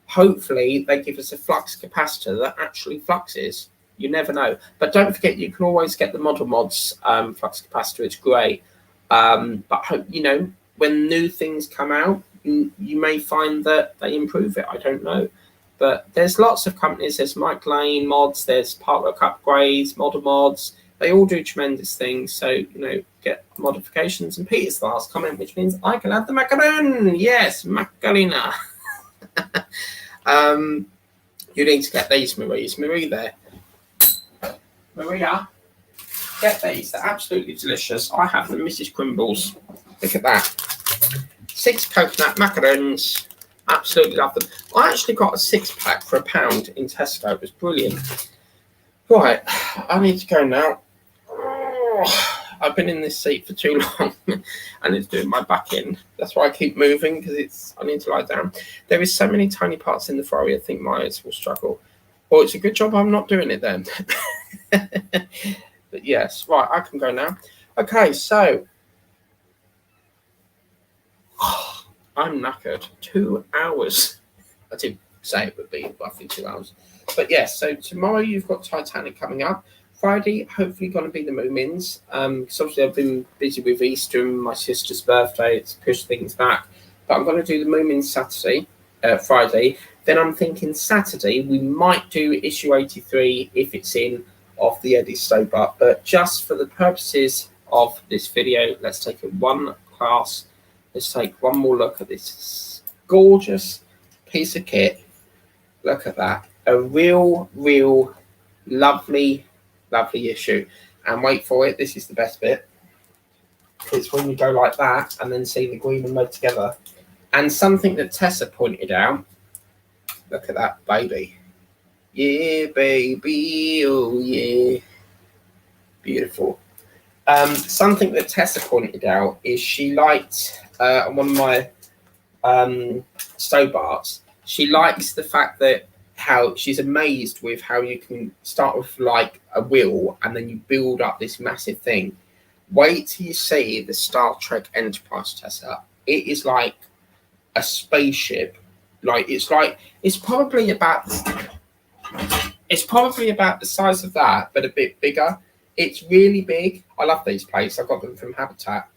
Hopefully they give us a flux capacitor that actually fluxes. You never know. But don't forget, you can always get the Model Mods flux capacitor. It's great. But when new things come out, you may find that they improve it. I don't know. But there's lots of companies. There's Mike Lane Mods. There's Partwork Upgrades, Model Mods. They all do tremendous things. So, get modifications. And Peter's the last comment, which means I can add the macaron. Yes, Macarena. You need to get these, Marie. Is Marie there? Maria, get these. They're absolutely delicious. I have them, Mrs. Crimbles. Look at that. 6 coconut macarons. Absolutely love them. I actually got a 6-pack for £1 in Tesco. It was brilliant. Right, I need to go now. I've been in this seat for too long and it's doing my back in. That's why I keep moving because I need to lie down. There is so many tiny parts in the Ferrari, I think my eyes will struggle. Well, it's a good job I'm not doing it then. But yes, right, I can go now. Okay, so I'm knackered. 2 hours. I did say it would be roughly 2 hours. But yes, so tomorrow you've got Titanic coming up. Friday, hopefully going to be the Moomins. Because obviously I've been busy with Easter and my sister's birthday. It's pushed things back. But I'm going to do the Moomins Friday. Then I'm thinking Saturday, we might do issue 83 if it's in of the Eddie Stobart. But just for the purposes of this video, let's take it one class. Let's take one more look at this gorgeous piece of kit. Look at that. A real lovely issue. And wait for it. This is the best bit. It's when you go like that and then see the green and red together. And something that Tessa pointed out, look at that baby. Yeah, baby, oh yeah. Beautiful. Something that Tessa pointed out is she liked on one of my Stobarts, she likes the fact that how she's amazed with how you can start with like a wheel and then you build up this massive thing. Wait till you see the Star Trek Enterprise, Tessa. It is like a spaceship. It's probably about the size of that, but a bit bigger. It's really big. I love these plates. I got them from Habitat.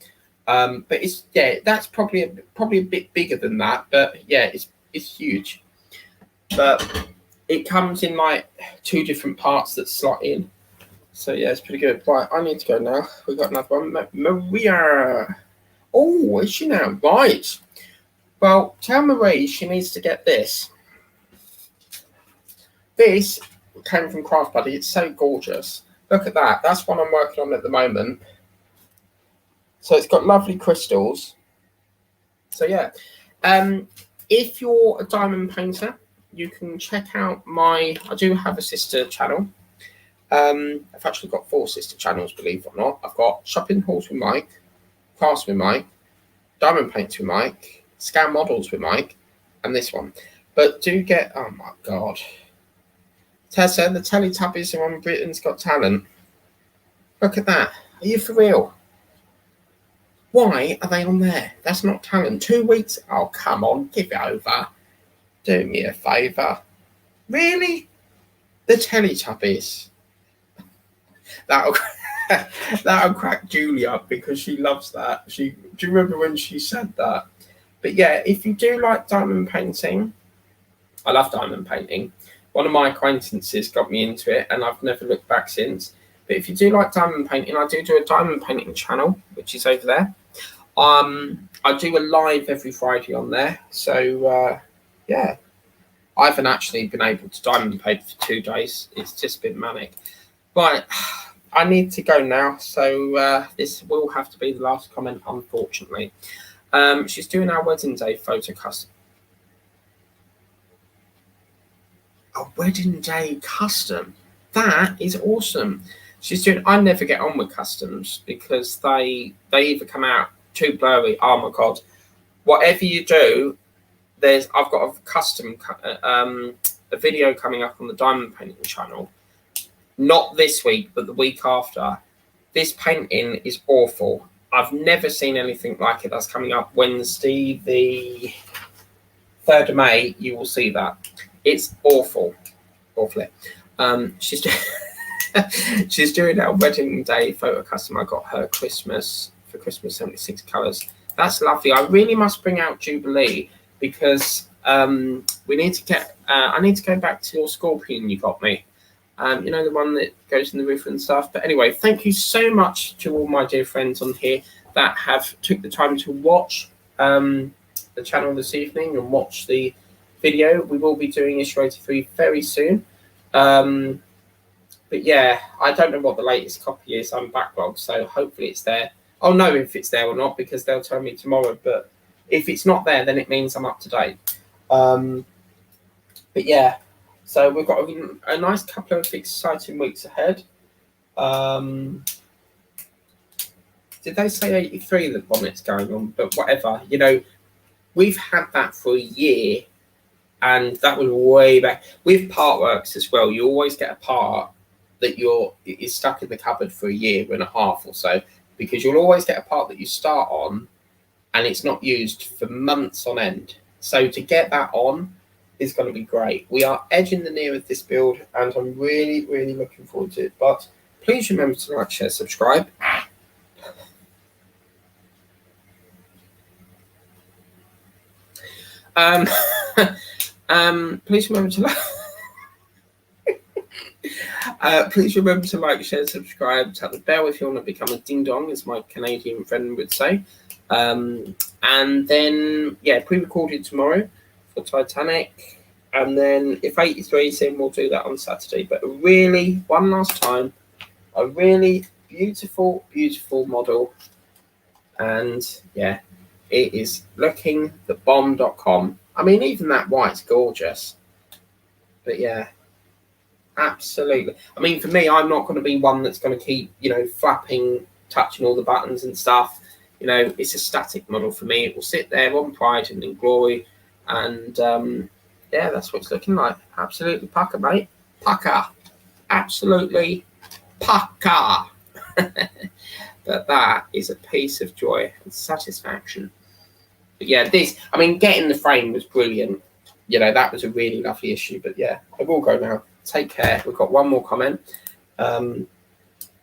But it's that's probably a bit bigger than that. But yeah, it's huge. But it comes in like 2 different parts that slot in. So yeah, it's pretty good. Right, I need to go now. We've got another one. Maria. Oh, is she now? Right. Well, tell Marie she needs to get this. This came from Craft Buddy. It's so gorgeous. Look at that. That's one I'm working on at the moment. So it's got lovely crystals. So yeah. If you're a diamond painter, you can check out I do have a sister channel. I've actually got 4 sister channels, believe it or not. I've got Shopping Hauls with Mike, Crafts with Mike, Diamond Paints with Mike, Scan Models with Mike, and this one. But do get, oh my God. Tessa, the Teletubbies are on Britain's Got Talent. Look at that. Are you for real? Why are they on there? That's not talent. 2 weeks. Oh, come on. Give it over. Do me a favour. Really? The Teletubbies. That'll crack Julie up because she loves that. Do you remember when she said that? But yeah, if you do like diamond painting, I love diamond painting. One of my acquaintances got me into it and I've never looked back since. But if you do like diamond painting, I do a diamond painting channel, which is over there. I do a live every Friday on there. So yeah, I haven't actually been able to diamond paint for 2 days. It's just been manic. Right, I need to go now. So this will have to be the last comment, unfortunately. She's doing our wedding day photo custom. A wedding day custom. That is awesome. She's doing. I never get on with customs because they either come out too blurry. Oh my God! Whatever you do, I've got a custom a video coming up on the diamond painting channel. Not this week, but the week after. This painting is awful. I've never seen anything like it. That's coming up Wednesday, the 3rd of May. You will see that. It's awful. Awfully. She's doing our wedding day photo custom. I got her Christmas 76 colours. That's lovely. I really must bring out Jubilee because we need to get. I need to go back to your scorpion you got me. You know, the one that goes in the roof and stuff. But anyway, thank you so much to all my dear friends on here that have took the time to watch the channel this evening and watch the video. We will be doing issue 83 very soon. But yeah, I don't know what the latest copy is. I'm backlogged, so hopefully it's there. I'll know if it's there or not because they'll tell me tomorrow. But if it's not there, then it means I'm up to date. But yeah, so we've got a nice couple of exciting weeks ahead. Did they say 83 that Bonnet's going on? But whatever, you know, we've had that for a year, and that was way back. With Partworks as well, you always get a part that is stuck in the cupboard for a year and a half or so, because you'll always get a part that you start on and it's not used for months on end. So to get that on is going to be great. We are edging the near of this build and I'm really, really looking forward to it. But please remember to like, share, subscribe. Please remember to like. Please remember to like, share, subscribe, tap the bell if you want to become a ding dong, as my Canadian friend would say. And then, yeah, pre-recorded tomorrow for Titanic. And then if 83 is in, we'll do that on Saturday. But really, one last time, a really beautiful, beautiful model. And yeah, It is looking the bomb.com. I mean, even that white's gorgeous. But yeah, absolutely. I mean, for me, I'm not going to be one that's going to keep, flapping, touching all the buttons and stuff. It's a static model for me. It will sit there on pride and in glory. And yeah, that's what it's looking like. Absolutely pucker, mate. Pucker. Absolutely pucker. But that is a piece of joy and satisfaction. But yeah, getting the frame was brilliant. That was a really lovely issue. But yeah, I will go now. Take care. We've got one more comment.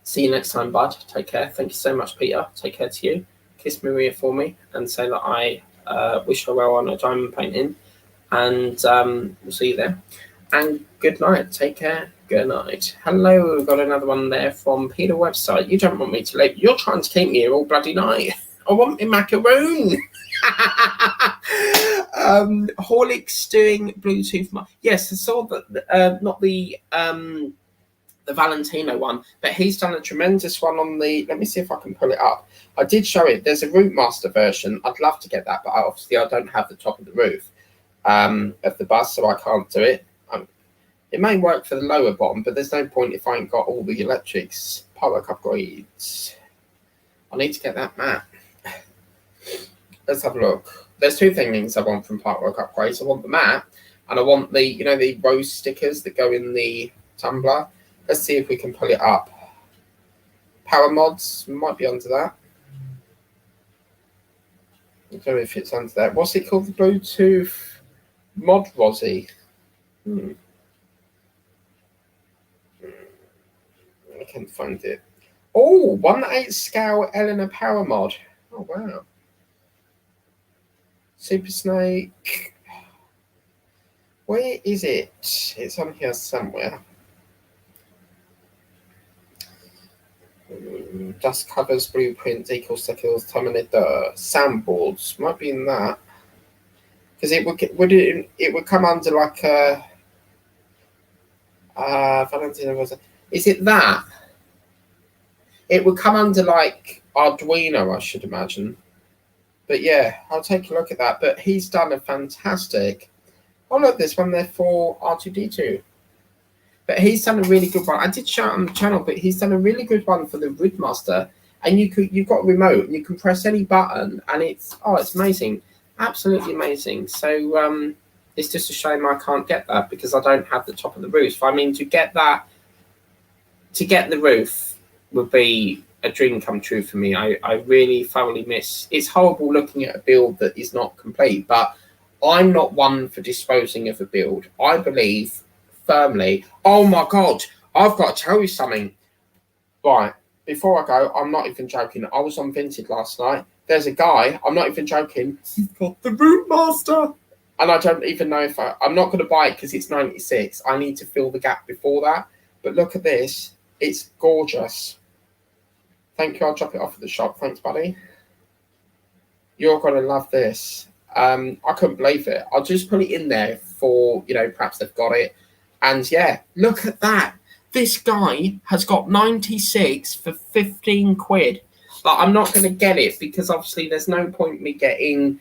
See you next time, bud. Take care. Thank you so much, Peter. Take care to you. Kiss Maria for me and say that I wish her well on her diamond painting. And we'll see you there. And good night. Take care. Good night. Hello. We've got another one there from Peter website. You don't want me to leave. You're trying to keep me here all bloody night. I want my macaroon. Horlicks doing Bluetooth. Yes, I saw that. Not the Valentino one, but he's done a tremendous one on the. Let me see if I can pull it up. I did show it. There's a Rootmaster version. I'd love to get that, but obviously I don't have the top of the roof of the bus, so I can't do it. It may work for the lower bottom, but there's no point if I ain't got all the electrics. Partwork upgrades. I need to get that mat. Let's have a look. There's two things I want from Partwork upgrades. I want the mat, and I want the, the rose stickers that go in the tumbler. Let's see if we can pull it up. Power mods might be under that. I don't know if it's under that. What's it called? The Bluetooth mod Rosie. I can't find it. Oh, 1/8 scale Eleanor power mod. Oh wow. Super Snake. Where is it? It's on here somewhere. Dust covers, blueprints, equal stickers, Terminator, soundboards might be in that, because it would come under like a Valentino was. Is it that? It would come under like Arduino, I should imagine. But yeah, I'll take a look at that. But he's done a fantastic. Oh look, there's one there for R2D2. But he's done a really good one. I did show it on the channel, but he's done a really good one for the Rootmaster. And you've got a remote and you can press any button, and it's amazing, absolutely amazing. So it's just a shame I can't get that because I don't have the top of the roof. I mean, to get the roof would be a dream come true for me. I really thoroughly miss. It's horrible looking at a build that is not complete, but I'm not one for disposing of a build. I believe firmly. Oh my God, I've got to tell you something. Right, before I go, I'm not even joking. I was on Vinted last night. There's a guy, I'm not even joking, he's got the Rootmaster. And I don't even know if I'm not going to buy it because it's 96. I need to fill the gap before that. But look at this. It's gorgeous. Thank you. I'll drop it off at the shop. Thanks, buddy. You're going to love this. I couldn't believe it. I'll just put it in there for, perhaps they've got it. And yeah, look at that. This guy has got 96 for 15 quid. But I'm not going to get it because obviously there's no point me getting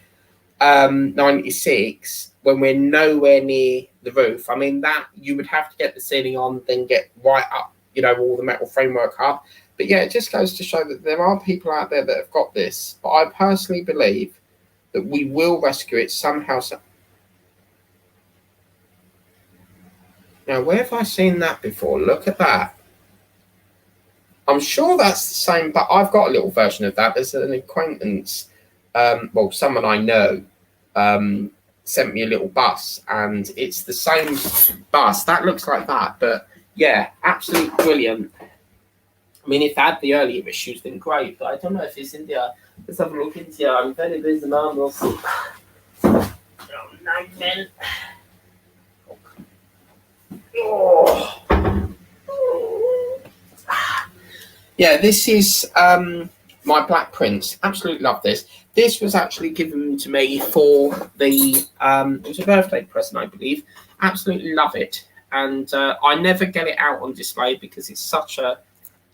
96 when we're nowhere near the roof. I mean, that you would have to get the ceiling on, then get right up, all the metal framework up. But yeah, it just goes to show that there are people out there that have got this. But I personally believe that we will rescue it somehow. Now, where have I seen that before? Look at that. I'm sure that's the same, but I've got a little version of that. There's an acquaintance, someone I know, sent me a little bus, and it's the same bus. That looks like that, but yeah, absolutely brilliant. I mean, if they had the earlier issues, then great, but I don't know if it's in there. Let's have a look into here. I'm very busy, man. We'll see. Oh, no, man. Oh. Yeah, this is my Black Prince. Absolutely love this. This was actually given to me for the it was a birthday present, I believe. Absolutely love it, and I never get it out on display because it's such a,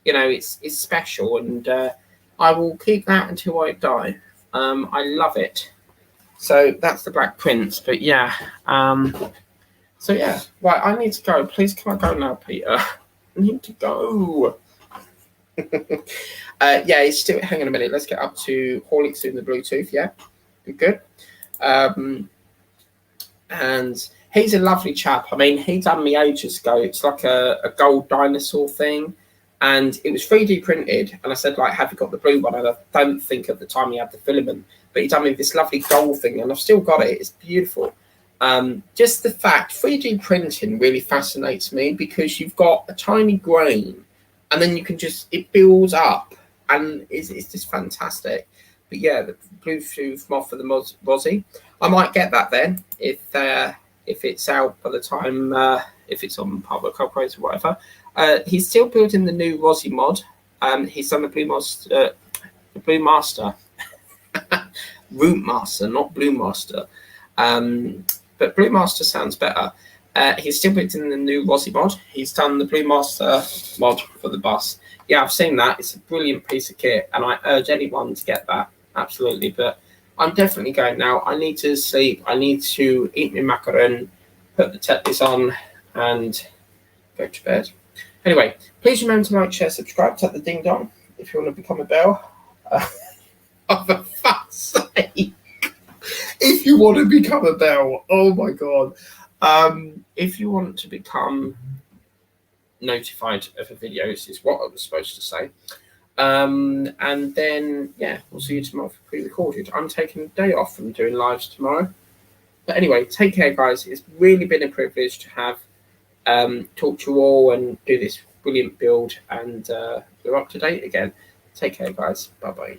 it's special, and I will keep that until I die. I love it. So that's the Black Prince. But yeah, so yeah, right. I need to go. Please, can I go now, Peter? I need to go. Yeah, it's still. Hang on a minute. Let's get up to Horlicks doing the Bluetooth. Yeah, good. And he's a lovely chap. I mean, he done me ages ago. It's like a gold dinosaur thing, and it was 3D printed. And I said, like, have you got the blue one? And I don't think at the time he had the filament, but he done me this lovely gold thing, and I've still got it. It's beautiful. Just the fact 3D printing really fascinates me, because you've got a tiny grain, and then you can just, it builds up, and it's just fantastic. But yeah, the Bluetooth moth for the Mozzie. I might get that then if it's out by the time if it's on Partwork upgrades or whatever. He's still building the new Rozzy mod. He's done the Blue Master, Root Master, not Blue Master. But Blue Master sounds better. He's still building the new Rozzy mod. He's done the Blue Master mod for the bus. Yeah, I've seen that. It's a brilliant piece of kit, and I urge anyone to get that. Absolutely. But I'm definitely going now. I need to sleep. I need to eat my macaron, put the Tetris on, and go to bed. Anyway, please remember to like, share, subscribe, tap the ding dong if you want to become a bell. Oh, for fuck's sake. If you want to become a bell, oh my God. If you want to become notified of the videos, is what I was supposed to say. And then, yeah, we'll see you tomorrow for pre-recorded. I'm taking a day off from doing lives tomorrow. But anyway, take care, guys. It's really been a privilege to have talk to you all and do this brilliant build, and we're up to date again. Take care, guys. Bye-bye.